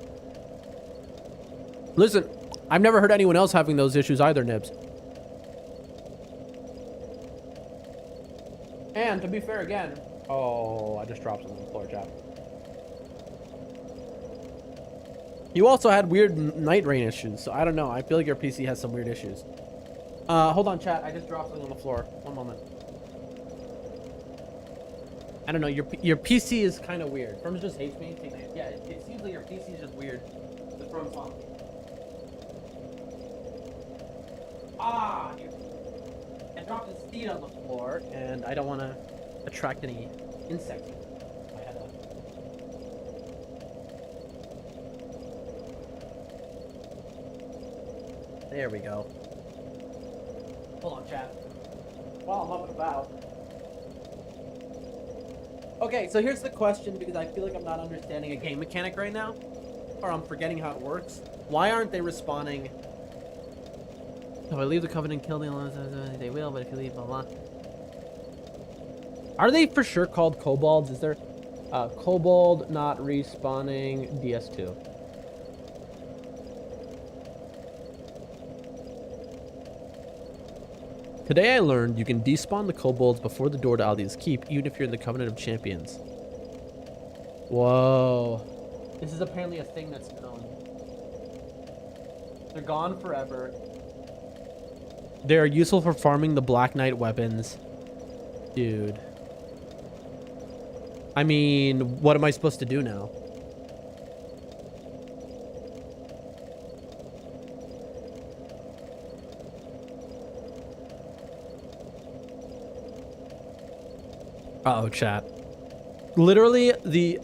Listen, I've never heard anyone else having those issues either, Nibs. And to be fair again, oh, I just dropped something on the floor, chat. You also had weird nightreign issues, so I don't know. I feel like your PC has some weird issues. Hold on, chat. I just dropped something on the floor. One moment. I don't know. Your PC is kind of weird. Froms just hates me. Yeah, it seems like your PC is just weird. The Fromsoftware. dropped a seed on the floor, and I don't want to attract any insects. I had a... There we go. Hold on, chat. While I'm up and about. Okay, so here's the question, because I feel like I'm not understanding a game mechanic right now, or I'm forgetting how it works. Why aren't they respawning? If I leave the covenant, kill the alliance, they will, but if you leave, blah, blah. Are they for sure called kobolds? Is there kobold not respawning DS2? Today I learned you can despawn the kobolds before the door to Ali's Keep, even if you're in the Covenant of Champions. Whoa. This is apparently a thing that's known. They're gone forever. They're useful for farming the Black Knight weapons. Dude. I mean, what am I supposed to do now? Uh-oh, chat. Literally, the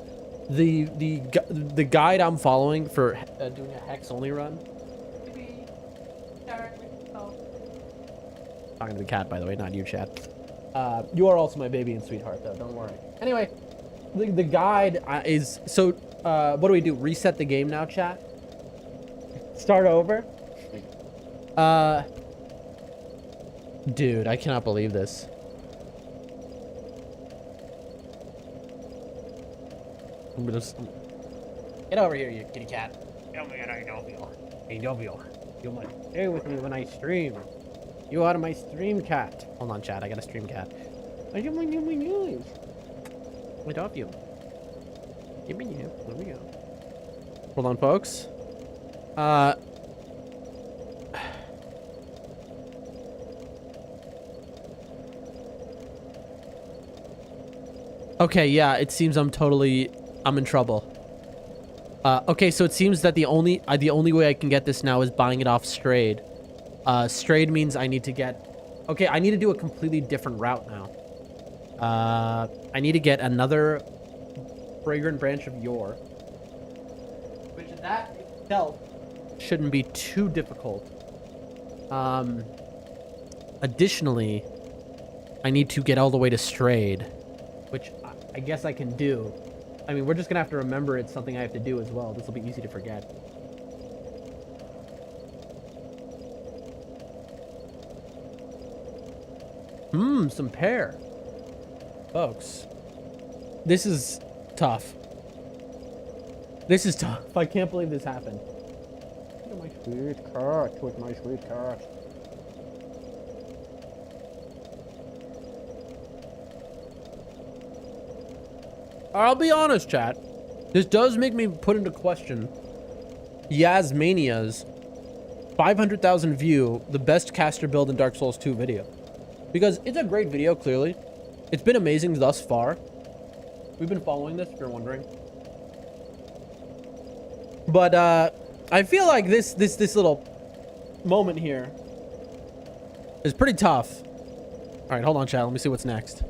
guide I'm following for doing a hex only run. Talking to the cat, by the way, not you, chat. You are also my baby and sweetheart, though. Don't worry. Anyway, the guide is so. What do we do? Reset the game now, chat. Start over. Dude, I cannot believe this. Get over here, you kitty cat. Come here, I know you. I know you. You must stay with me when I stream. You are my stream cat. Hold on, chat. I got a stream cat. I love you. Give me you. There we go. Hold on, folks. Okay, yeah. It seems I'm in trouble. Okay, so it seems that the only way I can get this now is buying it off Strayed. Strayed means I need to get... Okay, I need to do a completely different route now. I need to get another fragrant branch of yore. Which that itself shouldn't be too difficult. Additionally, I need to get all the way to Strayed. Which I guess I can do. I mean, we're just gonna have to remember it's something I have to do as well. This will be easy to forget. Some pear. Folks. This is tough. This is tough. I can't believe this happened. Look at my sweet cat with my sweet cat. I'll be honest, chat. This does make me put into question Yasmania's 500,000 view, the best caster build in Dark Souls 2 video. Because it's a great video, clearly. It's been amazing thus far. We've been following this, if you're wondering. But I feel like this little moment here is pretty tough. All right, hold on, chat. Let me see what's next.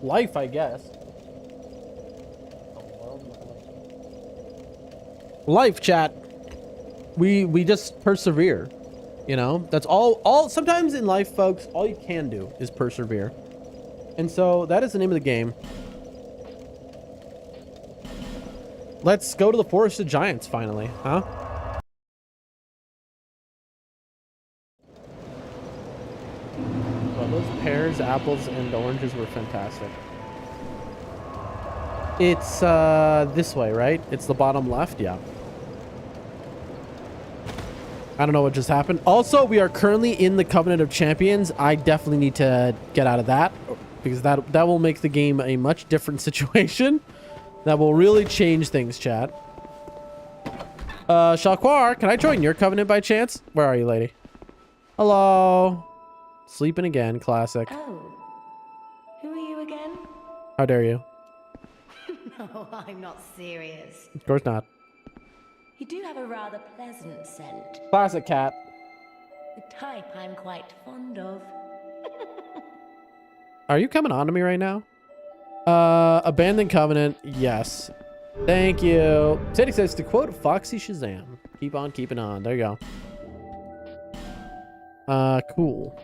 Life, I guess. Life, chat. We just persevere. You know, that's all sometimes in life, folks, all you can do is persevere. And so that is the name of the game. Let's go to the Forest of Giants finally, huh? Well, those pears, apples, and oranges were fantastic. It's this way, right? It's the bottom left, yeah. I don't know what just happened. Also, we are currently in the Covenant of Champions. I definitely need to get out of that because that will make the game a much different situation. That will really change things, chat. Shalquar, can I join your Covenant by chance? Where are you, lady? Hello. Sleeping again. Classic. Oh, who are you again? How dare you? No, I'm not serious. Of course not. You do have a rather pleasant scent. Classic cat. The type I'm quite fond of. Are you coming on to me right now? Abandoned Covenant. Yes. Thank you. Sadie says, to quote Foxy Shazam, keep on keeping on. There you go. Cool.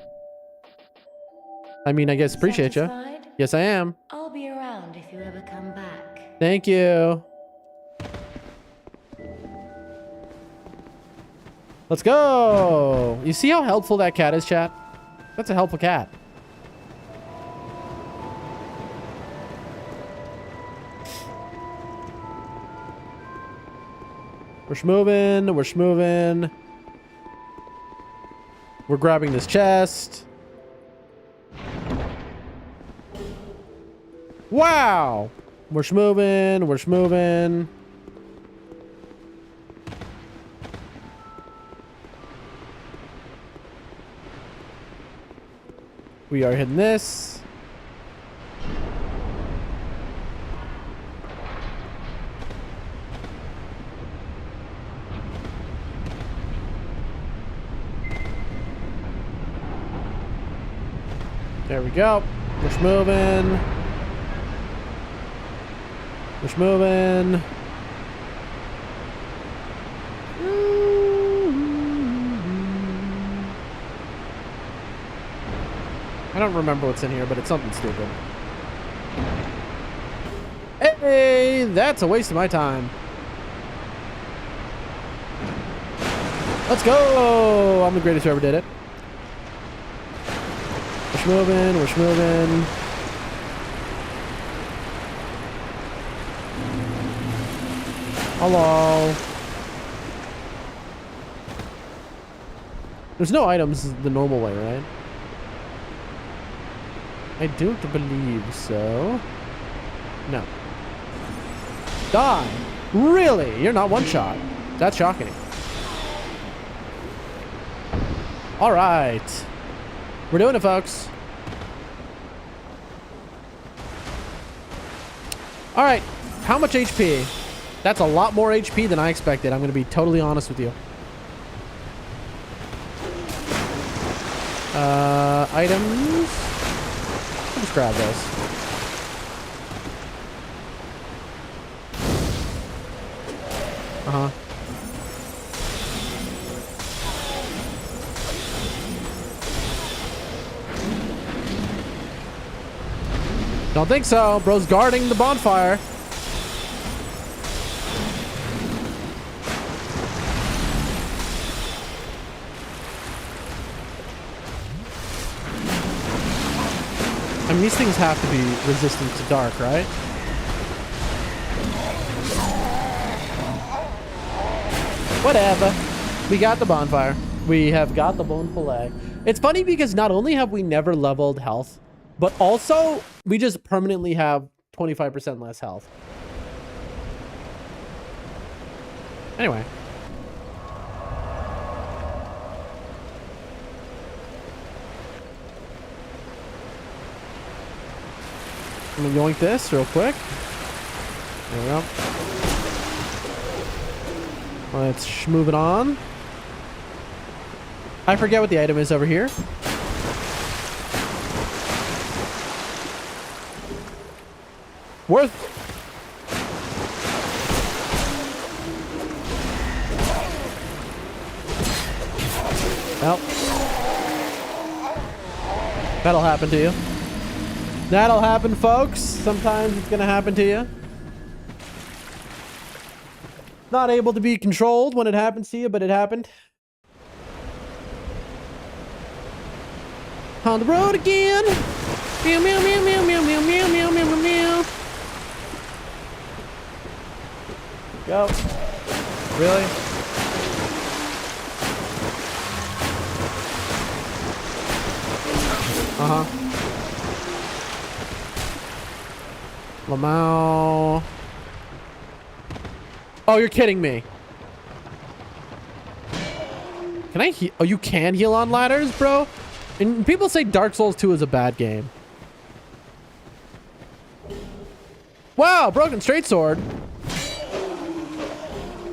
I mean, I guess appreciate you. Satisfied? Yes, I am. I'll be around if you ever come back. Thank you. Let's go. You see how helpful that cat is, chat? That's a helpful cat. We're schmoving. We're schmoving. We're grabbing this chest. Wow. We're schmoving. We're schmoving. We are hitting this. There we go. We're moving. We're moving. I don't remember what's in here, but it's something stupid. Hey, that's a waste of my time. Let's go. I'm the greatest who ever did it. We're moving. We're moving. Hello. There's no items the normal way, right? I don't believe so. No. Die. Really? You're not one shot. That's shocking. All right. We're doing it, folks. All right. How much HP? That's a lot more HP than I expected. I'm going to be totally honest with you. Items. I'll just grab this. Uh-huh. Don't think so. Bro's guarding the bonfire. I mean, these things have to be resistant to dark, right? Whatever. We got the bonfire. We have got the bone fillet. It's funny because not only have we never leveled health, but also we just permanently have 25% less health. Anyway. I'm gonna yoink this real quick. There we go. Let's move it on. I forget what the item is over here. Worth. Well. That'll happen to you. That'll happen, folks. Sometimes it's gonna happen to you. Not able to be controlled when it happens to you, but it happened. On the road again. Meow, meow, meow, meow, meow, meow, meow, meow, meow, meow, meow. Go. Really? Uh-huh. Lamau. Oh, you're kidding me. Can I heal? Oh, you can heal on ladders, bro? And people say Dark Souls 2 is a bad game. Wow, broken straight sword.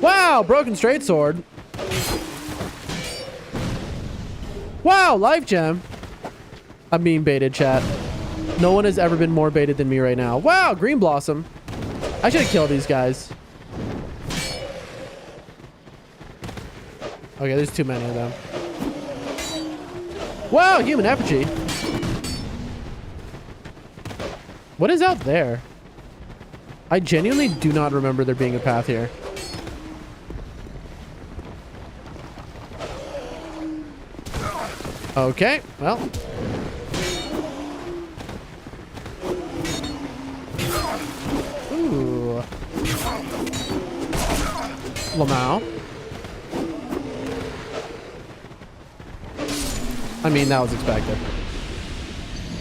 Wow, broken straight sword. Wow, life gem. I'm being baited, chat. No one has ever been more baited than me right now. Wow, green blossom. I should have killed these guys. Okay, there's too many of them. Wow, human effigy. What is out there? I genuinely do not remember there being a path here. Okay, well. Ooh. Lamau. I mean, that was expected.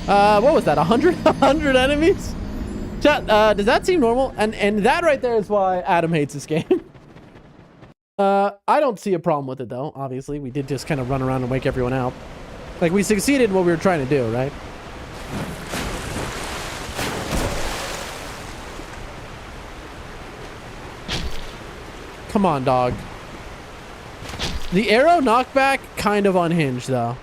What was that? 100 enemies? Chat, does that seem normal? And that right there is why Adam hates this game. I don't see a problem with it though. Obviously, we did just kind of run around and wake everyone out. Like, we succeeded in what we were trying to do, right? Come on, dog. The arrow knockback kind of unhinged though.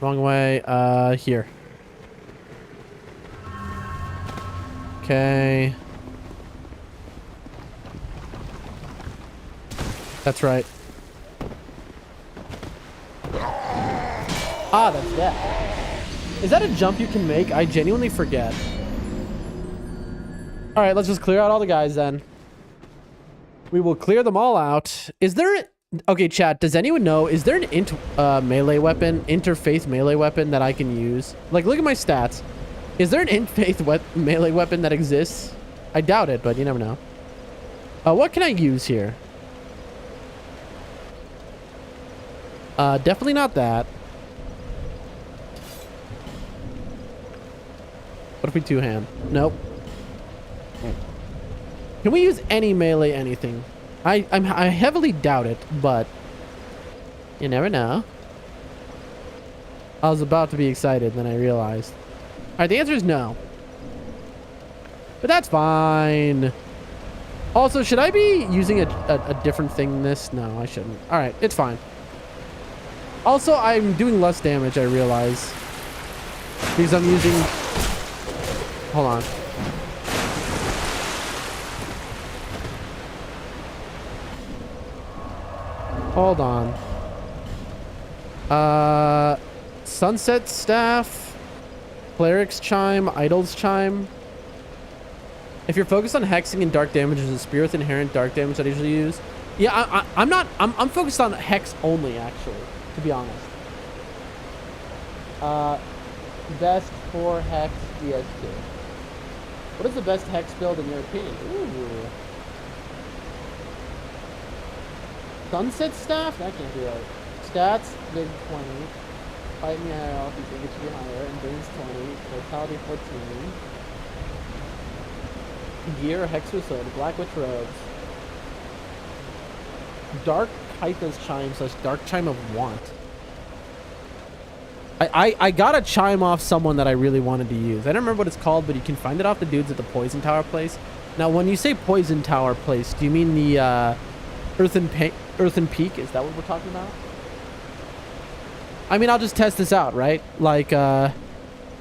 Wrong way. Here. Okay. That's right. Ah, that's that. Is that a jump you can make? I genuinely forget. All right, let's just clear out all the guys then. We will clear them all out. Is there... Okay, chat, does anyone know, is there an melee weapon, interfaith melee weapon that I can use? Like, look at my stats. Is there an interfaith melee weapon that exists? I doubt it, but you never know. What can I use here? Definitely not that. What if we two-hand? Nope. Can we use any melee anything? I heavily doubt it, but you never know. I was about to be excited, then I realized. All right, the answer is no. But that's fine. Also, should I be using a different thing than this? No, I shouldn't. All right, it's fine. Also, I'm doing less damage, I realize. Because I'm using... Hold on. Hold on. Sunset Staff, Cleric's Chime, Idol's Chime. If you're focused on hexing and dark damage, there's a spear with inherent dark damage that I usually use. Yeah, I'm focused on hex only, actually, to be honest. Best for hex DS2. What is the best hex build in your opinion? Ooh. Sunset Staff? That can't be right. Stats, big 20. Fight me higher health, you think it should be higher. Endurance 20. Vitality 14. Gear, Hex with Sword. Black Witch Robes. Dark Hytha's Chime / Dark Chime of Want. I got a chime off someone that I really wanted to use. I don't remember what it's called, but you can find it off the dudes at the Poison Tower place. Now, when you say Poison Tower place, do you mean the Earthen Peak? Is that what we're talking about? I mean, I'll just test this out, right? Like, I'll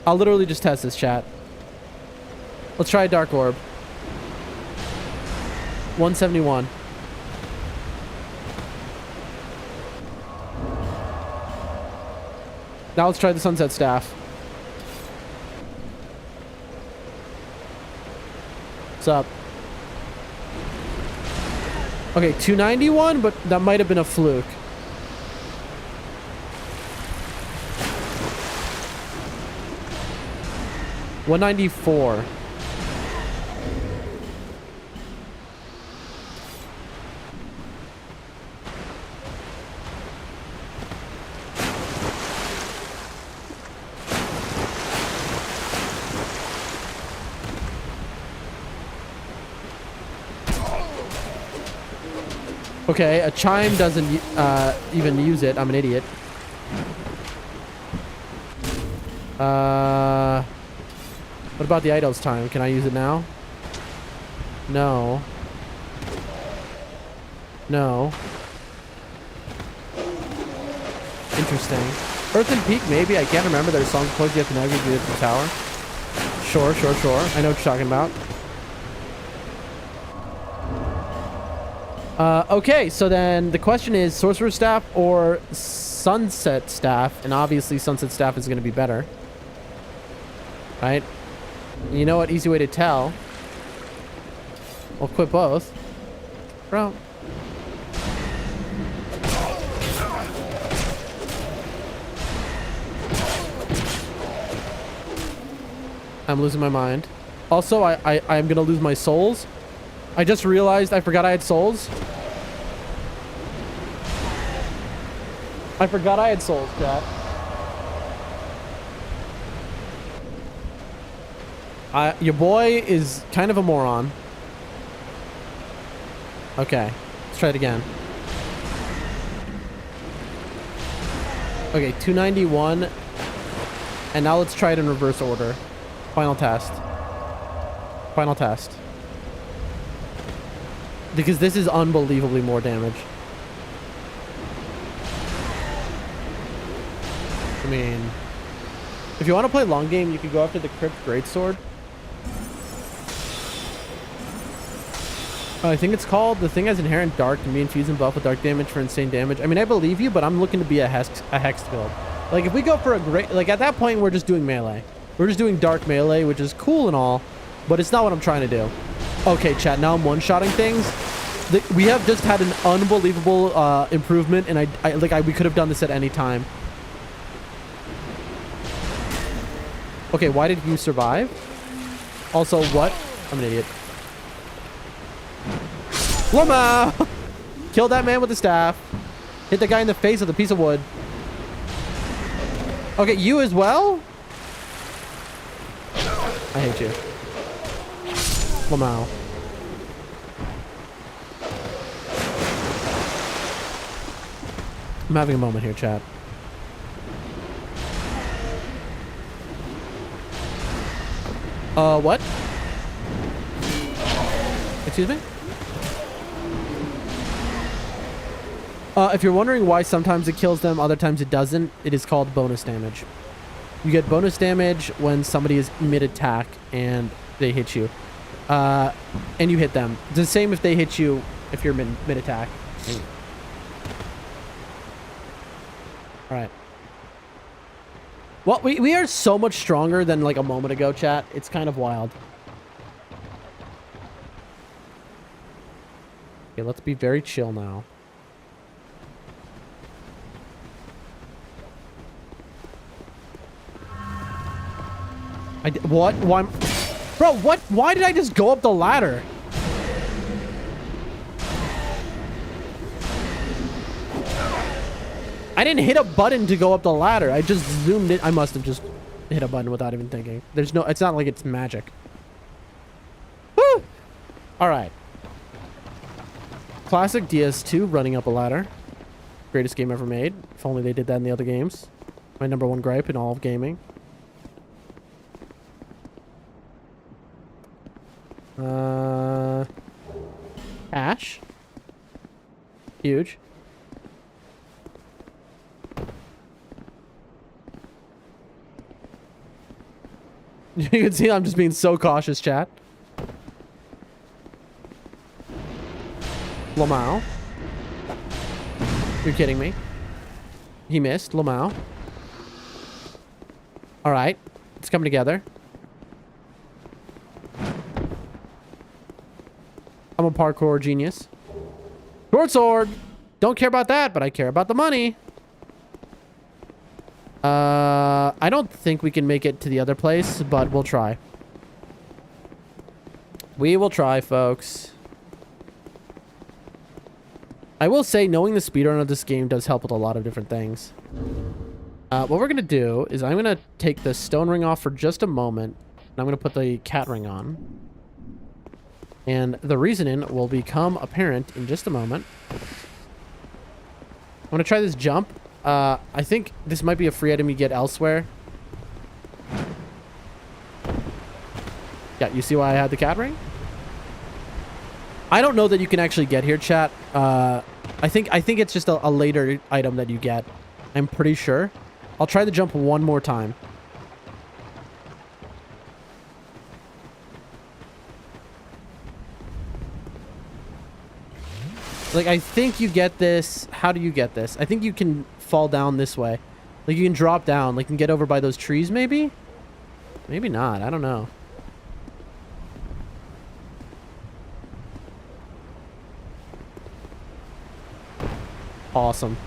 literally just test this, chat. Let's try a Dark Orb. 171. Now let's try the Sunset Staff. What's up? Okay, 291, but that might have been a fluke. $194. Okay, a chime doesn't even use it. I'm an idiot. What about the idle's time? Can I use it now? No. No. Interesting. Earth and Peak, maybe. I can't remember. There's songs close. You have to navigate to the tower. Sure, sure, sure. I know what you're talking about. Okay, so then the question is Sorcerer's Staff or Sunset Staff, and obviously Sunset Staff is going to be better. Right? You know what? Easy way to tell. We'll equip both. Bro. I'm losing my mind. Also, I'm going to lose my souls. I just realized I forgot I had souls. I forgot I had souls, chat. Your boy is kind of a moron. Okay, let's try it again. Okay, 291. And now let's try it in reverse order. Final test. Final test. Because this is unbelievably more damage. I mean, if you want to play long game, you could go after the Crypt Greatsword. I think it's called, the thing has inherent dark and be infused and buff with dark damage for insane damage. I mean, I believe you, but I'm looking to be a hex build. Like, if we go for a great, like, at that point, we're just doing melee. We're just doing dark melee, which is cool and all, but it's not what I'm trying to do. Okay, chat, now I'm one-shotting things. We have just had an unbelievable improvement, and we could have done this at any time. Okay, why did you survive? Also, what? I'm an idiot. Loma! Kill that man with the staff. Hit the guy in the face with a piece of wood. Okay, you as well? I hate you. Lamau. I'm having a moment here, chat. What? Excuse me? If you're wondering why sometimes it kills them, other times it doesn't, it is called bonus damage. You get bonus damage when somebody is mid-attack and they hit you. And you hit them. It's the same if they hit you if you're mid-attack. Alright. Well, we are so much stronger than like a moment ago, chat. It's kind of wild. Okay, let's be very chill now. What? Why? Bro, what? Why did I just go up the ladder? I didn't hit a button to go up the ladder. I just zoomed in. I must have just hit a button without even thinking. There's no... It's not like it's magic. Woo! Alright. Classic DS2 running up a ladder. Greatest game ever made. If only they did that in the other games. My #1 gripe in all of gaming. Ash. Huge. You can see I'm just being so cautious, chat. Lamau. You're kidding me. He missed. Lamau. Alright. It's coming together. I'm a parkour genius. Short sword. Don't care about that, but I care about the money. I don't think we can make it to the other place, but we'll try. We will try, folks. I will say, knowing the speedrun of this game does help with a lot of different things. What we're going to do is I'm going to take the stone ring off for just a moment. And I'm going to put the cat ring on. And the reasoning will become apparent in just a moment. gonna try this jump. I think this might be a free item you get elsewhere. Yeah, you see why I had the cat ring? I don't know that you can actually get here, chat. I think it's just a later item that you get. I'm pretty sure. I'll try the jump one more time. Like, I think you get this. How do you get this? I think you can fall down this way. Like, you can drop down. Like, you can get over by those trees, maybe? Maybe not. I don't know. Awesome.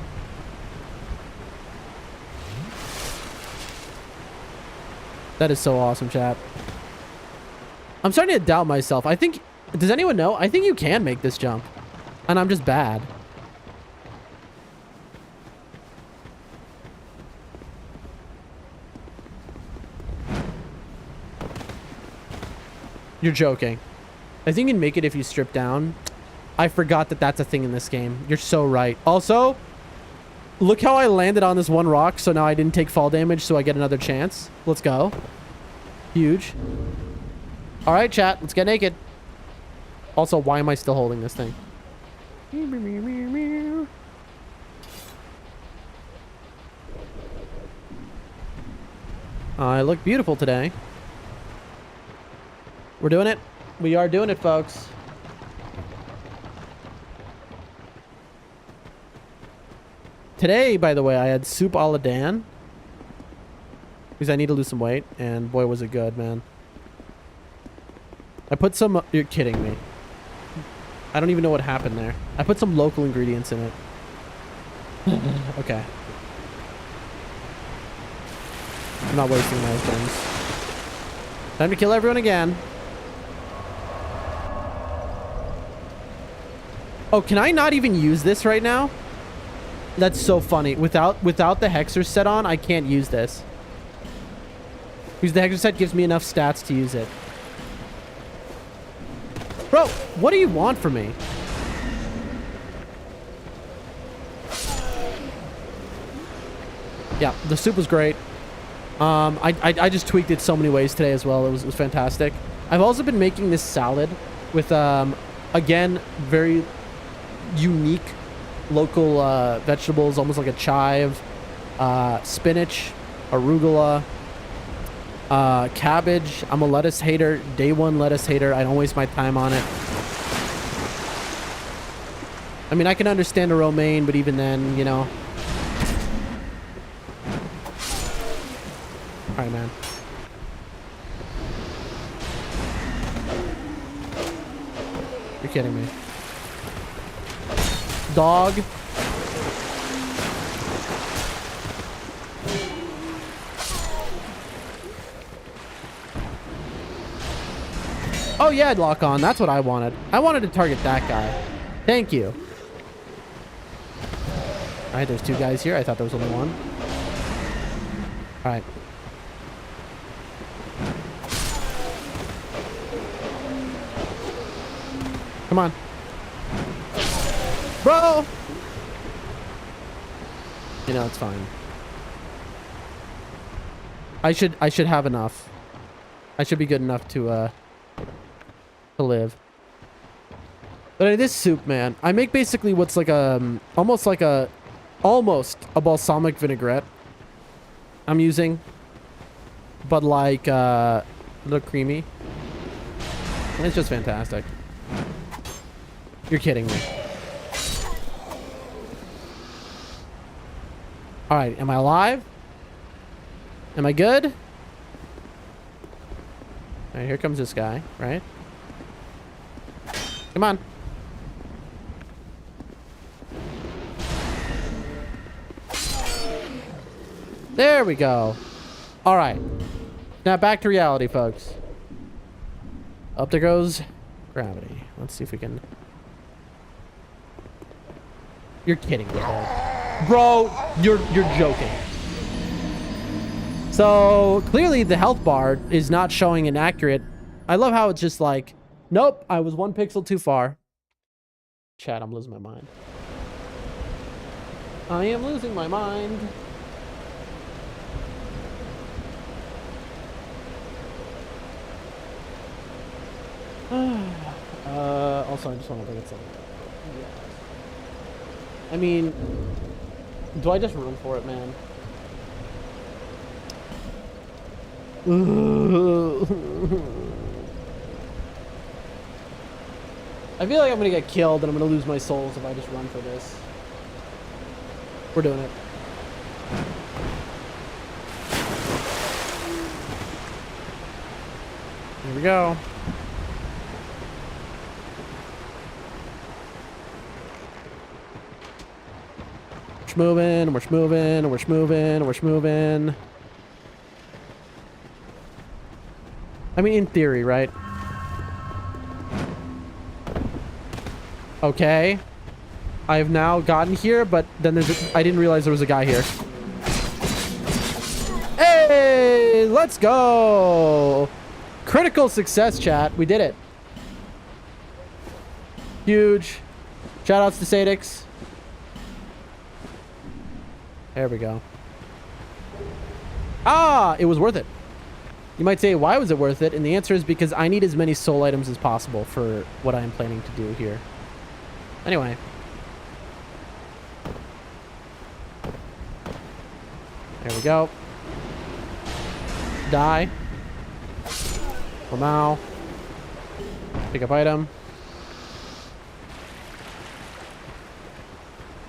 That is so awesome, chat. I'm starting to doubt myself. I think... Does anyone know? I think you can make this jump. And I'm just bad. You're joking. I think you can make it if you strip down. I forgot that that's a thing in this game. You're so right. Also, look how I landed on this one rock, so now I didn't take fall damage, so I get another chance. Let's go. Huge. All right, chat. Let's get naked. Also, why am I still holding this thing? I look beautiful today. We're doing it. We are doing it, folks. Today, by the way, I had soup a la Dan. Because I need to lose some weight. And boy, was it good, man. I put some... You're kidding me. I don't even know what happened there. I put some local ingredients in it. Okay. I'm not wasting those things. Time to kill everyone again. Oh, can I not even use this right now? That's so funny. Without the hexer set on, I can't use this. Because the hexer set gives me enough stats to use it. Bro, what do you want from me? Yeah, the soup was great. I just tweaked it so many ways today as well. It was fantastic. I've also been making this salad with, again, very unique local vegetables, almost like a chive, spinach, arugula, cabbage. I'm a lettuce hater, day one lettuce hater. I don't waste my time on it. I mean, I can understand a romaine, but even then, you know. All right, man. You're kidding me. Dog. Oh yeah, lock on. That's what I wanted. I wanted to target that guy. Thank you. All right, there's two guys here. I thought there was only one. All right. Come on. Bro! You know, it's fine. I should have enough. I should be good enough to live. But this soup, man, I make basically what's like a almost a balsamic vinaigrette I'm using, but like a little creamy. And it's just fantastic. You're kidding me. All right, am I alive? Am I good? All right, here comes this guy, right? Come on. There we go. All right. Now back to reality, folks. Up there goes gravity. Let's see if we can... You're kidding me, bro. You're joking. So clearly the health bar is not showing an accurate. I love how it's just like, nope, I was 1 pixel too far. Chat, I'm losing my mind. I am losing my mind. Also, I just want to look at something. Yeah. I mean, do I just run for it, man? I feel like I'm gonna get killed and I'm gonna lose my souls if I just run for this. We're doing it. Here we go. We're schmoving. I mean, in theory, right? Okay. I've now gotten here, but then I didn't realize there was a guy here. Hey, let's go. Critical success, chat. We did it. Huge. Shout outs to Sadix. There we go. Ah, it was worth it. You might say, why was it worth it? And the answer is because I need as many soul items as possible for what I am planning to do here. Anyway. There we go. Die. Lamau. Pick up item.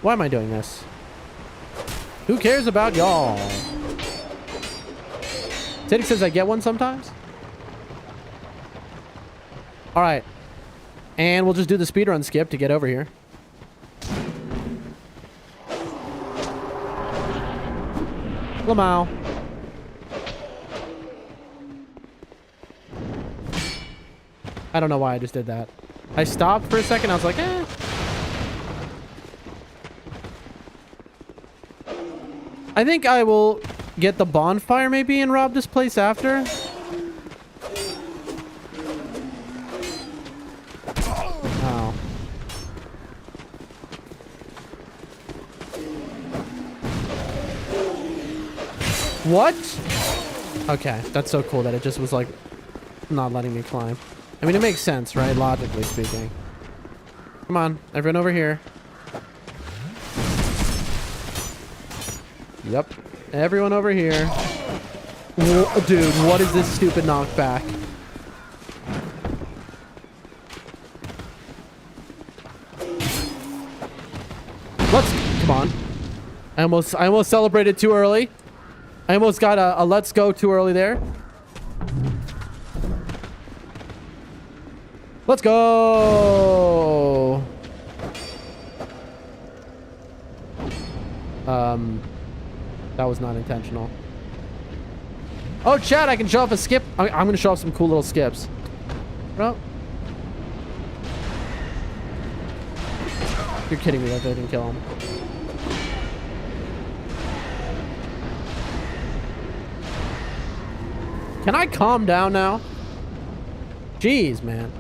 Why am I doing this? Who cares about y'all? Tiddick says I get one sometimes. All right. And we'll just do the speedrun skip to get over here. Lamau. I don't know why I just did that. I stopped for a second. I was like, eh. I think I will get the bonfire maybe and rob this place after. Oh. What? Okay, that's so cool that it just was like not letting me climb. I mean, it makes sense, right? Logically speaking. Come on, everyone over here. Yep. Everyone over here. Whoa, dude, what is this stupid knockback? Come on. I almost celebrated too early. I almost got a let's go too early there. Let's go. That was not intentional. Oh, chat, I can show off a skip. I'm going to show off some cool little skips. Bro. You're kidding me that they didn't kill him. Can I calm down now? Jeez, man.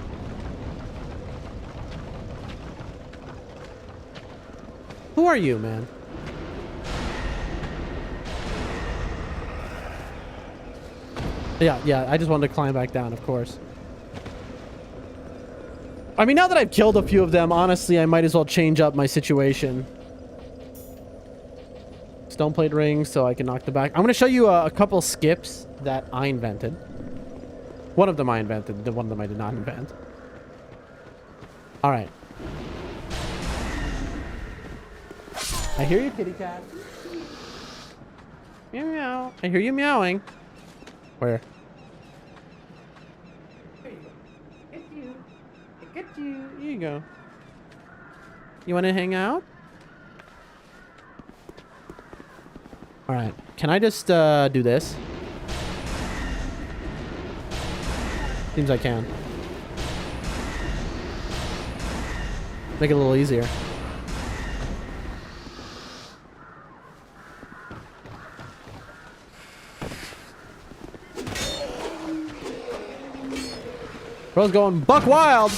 Who are you, man? Yeah, I just wanted to climb back down, of course. I mean, now that I've killed a few of them, honestly, I might as well change up my situation. Stone plate rings so I can knock the back. I'm going to show you a couple skips that I invented. One of them I invented. The one of them I did not invent. All right. I hear you, kitty cat. Meow, meow. I hear you meowing. Where? There you go. Get you. Get you. Here you go. You want to hang out? All right. Can I just do this? Seems I can. Make it a little easier. Bro's going buck wild.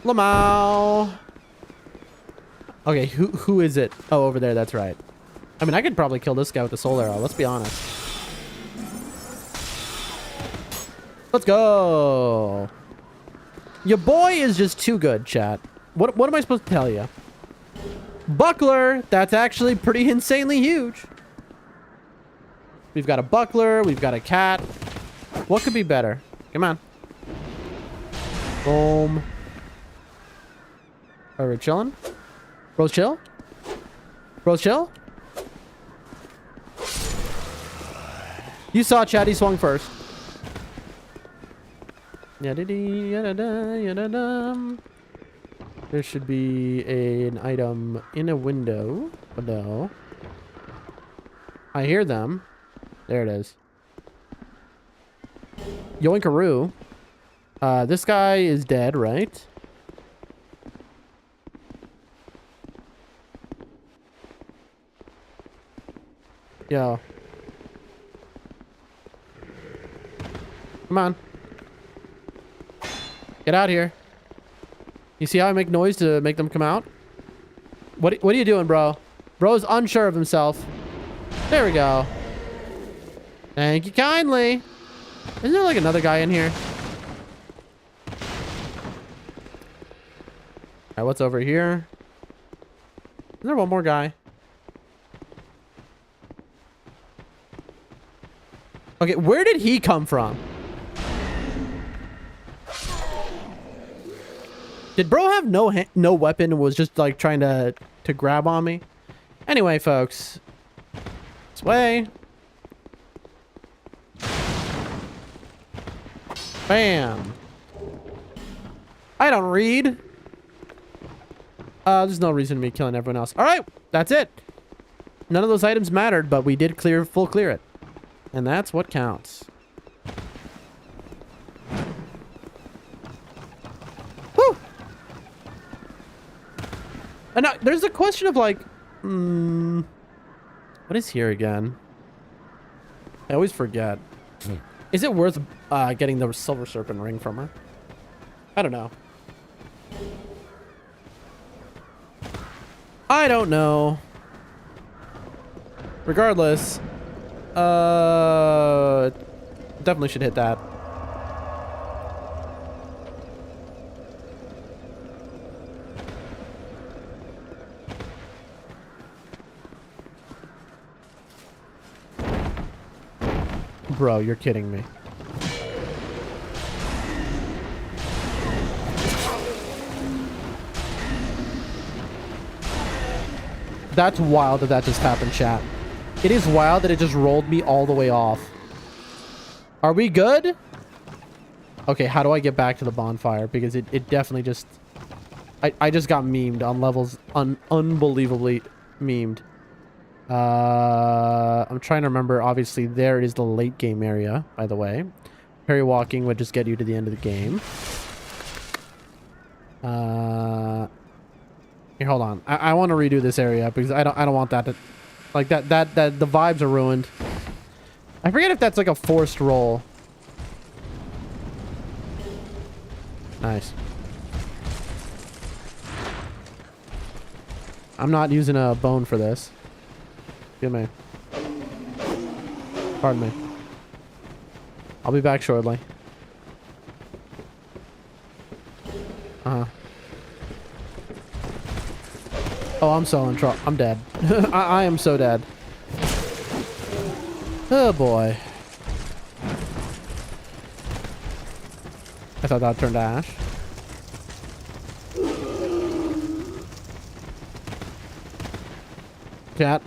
Lamau. Okay, who is it? Oh, over there. That's right. I mean, I could probably kill this guy with the soul arrow. Let's be honest. Let's go. Your boy is just too good, chat. What am I supposed to tell you? Buckler. That's actually pretty insanely huge. We've got a buckler. We've got a cat. What could be better? Come on. Boom. Are we chilling? Bros chill? Bros chill? You saw chat, he swung first. There should be an item in a window. But no. I hear them. There it is. Yoinkaroo. This guy is dead, right? Yo. Come on. Get out here. You see how I make noise to make them come out? What are you doing, bro? Bro's unsure of himself. There we go. Thank you kindly. Isn't there like another guy in here? Alright, what's over here? Is there one more guy? Okay, where did he come from? Did bro have no weapon and was just like trying to grab on me? Anyway, folks. This way. Bam. I don't read. There's no reason to be killing everyone else. All right, that's it. None of those items mattered, but we did full clear it. And that's what counts. Woo! And now, there's a question of like, what is here again? I always forget. Is it worth getting the silver serpent ring from her? I don't know. I don't know. Regardless, definitely should hit that. Bro, you're kidding me. That's wild that that just happened, chat. It is wild that it just rolled me all the way off. Are we good? Okay, how do I get back to the bonfire? Because it definitely just... I just got memed on levels unbelievably memed. I'm trying to remember. Obviously, there is the late game area, by the way. Parry walking would just get you to the end of the game. Here, hold on. I want to redo this area because I don't want that to... Like, that the vibes are ruined. I forget if that's like a forced roll. Nice. I'm not using a bone for this. Give me. Pardon me. I'll be back shortly. Uh-huh. Oh, I'm so in trouble. I'm dead. I am so dead. Oh, boy. I thought that turned to ash. Cat.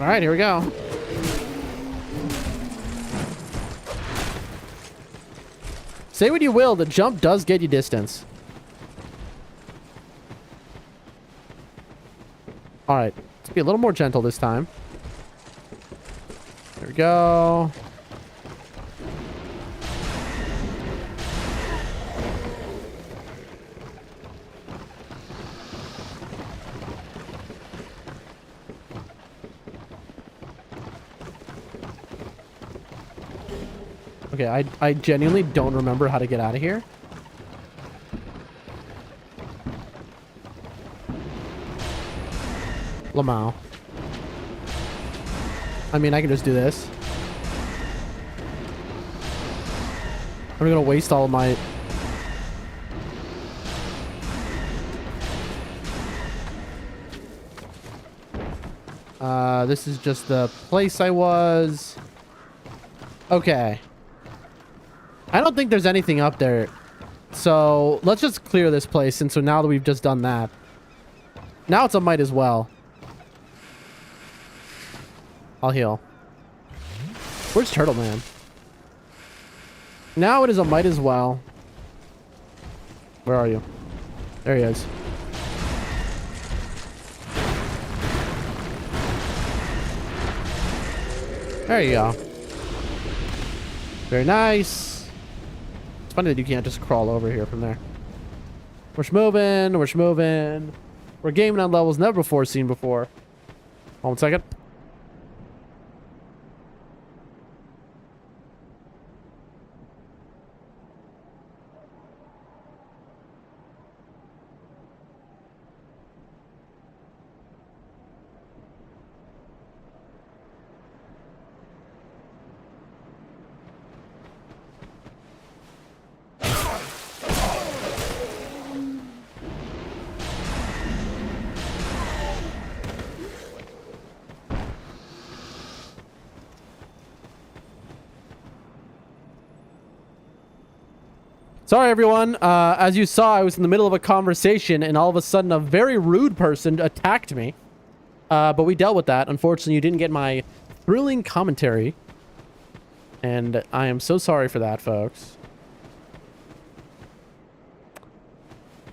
Alright, here we go. Say what you will, the jump does get you distance. Alright, let's be a little more gentle this time. There we go. Okay, I genuinely don't remember how to get out of here. Lamau. I mean, I can just do this. I'm gonna waste all of my... this is just the place I was. Okay. I don't think there's anything up there. So let's just clear this place since so now that we've just done that. Now it's a might as well. I'll heal. Where's Turtle Man? Now it is a might as well. Where are you? There he is. There you go. Very nice. It's funny that you can't just crawl over here from there. We're schmoving. We're schmoving. We're gaming on levels never before seen before. Hold on 1 second. Sorry, everyone. As you saw, I was in the middle of a conversation, and all of a sudden, a very rude person attacked me. But we dealt with that. Unfortunately, you didn't get my thrilling commentary. And I am so sorry for that, folks.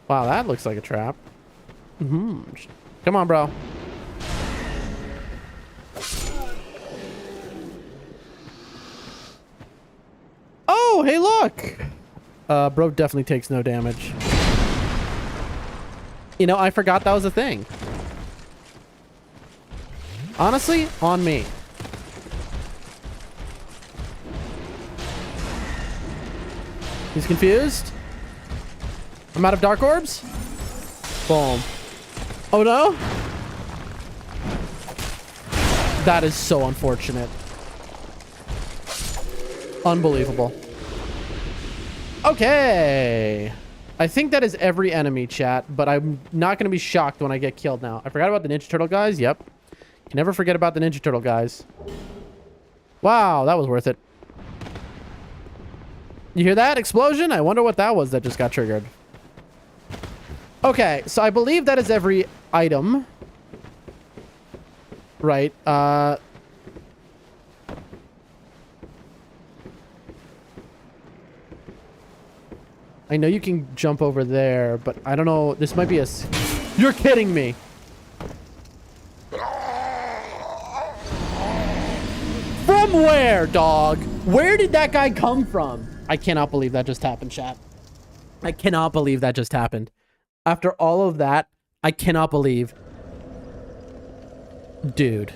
Wow, that looks like a trap. Come on, bro. Oh, hey, look! Bro definitely takes no damage. You know, I forgot that was a thing. Honestly, on me. He's confused. I'm out of dark orbs. Boom. Oh no. That is so unfortunate. Unbelievable. Okay. I think that is every enemy, chat, but I'm not going to be shocked when I get killed now. I forgot about the Ninja Turtle guys. Yep. Can never forget about the Ninja Turtle guys. Wow, that was worth it. You hear that explosion? I wonder what that was that just got triggered. Okay, so I believe that is every item. Right. I know you can jump over there, but I don't know. This might be a... You're kidding me. From where, dog? Where did that guy come from? I cannot believe that just happened, chat. I cannot believe that just happened. After all of that, I cannot believe. Dude.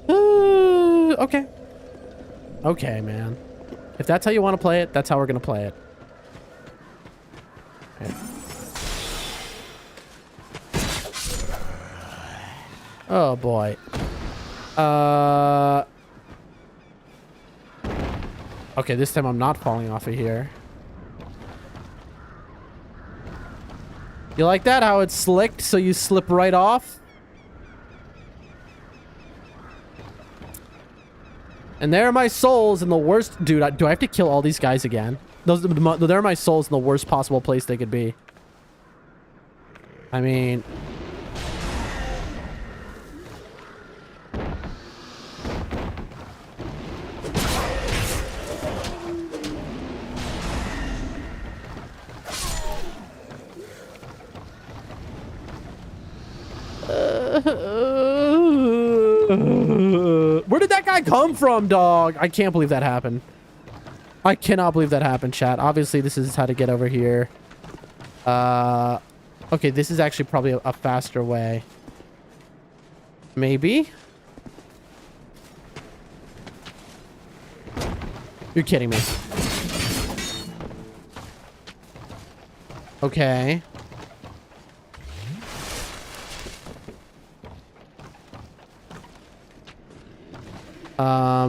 Okay. Okay, man. If that's how you want to play it, that's how we're going to play it. Okay. Oh, boy. Okay, this time I'm not falling off of here. You like that? How it's slicked so you slip right off? And there are my souls in the worst... Dude, do I have to kill all these guys again? There are my souls in the worst possible place they could be. I mean... Where did that guy come from, dog? I can't believe that happened. I cannot believe that happened, chat. Obviously, this is how to get over here. Okay, this is actually probably a faster way. Maybe? You're kidding me. Okay. I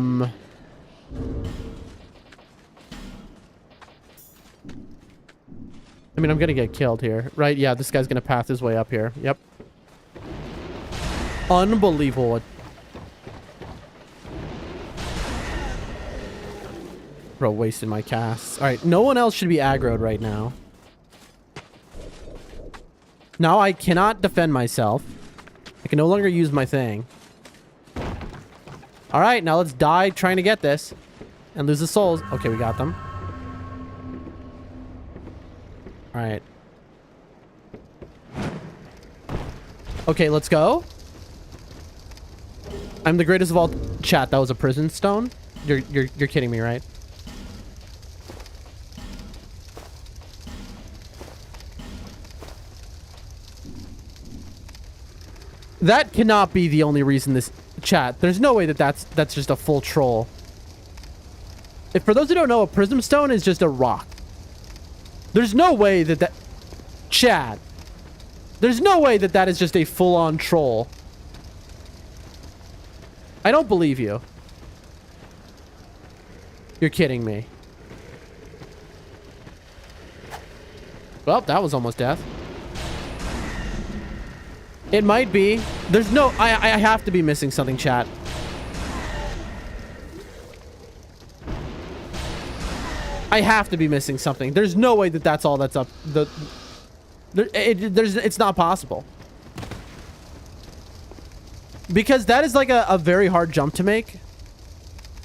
mean, I'm gonna get killed here, right? Yeah, this guy's gonna path his way up here. Yep. Unbelievable. Bro, wasting my casts. All right, no one else should be aggroed right now. Now I cannot defend myself. I can no longer use my thing. All right, now let's die trying to get this and lose the souls. Okay, we got them. All right. Okay, let's go. I'm the greatest of all. Chat, that was a prison stone. You're kidding me, right? That cannot be the only reason this chat. There's no way that that's just a full troll. If for those who don't know, a prism stone is just a rock. There's no way that chat. There's no way that that is just a full-on troll. I don't believe you. You're kidding me. Well, that was almost death. It might be. There's no... I have to be missing something, chat. I have to be missing something. There's no way that that's all that's up. It's not possible. Because that is like a very hard jump to make.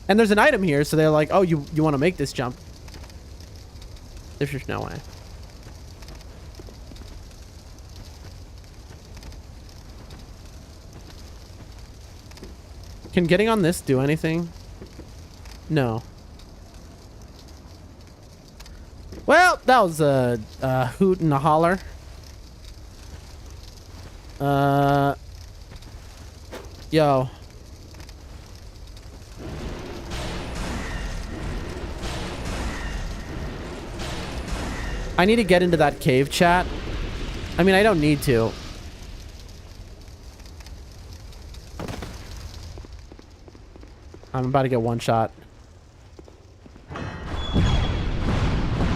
And there's an item here, so they're like, oh, you want to make this jump. There's just no way. Can getting on this do anything? No. Well, that was a hoot and a holler. Yo. I need to get into that cave, chat. I mean, I don't need to. I'm about to get one shot.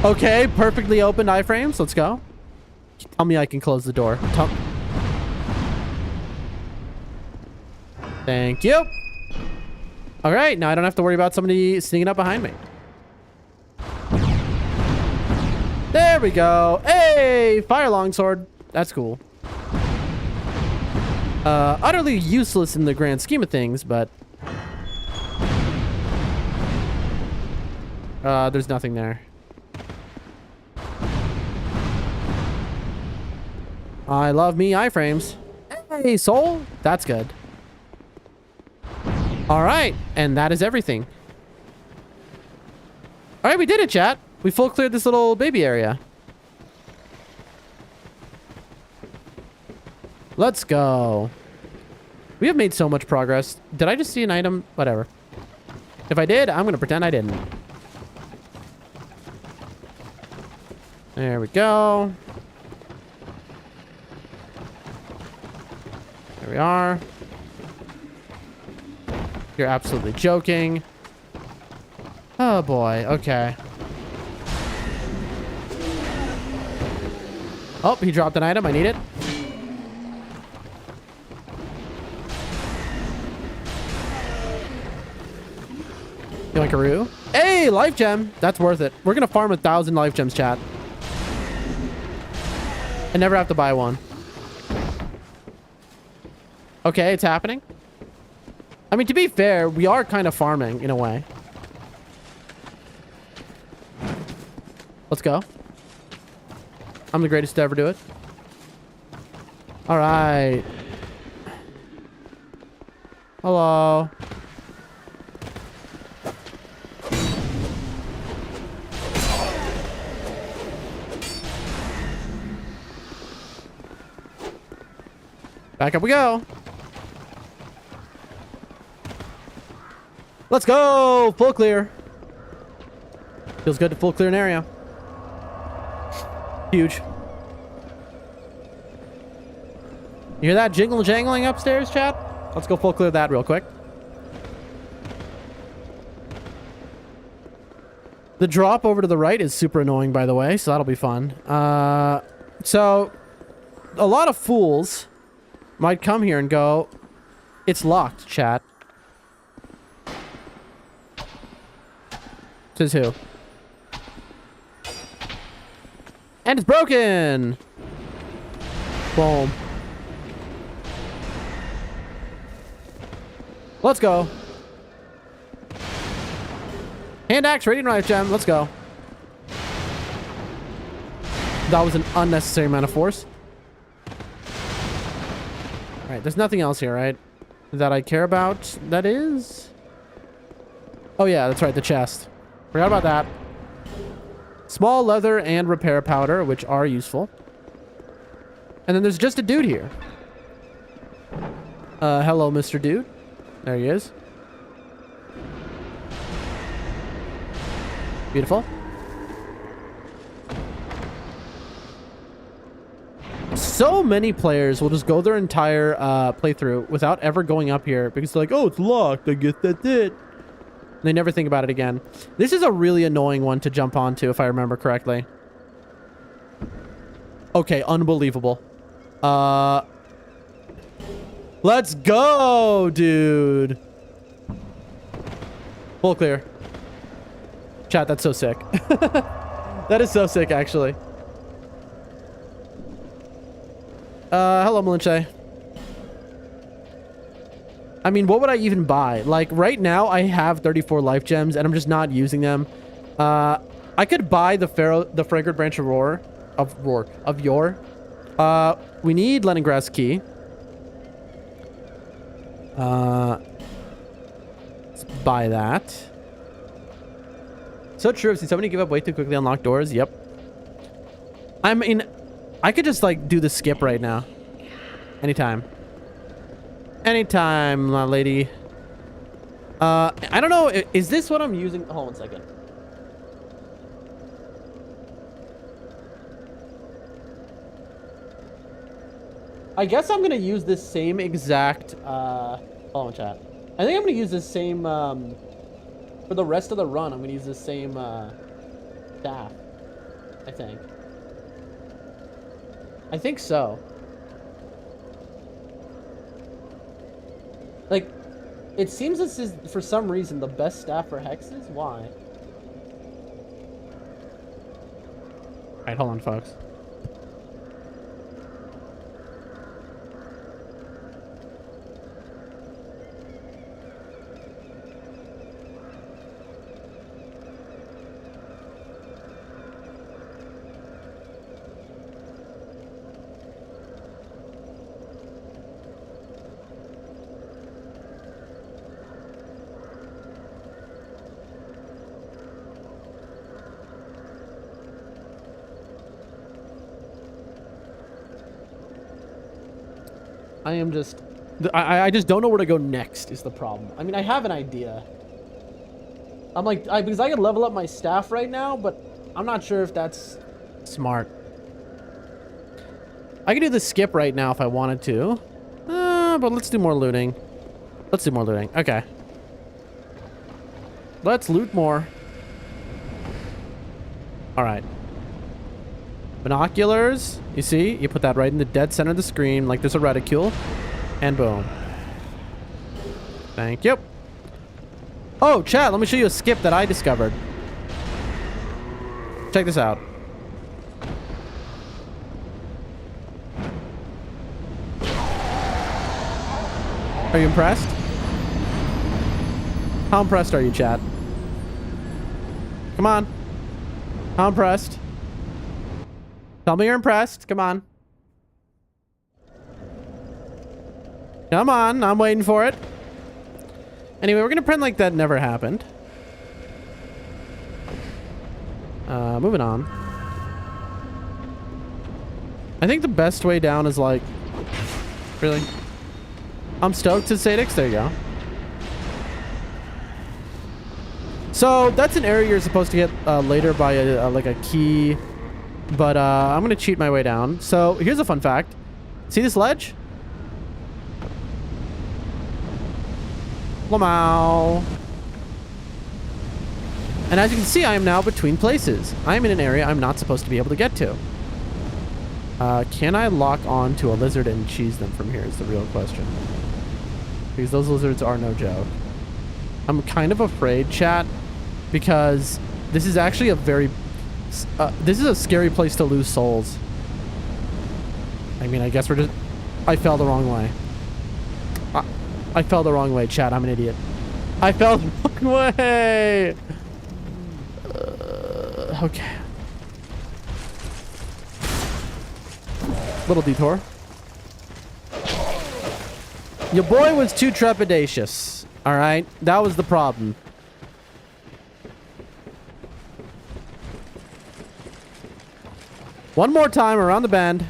Okay, perfectly opened iframes. Let's go. Tell me I can close the door. Thank you. All right, now I don't have to worry about somebody sneaking up behind me. There we go. Hey, fire longsword. That's cool. Utterly useless in the grand scheme of things, but there's nothing there. I love me iframes. Hey, soul. That's good. All right, and that is everything. All right, we did it, chat. We full cleared this little baby area. Let's go. We have made so much progress. Did I just see an item? Whatever. If I did, I'm going to pretend I didn't. There we go. There we are. You're absolutely joking. Oh boy, okay. Oh, he dropped an item. I need it. Yoinkaroo. Hey, life gem. That's worth it. We're gonna farm 1,000 life gems, chat. And never have to buy one. Okay, it's happening. I mean, to be fair, we are kind of farming in a way. Let's go. I'm the greatest to ever do it. All right. Hello. Back up we go. Let's go. Full clear. Feels good to full clear an area. Huge. You hear that jingle jangling upstairs, chat? Let's go full clear that real quick. The drop over to the right is super annoying, by the way, so that'll be fun. So a lot of fools might come here and go, it's locked, chat. Says who? And it's broken! Boom. Let's go. Hand axe, radiant knife gem. Let's go. That was an unnecessary amount of force. Alright, there's nothing else here, right? That I care about. That is... Oh yeah, that's right, the chest. Forgot about that. Small leather and repair powder, which are useful. And then there's just a dude here. Hello, Mr. Dude. There he is. Beautiful. So many players will just go their entire playthrough without ever going up here because they're like, oh, it's locked. I guess that's it. They never think about it again. This is a really annoying one to jump onto, if I remember correctly. Okay, unbelievable. Let's go, dude. Full clear. Chat, that's so sick. That is so sick, actually. Hello, Malinche. I mean, what would I even buy? Like, right now, I have 34 life gems, and I'm just not using them. I could buy the fragrant branch of Yore. We need Leningrass key. Let's buy that. So true. I've seen somebody give up way too quickly on locked doors. Yep. I mean, I could just, like, do the skip right now. Anytime. Anytime, my lady. I don't know. Is this what I'm using? Hold on 1 second. I guess I'm going to use this same exact... hold on, chat. I think I'm going to use this same... for the rest of the run, I'm going to use the same staff. I think. I think so. Like, it seems this is, for some reason, the best staff for hexes. Why? Alright, hold on, folks. I am just... I just don't know where to go next is the problem. I mean, I have an idea. I'm like... because I could level up my staff right now, but I'm not sure if that's smart. I could do the skip right now if I wanted to. But let's do more looting. Let's do more looting. Okay. Let's loot more. Alright. Binoculars, you see? You put that right in the dead center of the screen, like there's a reticule, and boom. Thank you. Oh, chat, let me show you a skip that I discovered. Check this out. Are you impressed? How impressed are you, chat? Come on. How impressed? Tell me you're impressed. Come on. Come on. I'm waiting for it. Anyway, we're going to pretend like that never happened. Moving on. I think the best way down is like... Really? I'm stoked to Sadix. There you go. So, that's an area you're supposed to get later by like a key... But I'm going to cheat my way down. So here's a fun fact. See this ledge? Lamau. And as you can see, I am now between places. I am in an area I'm not supposed to be able to get to. Can I lock on to a lizard and cheese them from here is the real question. Because those lizards are no joke. I'm kind of afraid, chat, because this is actually a very... this is a scary place to lose souls. I mean, I guess we're just... I fell the wrong way. I fell the wrong way, chat. I'm an idiot. I fell the wrong way! Okay. Little detour. Your boy was too trepidatious. Alright? That was the problem. One more time around the bend.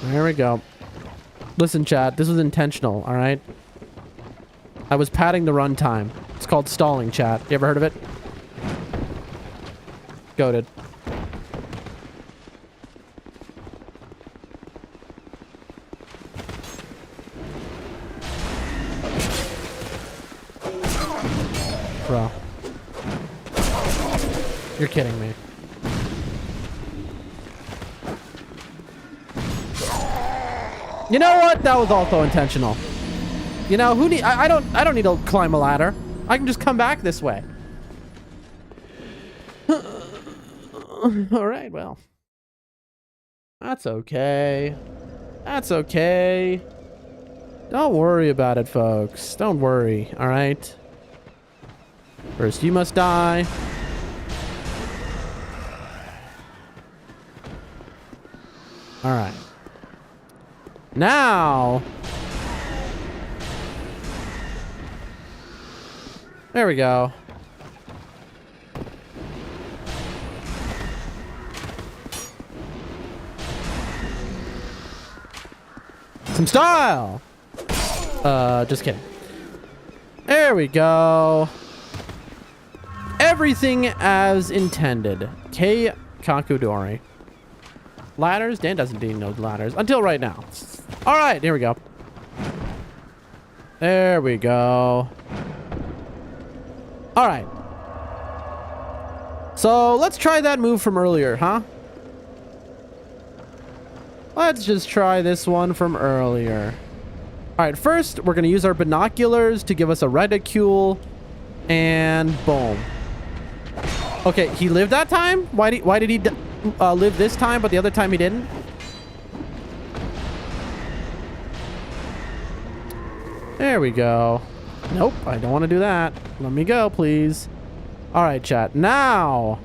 There we go. Listen, chat. This was intentional, alright? I was padding the run time. It's called stalling, chat. You ever heard of it? Goated. Bro. You're kidding me. You know what? That was also intentional. You know, who need I don't need to climb a ladder. I can just come back this way. All right, well. That's okay. That's okay. Don't worry about it, folks. Don't worry, all right? First, you must die. All right. Now... There we go. Some style! Just kidding. There we go. Everything as intended. K. Kakudori. Ladders? Dan doesn't need no ladders. Until right now. Alright, here we go. There we go. Alright. So, let's try that move from earlier, huh? Let's just try this one from earlier. Alright, first, we're going to use our binoculars to give us a reticule. And boom. Okay, he lived that time? Why did he live this time, but the other time he didn't? There we go. Nope, I don't want to do that. Let me go, please. All right, chat. Now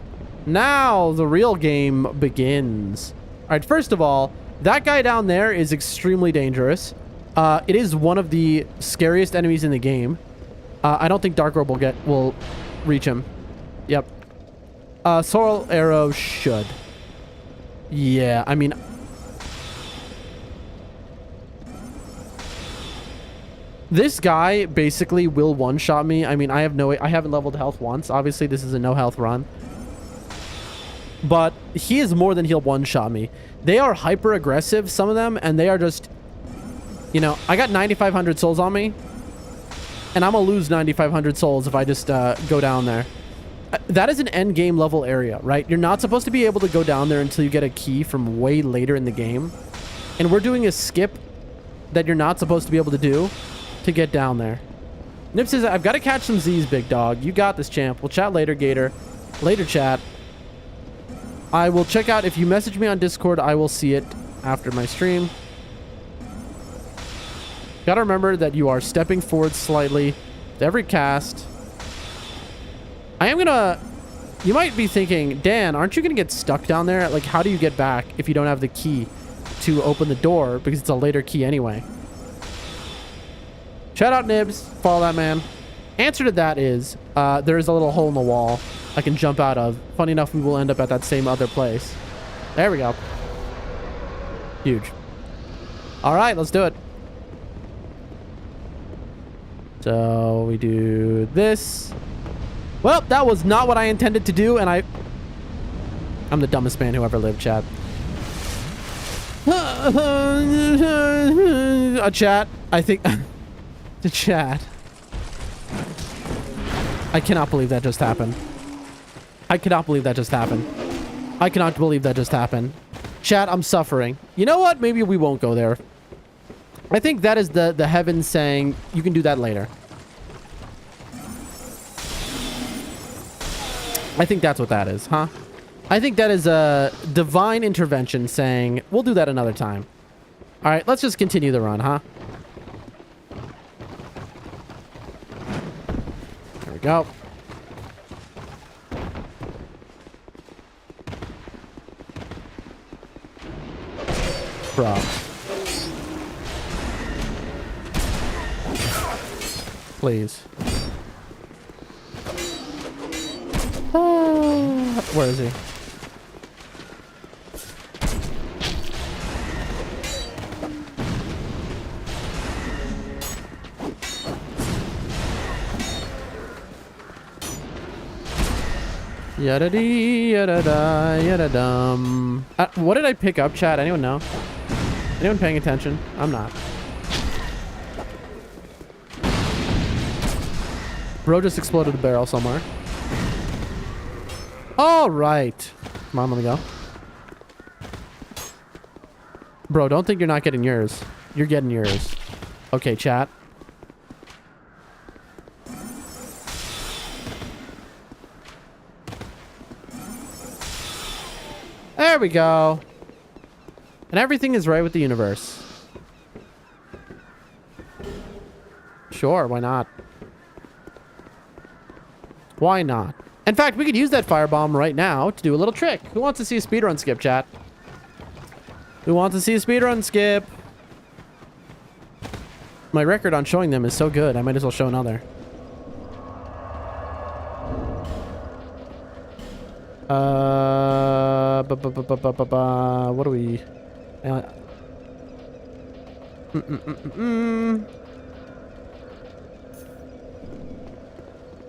the real game begins. All right, first of all, that guy down there is extremely dangerous. It is one of the scariest enemies in the game. I don't think Dark Orb will reach him. Yep. Sorrel Arrow should. Yeah, I mean... This guy basically will one-shot me. I mean, I haven't leveled health once. Obviously, this is a no-health run. But he is more than he'll one-shot me. They are hyper-aggressive, some of them, and they are just... You know, I got 9,500 souls on me. And I'm gonna lose 9,500 souls if I just go down there. That is an end game level area, right? You're not supposed to be able to go down there until you get a key from way later in the game. And we're doing a skip that you're not supposed to be able to do to get down there. Nip says, I've got to catch some Z's, big dog. You got this, champ. We'll chat later, Gator. Later, chat. I will check out. If you message me on Discord, I will see it after my stream. Gotta remember that you are stepping forward slightly with every cast. I am gonna... You might be thinking, Dan, aren't you gonna get stuck down there? Like, how do you get back if you don't have the key to open the door? Because it's a later key anyway. Shout out, Nibs. Follow that man. Answer to that is, there is a little hole in the wall I can jump out of. Funny enough, we will end up at that same other place. There we go. Huge. All right, let's do it. So we do this. Well, that was not what I intended to do, and I'm the dumbest man who ever lived, chat. A chat, I think... The chat. I cannot believe that just happened. I cannot believe that just happened. I cannot believe that just happened. Chat, I'm suffering. You know what? Maybe we won't go there. I think that is the heavens saying you can do that later. I think that's what that is, huh? I think that is a divine intervention saying we'll do that another time. All right, let's just continue the run, huh? There we go. Bro. Please. Where is he? Yada-dee, yada-da, yada-dum. What did I pick up, chat? Anyone know? Anyone paying attention? I'm not. Bro just exploded a barrel somewhere. All right. Come on, let me go. Bro, don't think you're not getting yours. You're getting yours. Okay, chat. There we go. And everything is right with the universe. Sure, why not? Why not? In fact, we could use that firebomb right now to do a little trick. Who wants to see a speedrun skip, chat? Who wants to see a speedrun skip? My record on showing them is so good, I might as well show another. What do we...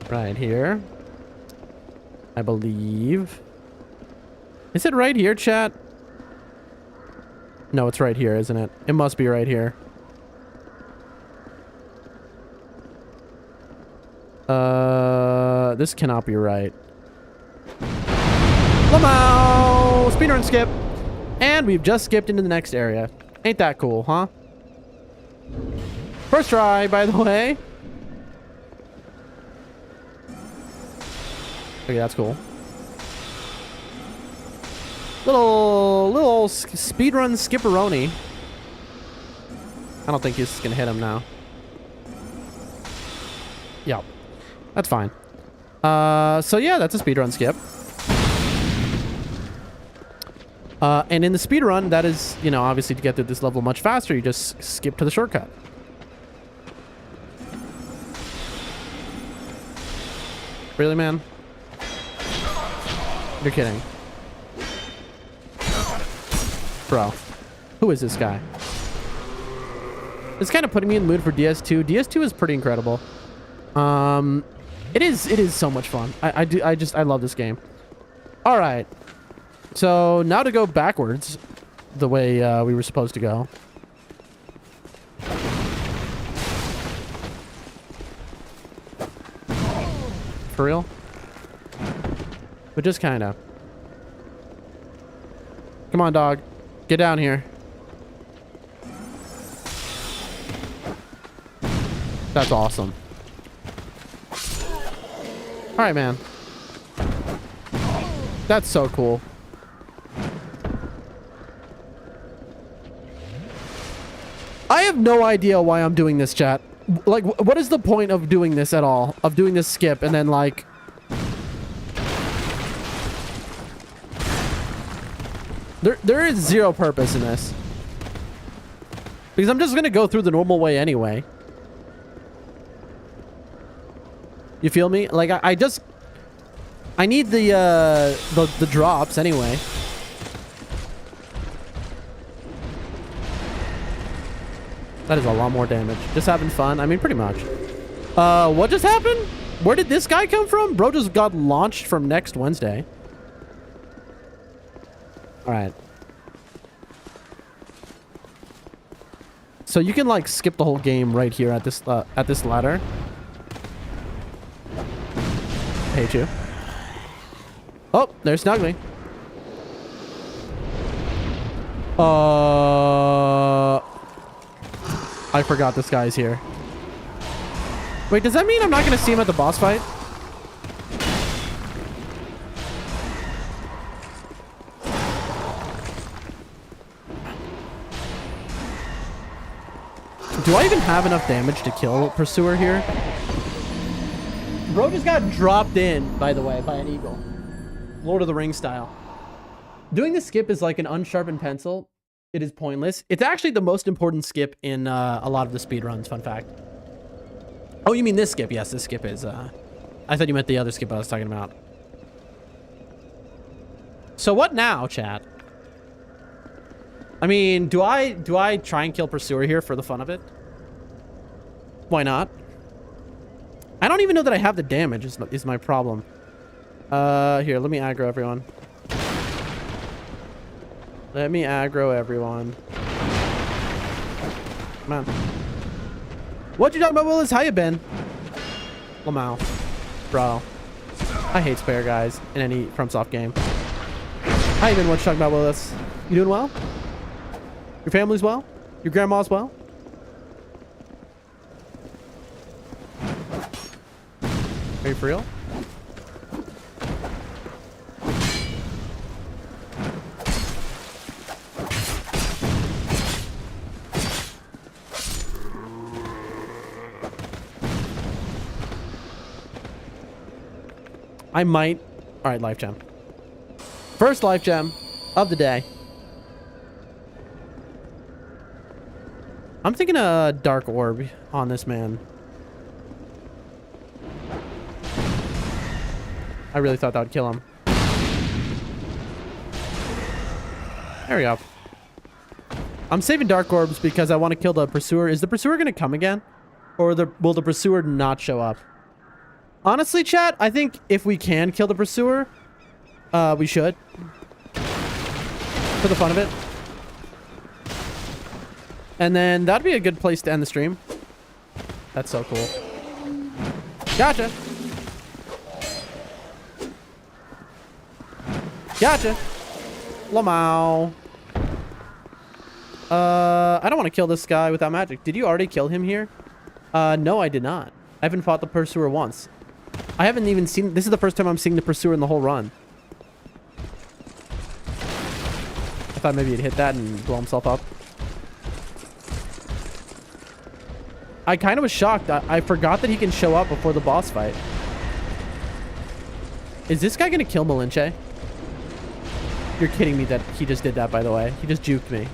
Right here. I believe. Is it right here, chat? No, it's right here, isn't it? It must be right here. This cannot be right. Lamau! Speedrun skip! And we've just skipped into the next area. Ain't that cool, huh? First try, by the way. Okay, that's cool. Little speedrun skipperoni. I don't think he's gonna hit him now. Yep. That's fine. So yeah, that's a speedrun skip. And in the speedrun, that is, you know, obviously to get through this level much faster, you just skip to the shortcut. Really, man? You're kidding. Bro. Who is this guy? It's kind of putting me in the mood for DS2. DS2 is pretty incredible. It is so much fun. I love this game. All right. So now to go backwards the way we were supposed to go. For real? But just kind of. Come on, dog. Get down here. That's awesome. All right, man. That's so cool. I have no idea why I'm doing this, chat. Like, what is the point of doing this at all? Of doing this skip and then, like... There is zero purpose in this. Because I'm just going to go through the normal way anyway. You feel me? Like, I need the drops anyway. That is a lot more damage. Just having fun. I mean, pretty much. What just happened? Where did this guy come from? Bro just got launched from next Wednesday. All right. So you can like skip the whole game right here at this ladder. hate you. Oh, they're snuggling. I forgot this guy's here. Wait, does that mean I'm not going to see him at the boss fight? Do I even have enough damage to kill Pursuer here? Bro just got dropped in, by the way, by an eagle. Lord of the Rings style. Doing the skip is like an unsharpened pencil. It is pointless. It's actually the most important skip in a lot of the speedruns, fun fact. Oh, you mean this skip? Yes, this skip is... I thought you meant the other skip I was talking about. So what now, chat? I mean, do I try and kill Pursuer here for the fun of it? Why not? I don't even know that I have the damage is my problem. Here, let me aggro everyone. Let me aggro everyone. Come on. What you talking about, Willis? How you been? Lamau. Bro. I hate spare guys in any FromSoft game. How you been? What you talking about, Willis? You doing well? Your family's well? Your grandma's well? Are you for real? I might. All right, life gem. First life gem of the day. I'm thinking a dark orb on this man. I really thought that would kill him. There we go. I'm saving dark orbs because I want to kill the Pursuer. Is the Pursuer going to come again? Or will the Pursuer not show up? Honestly, chat, I think if we can kill the Pursuer, we should. For the fun of it. And then that'd be a good place to end the stream. That's so cool. Gotcha. Gotcha. Lamau. I don't want to kill this guy without magic. Did you already kill him here? No, I did not. I haven't fought the Pursuer once. I haven't even seen... This is the first time I'm seeing the Pursuer in the whole run. I thought maybe he'd hit that and blow himself up. I kind of was shocked. I forgot that he can show up before the boss fight. Is this guy going to kill Malinche? You're kidding me that he just did that, by the way. He just juked me.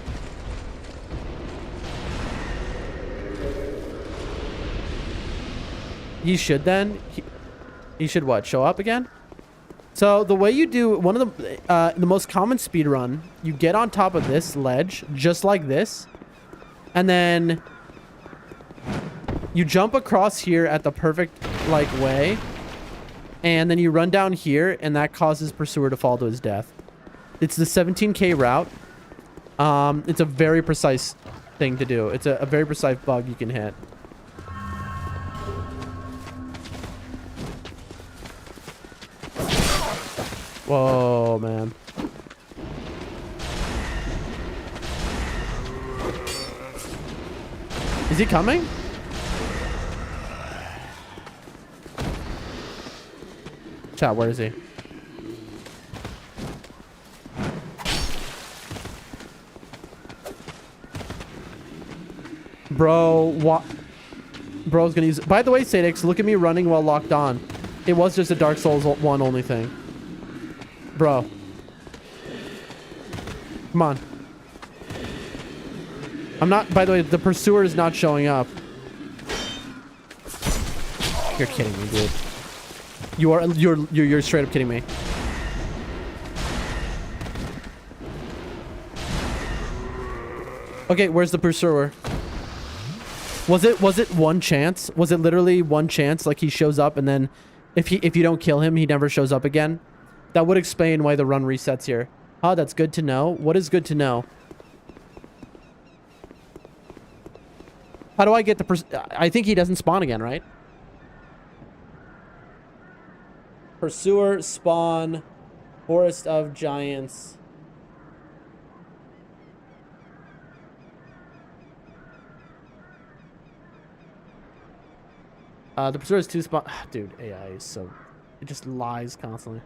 He should then. He should what? Show up again? So the way you do one of the most common speed run, you get on top of this ledge just like this, and then you jump across here at the perfect like way, and then you run down here, and that causes Pursuer to fall to his death. It's the 17K route. It's a very precise thing to do. It's a very precise bug you can hit. Whoa, man. Is he coming? Chat, where is he? Bro, what? Bro's gonna use... By the way, Sadix, look at me running while locked on. It was just a Dark Souls 1 only thing. Bro. Come on. I'm not... By the way, the Pursuer is not showing up. You're kidding me, dude. You're straight up kidding me. Okay, where's the Pursuer? Was it one chance? Was it literally one chance? Like he shows up and then if you don't kill him, he never shows up again? That would explain why the run resets here. Oh, that's good to know. What is good to know? How do I get the I think he doesn't spawn again, right? Pursuer, spawn, Forest of Giants. The Pursuer is 2 spawn. Dude, AI is so... It just lies constantly.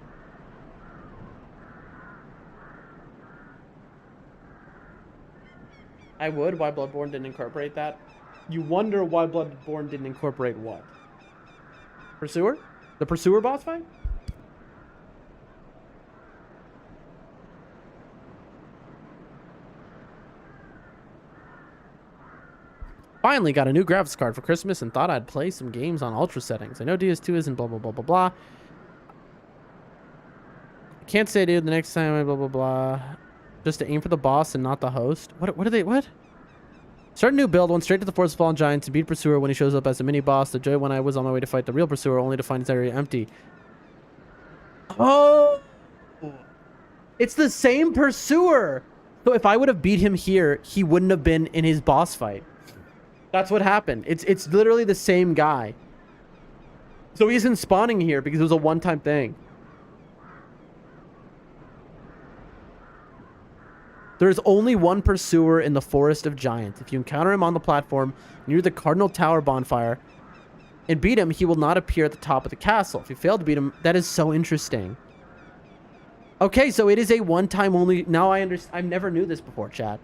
I would. Why Bloodborne didn't incorporate that? You wonder why Bloodborne didn't incorporate what? Pursuer? The Pursuer boss fight? Finally got a new graphics card for Christmas and thought I'd play some games on ultra settings. I know DS2 isn't blah blah blah blah blah. Can't say dude the next time I blah blah blah. Just to aim for the boss and not the host. What are they what? Start a new build, went straight to the Forest of Fallen Giants to beat Pursuer when he shows up as a mini boss. The joy when I was on my way to fight the real Pursuer only to find his area empty. Oh, it's the same Pursuer. So if I would have beat him here, he wouldn't have been in his boss fight. That's what happened. It's literally the same guy. So he isn't spawning here because it was a one-time thing. There's only one Pursuer in the Forest of Giants. If you encounter him on the platform near the Cardinal Tower bonfire and beat him, he will not appear at the top of the castle. If you fail to beat him, that is so interesting. Okay, so it is a one-time only. Now I understand. I never knew this before, chat.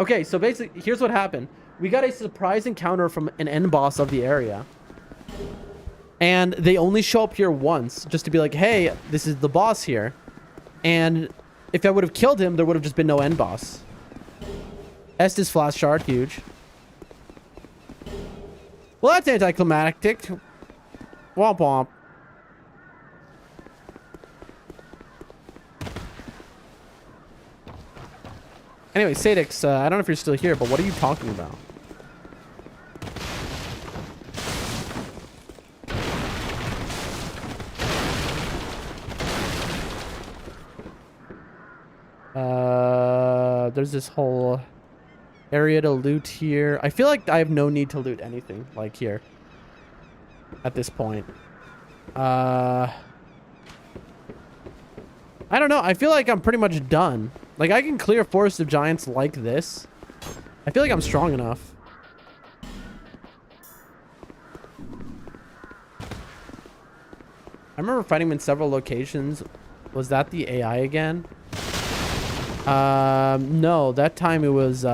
Okay, so basically, here's what happened. We got a surprise encounter from an end boss of the area. And they only show up here once, just to be like, hey, this is the boss here. And if I would have killed him, there would have just been no end boss. Estes Flash Shard, huge. Well, that's anticlimactic. Womp womp. Anyway, Sadix, I don't know if you're still here, but what are you talking about? There's this whole area to loot here. I feel like I have no need to loot anything, like here. At this point. I don't know. I feel like I'm pretty much done. Like, I can clear Forest of Giants like this. I feel like I'm strong enough. I remember fighting him in several locations. Was that the AI again? No. That time it was,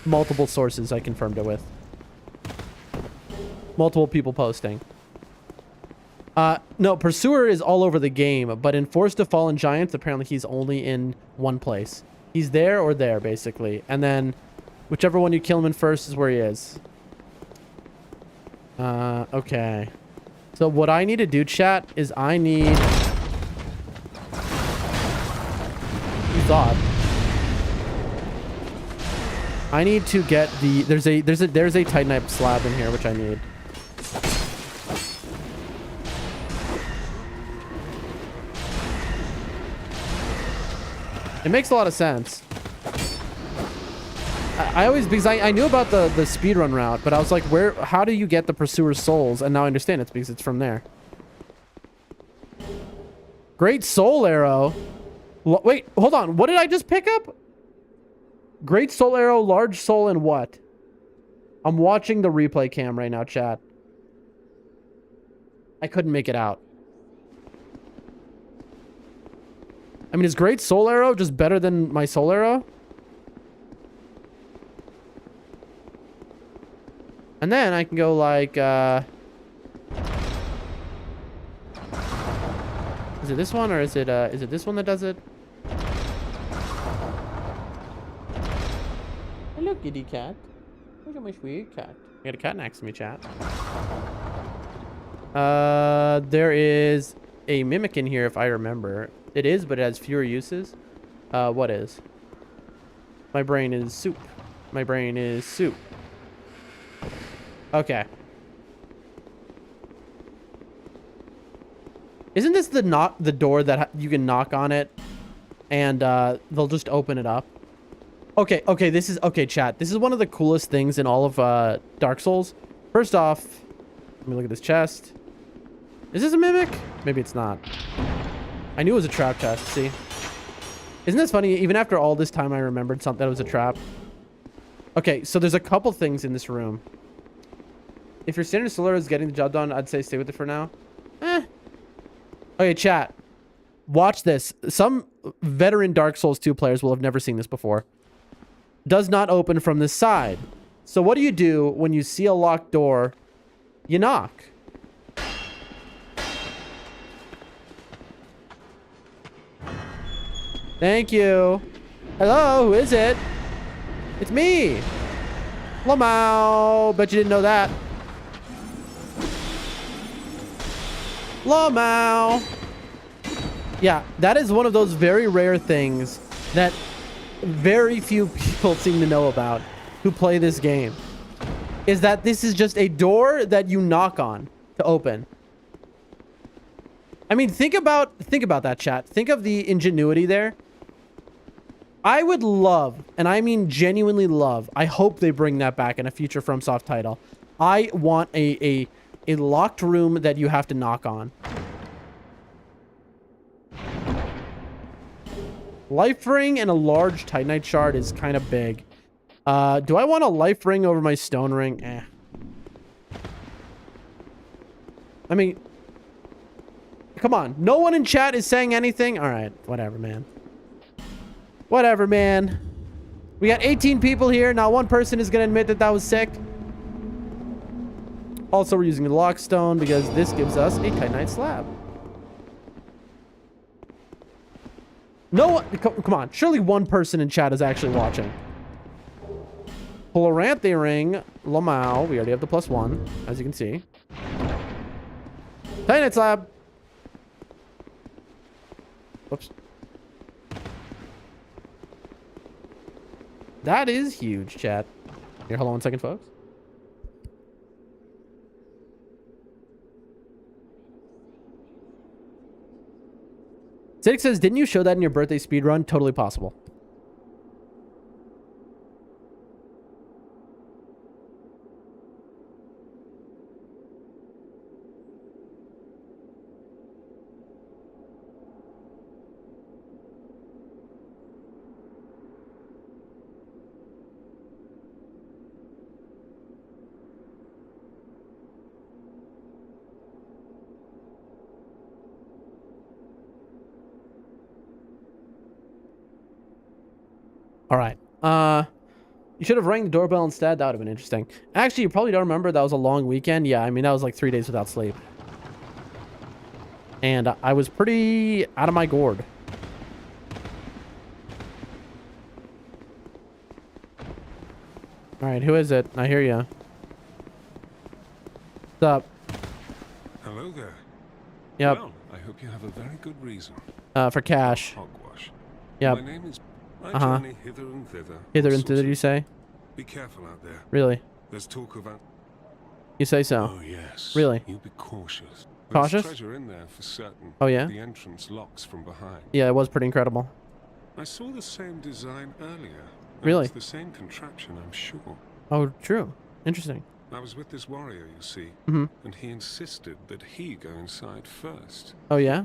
multiple sources I confirmed it with. Multiple people posting. No, Pursuer is all over the game, but in Forest of Fallen Giants, apparently he's only in one place. He's there or there, basically. And then whichever one you kill him in first is where he is. Okay. So what I need to do, chat, is I need... You thought. I need to get the... There's a Titanite slab in here, which I need. It makes a lot of sense. I always, because I knew about the speedrun route, but I was like, how do you get the Pursuer's souls? And now I understand it's because it's from there. Great soul arrow. Wait, hold on. What did I just pick up? Great soul arrow, large soul, and what? I'm watching the replay cam right now, chat. I couldn't make it out. I mean, is Great Soul Arrow just better than my Soul Arrow? And then I can go like, is it this one or is it this one that does it? Hello, kitty cat. Look at my sweet cat. I got a cat next to me, chat. There is a mimic in here if I remember. It is, but it has fewer uses. What is? My brain is soup. My brain is soup. Okay. Isn't this the door that you can knock on it and they'll just open it up? Okay, okay, this is okay, chat. This is one of the coolest things in all of Dark Souls. First off, let me look at this chest. Is this a mimic? Maybe it's not. I knew it was a trap chest, see? Isn't this funny? Even after all this time, I remembered something that was a trap. Okay, so there's a couple things in this room. If your standard solar is getting the job done, I'd say stay with it for now. Okay, chat. Watch this. Some veteran Dark Souls 2 players will have never seen this before. Does not open from this side. So what do you do when you see a locked door? You knock. Thank you. Hello, who is it? It's me. Lamau. Bet you didn't know that. Lamau. Yeah, that is one of those very rare things that very few people seem to know about who play this game. Is that this is just a door that you knock on to open. I mean, think about that, chat. Think of the ingenuity there. I would love, and I mean genuinely love, I hope they bring that back in a future FromSoft title. I want a locked room that you have to knock on. Life ring and a large titanite shard is kind of big. Do I want a life ring over my stone ring? Eh. I mean, come on. No one in chat is saying anything? All right. Whatever, man. Whatever, man. We got 18 people here. Not one person is going to admit that that was sick. Also, we're using the lockstone because this gives us a titanite slab. No one, come on. Surely one person in chat is actually watching. Poloranthe ring, Lamau. We already have the +1, as you can see. Titanite slab. Whoops. That is huge, chat. Here, hold on 1 second, folks. Siddiq says, didn't you show that in your birthday speedrun? Totally possible. All right. You should have rang the doorbell instead. That would have been interesting. Actually, you probably don't remember. That was a long weekend. Yeah, I mean, that was like 3 days without sleep. And I was pretty out of my gourd. All right, who is it? I hear you. What's up? Hello there. Yep. Well, I hope you have a very good reason. For cash. Hogwash. Yep. My name is... I journey hither and thither. Hither and thither, you say? Be careful out there. Really? There's talk of... You say so? Oh, yes. Really? You be cautious. Cautious? There's treasure in there for certain. Oh, yeah? The entrance locks from behind. Yeah, it was pretty incredible. I saw the same design earlier. Really? It's the same contraption, I'm sure. Oh, true. Interesting. I was with this warrior, you see, Mm-hmm. and he insisted that he go inside first. Oh, yeah?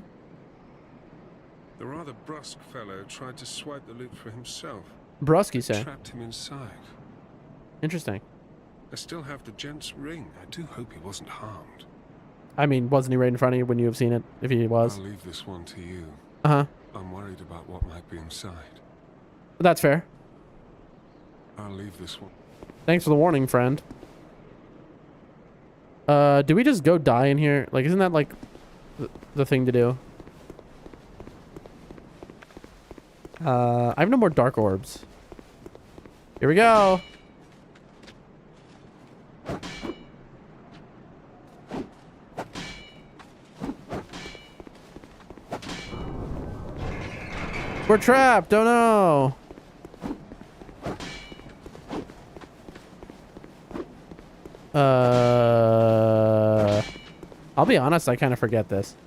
The rather brusque fellow tried to swipe the loot for himself. Brusque, you say? Trapped him inside. Interesting. I still have the gent's ring. I do hope he wasn't harmed. I mean, wasn't he right in front of you when you have seen it? If he was. I'll leave this one to you. Uh-huh. I'm worried about what might be inside. That's fair. I'll leave this one. Thanks for the warning, friend. Do we just go die in here? Like, isn't that, like, the thing to do? I have no more dark orbs. Here we go. We're trapped. Oh no. I'll be honest, I kind of forget this.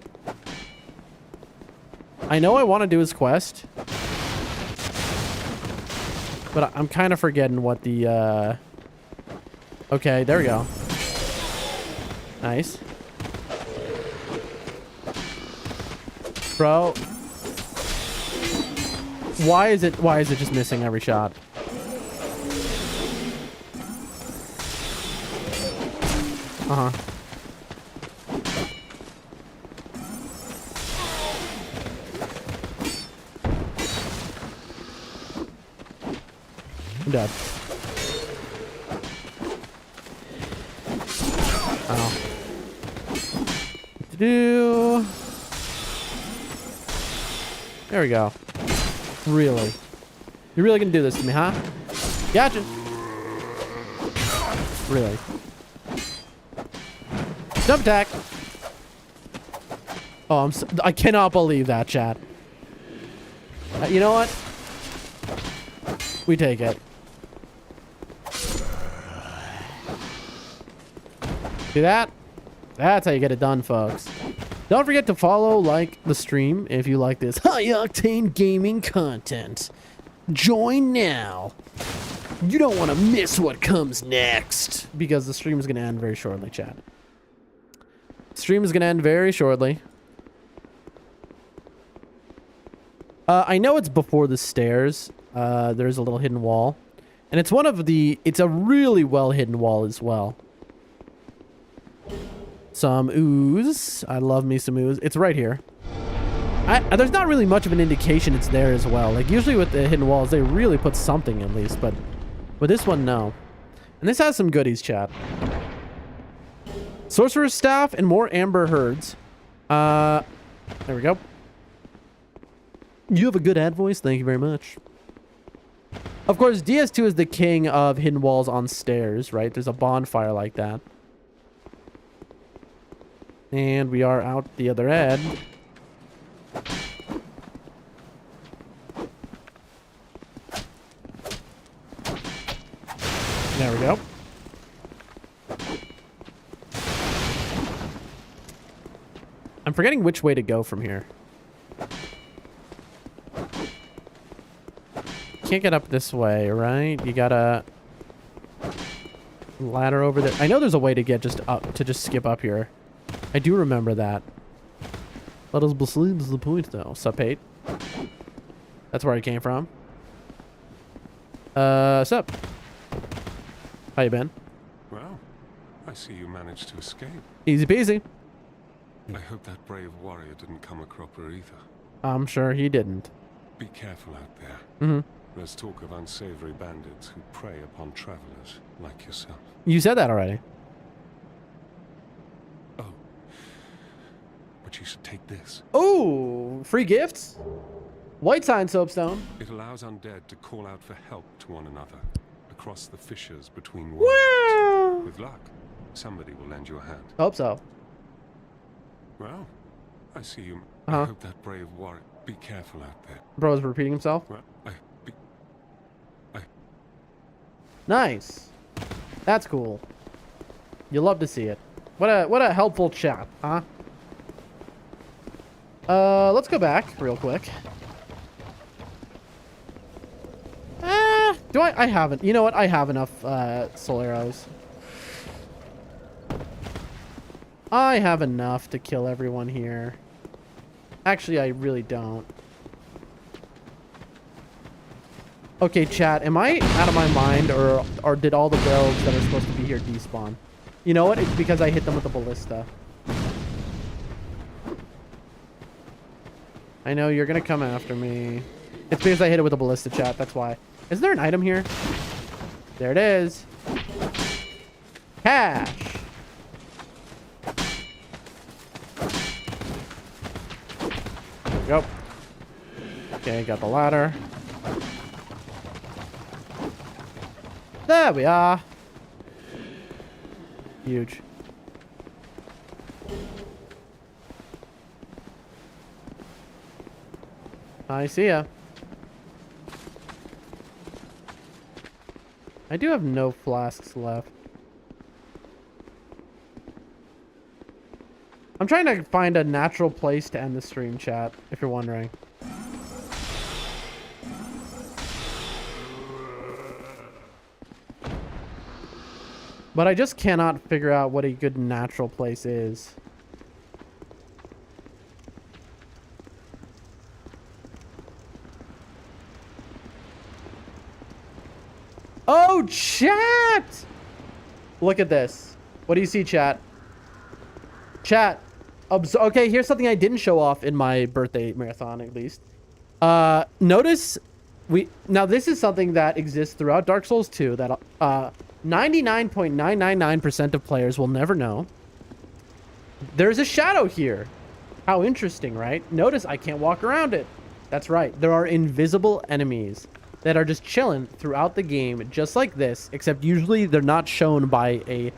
I know I want to do his quest, but I'm kind of forgetting what the, okay, there we go. Nice. Bro. Why is it just missing every shot? Uh-huh. I'm dead. Oh. Do. There we go. Really? You're really gonna do this to me, huh? Gotcha. Really? Jump attack. Oh, I cannot believe that, chat. You know what? We take it. See that? That's how you get it done, folks. Don't forget to follow, like the stream if you like this high-octane gaming content. Join now. You don't want to miss what comes next. Because the stream is going to end very shortly, chat. Stream is going to end very shortly. I know it's before the stairs. There's a little hidden wall. And it's it's a really well-hidden wall as well. Some ooze. I love me some ooze. It's right here. There's not really much of an indication it's there as well. Like, usually with the hidden walls, they really put something at least. But with this one, no. And this has some goodies, chat. Sorcerer's Staff and more amber herds. There we go. You have a good ad voice. Thank you very much. Of course, DS2 is the king of hidden walls on stairs, right? There's a bonfire like that. And we are out the other end. There we go. I'm forgetting which way to go from here. Can't get up this way, right? You gotta ladder over there. I know there's a way to get just up, to just skip up here. I do remember that. Let us believe is the point, though. Sup, 8. That's where I came from. Sup? How you been? Well, I see you managed to escape. Easy peasy. I hope that brave warrior didn't come a cropper either. I'm sure he didn't. Be careful out there. Mm-hmm. There's talk of unsavory bandits who prey upon travelers like yourself. You said that already. Oh. But you should take this. Oh, free gifts? White sign soapstone. It allows undead to call out for help to one another across the fissures between worlds. Wow. With luck, somebody will lend you a hand. Hope so. Well, I see you. Uh-huh. I hope that brave warrior. Be careful out there. Bro's repeating himself. Well, Nice. That's cool. You love to see it. What a helpful chat, huh? Let's go back real quick. Do I haven't. You know what? I have enough soul arrows. I have enough to kill everyone here. Actually, I really don't. Okay, chat, am I out of my mind, or did all the builds that are supposed to be here despawn? You know what? It's because I hit them with the ballista. I know you're gonna come after me. It's because I hit it with a ballista, chat. That's why. Is there an item here? There it is. Cash. There we go. Okay, got the ladder. There we are. Huge. I see ya. I do have no flasks left. I'm trying to find a natural place to end the stream, chat, if you're wondering. But I just cannot figure out what a good natural place is. Oh, chat! Look at this. What do you see, chat? Chat. Okay, here's something I didn't show off in my birthday marathon, at least. Notice now this is something that exists throughout Dark Souls 2 that 99.999% of players will never know. There's a shadow here. How interesting, right? Notice I can't walk around it. That's right. There are invisible enemies that are just chilling throughout the game, just like this, except usually they're not shown by a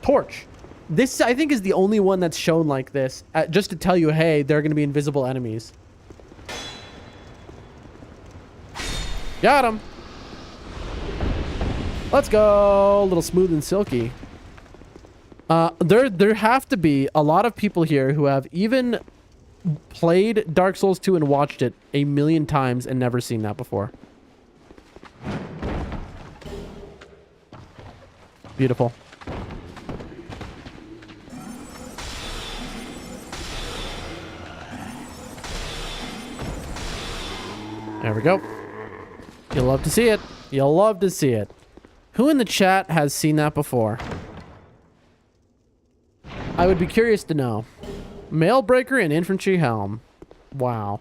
torch. This, I think, is the only one that's shown like this, just to tell you, hey, there are going to be invisible enemies. Got him. Let's go. A little smooth and silky. There have to be a lot of people here who have even played Dark Souls 2 and watched it a million times and never seen that before. Beautiful. There we go. You'll love to see it. You'll love to see it. Who in the chat has seen that before? I would be curious to know. Mailbreaker and infantry helm. Wow.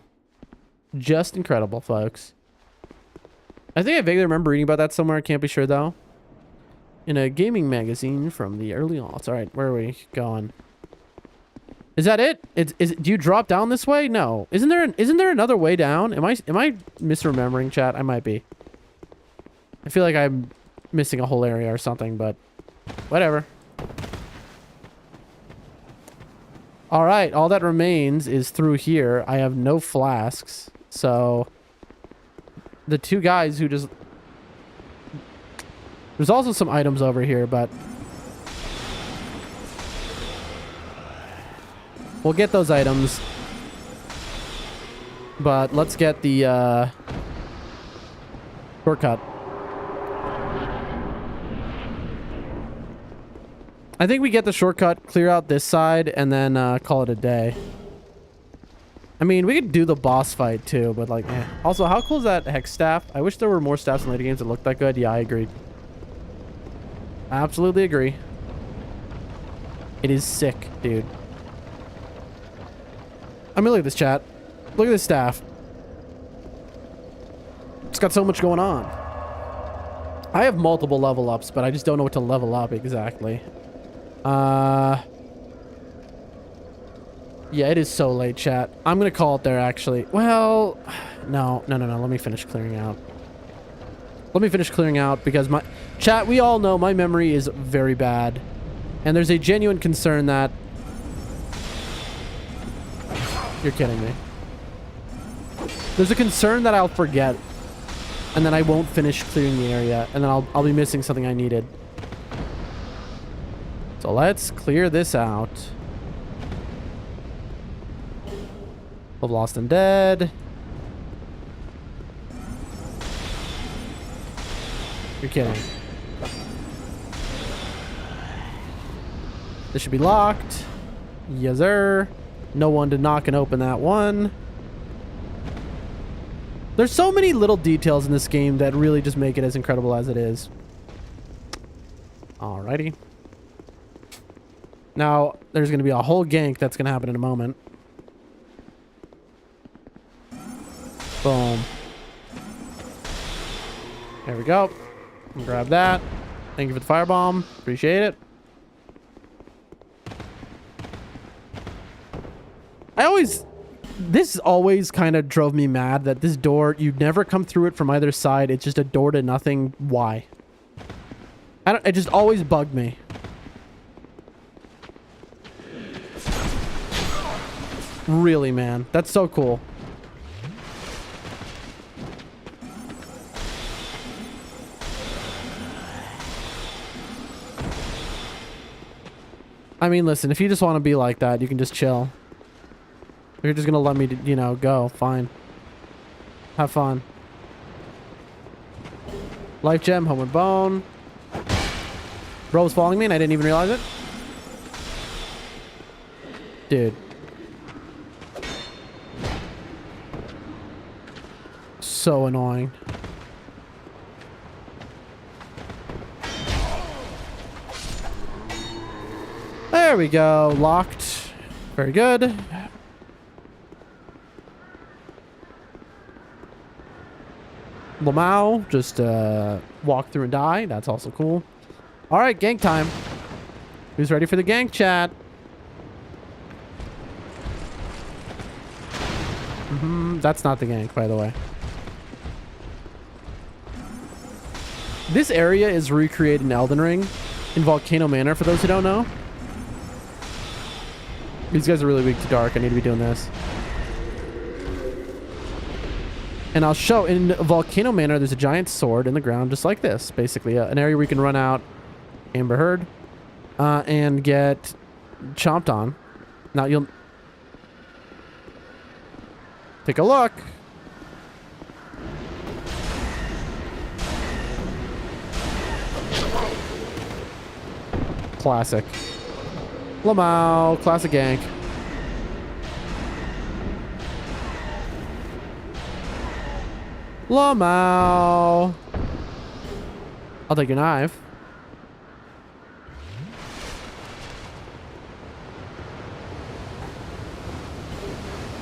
Just incredible, folks. I think I vaguely remember reading about that somewhere. I can't be sure, though. In a gaming magazine from the early aughts. All right, where are we going? Is that it? Do you drop down this way? No. Isn't there another way down? Am I misremembering, chat? I might be. I feel like I'm missing a whole area or something, but whatever. All right, all that remains is through here. I have no flasks, so the two guys who just... There's also some items over here, but we'll get those items. But let's get the shortcut. I think we get the shortcut, clear out this side, and then call it a day. I mean, we could do the boss fight too, but like, eh. Also, how cool is that hex staff? I wish there were more staffs in later games that looked that good. Yeah, I agree. Absolutely agree. It is sick, dude. I mean, look at this, chat. Look at this staff. It's got so much going on. I have multiple level ups, but I just don't know what to level up exactly. Yeah, it is so late, chat. I'm gonna call it there, actually. Well, no. Let me finish clearing out. Let me finish clearing out because my... Chat, we all know my memory is very bad. And there's a genuine concern that... You're kidding me. There's a concern that I'll forget. And then I won't finish clearing the area. And then I'll be missing something I needed. So let's clear this out. Of Lost and Dead. You're kidding. This should be locked. Yes, sir. No one to knock and open that one. There's so many little details in this game that really just make it as incredible as it is. Alrighty. Now, there's going to be a whole gank that's going to happen in a moment. Boom. There we go. Grab that. Thank you for the firebomb. Appreciate it. This always kind of drove me mad that this door, you never come through it from either side. It's just a door to nothing. Why? It just always bugged me. Really, man. That's so cool. I mean, listen, if you just want to be like that, you can just chill. If you're just going to let me, you know, go, fine. Have fun. Life gem, home and bone. Bro was following me and I didn't even realize it. Dude. So annoying. There we go. Locked. Very good. Lamau, just walk through and die. That's also cool. All right, gank time. Who's ready for the gank chat? That's not the gank, by the way. This area is recreated in Elden Ring in Volcano Manor, for those who don't know. These guys are really weak to dark. I need to be doing this. And I'll show in Volcano Manor, there's a giant sword in the ground, just like this. Basically, an area where you can run out, Amber Heard, and get chomped on. Now you'll take a look. Classic. Lamau, classic gank. Lamau. I'll take your knife.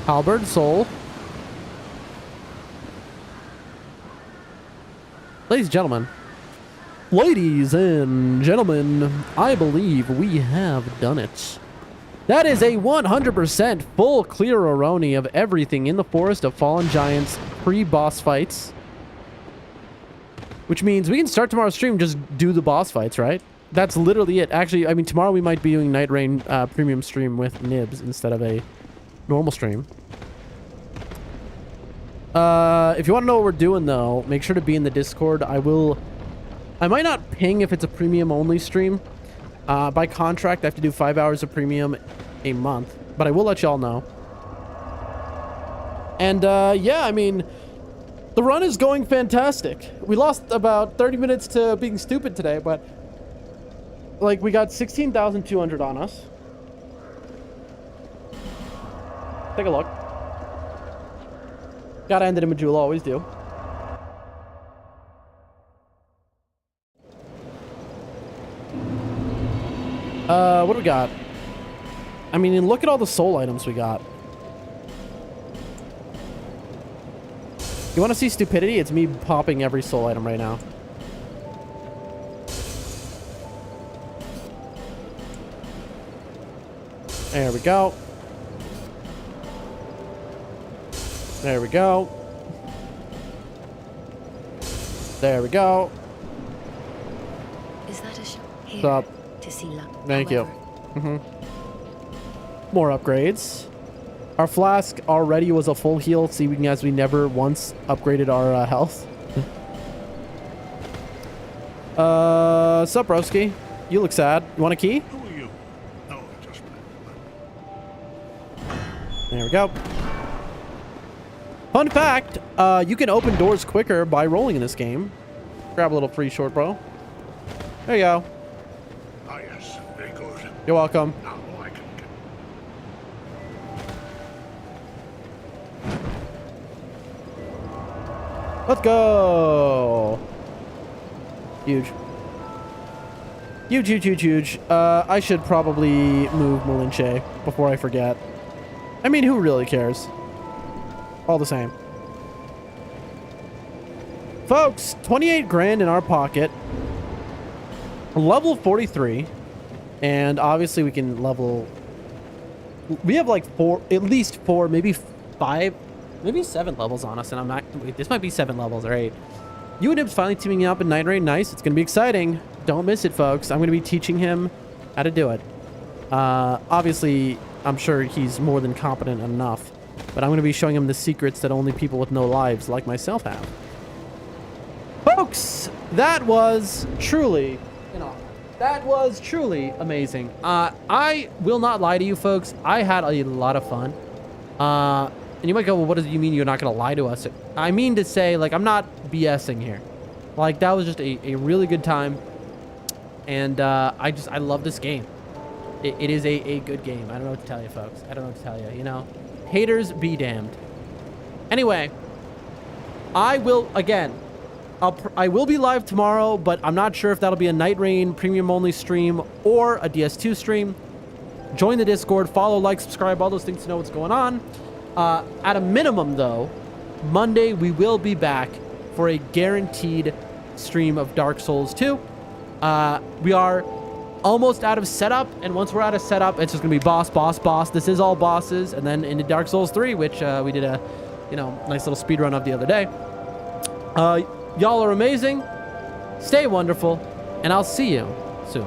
Halberd, soul. Ladies and gentlemen. Ladies and gentlemen, I believe we have done it. That is a 100% full clear-a-roni of everything in the Forest of Fallen Giants pre-boss fights. Which means we can start tomorrow's stream, just do the boss fights, right? That's literally it. Actually, I mean, tomorrow we might be doing nightreign premium stream with Nibs instead of a normal stream. If you want to know what we're doing, though, make sure to be in the Discord. I might not ping if it's a premium only stream. By contract, I have to do 5 hours of premium a month, but I will let y'all know. And yeah, I mean, the run is going fantastic. We lost about 30 minutes to being stupid today, but like we got 16,200 on us. Take a look. Gotta end it in Majula, always do. What do we got? I mean, look at all the soul items we got. You want to see stupidity? It's me popping every soul item right now. There we go. There we go. There we go. Is that a shot? What's up? To see luck. Thank you. More upgrades. Our flask already was a full heal, seeing as we never once upgraded our health. Sup, broski? You look sad. You want a key? Who are you? Oh, just There we go. Fun fact, you can open doors quicker by rolling in this game. Grab a little free short, bro. There you go. Ah, yes, very good. You're welcome. Now I can get... Let's go. Huge. Huge, huge, huge, huge. I should probably move Malinche before I forget. I mean, who really cares? All the same. Folks, 28 grand in our pocket. Level 43. And obviously we can level... We have like at least four, maybe 5, maybe 7 levels on us. And I'm not... Wait, this might be 7 levels or 8. You and him's finally teaming up in nightreign. Nice. It's going to be exciting. Don't miss it, folks. I'm going to be teaching him how to do it. Obviously, I'm sure he's more than competent enough. But I'm going to be showing him the secrets that only people with no lives like myself have. Folks, that was truly, that was truly amazing. I will not lie to you, folks. I had a lot of fun. And you might go, well, what do you mean you're not going to lie to us? I mean to say, like, I'm not BSing here. Like, that was just a really good time. And I love this game. It is a good game. I don't know what to tell you, folks. I don't know what to tell you. You know, haters be damned. Anyway, I will be live tomorrow, but I'm not sure if that'll be a nightreign premium only stream or a DS2 stream. Join the Discord, follow, like, subscribe, all those things to know what's going on. At a minimum, though, Monday we will be back for a guaranteed stream of Dark Souls 2. We are almost out of setup, and once we're out of setup, it's just gonna be boss, boss, boss. This is all bosses, and then into Dark Souls 3, which we did a, nice little speed run of the other day. Y'all are amazing. Stay wonderful, and I'll see you soon.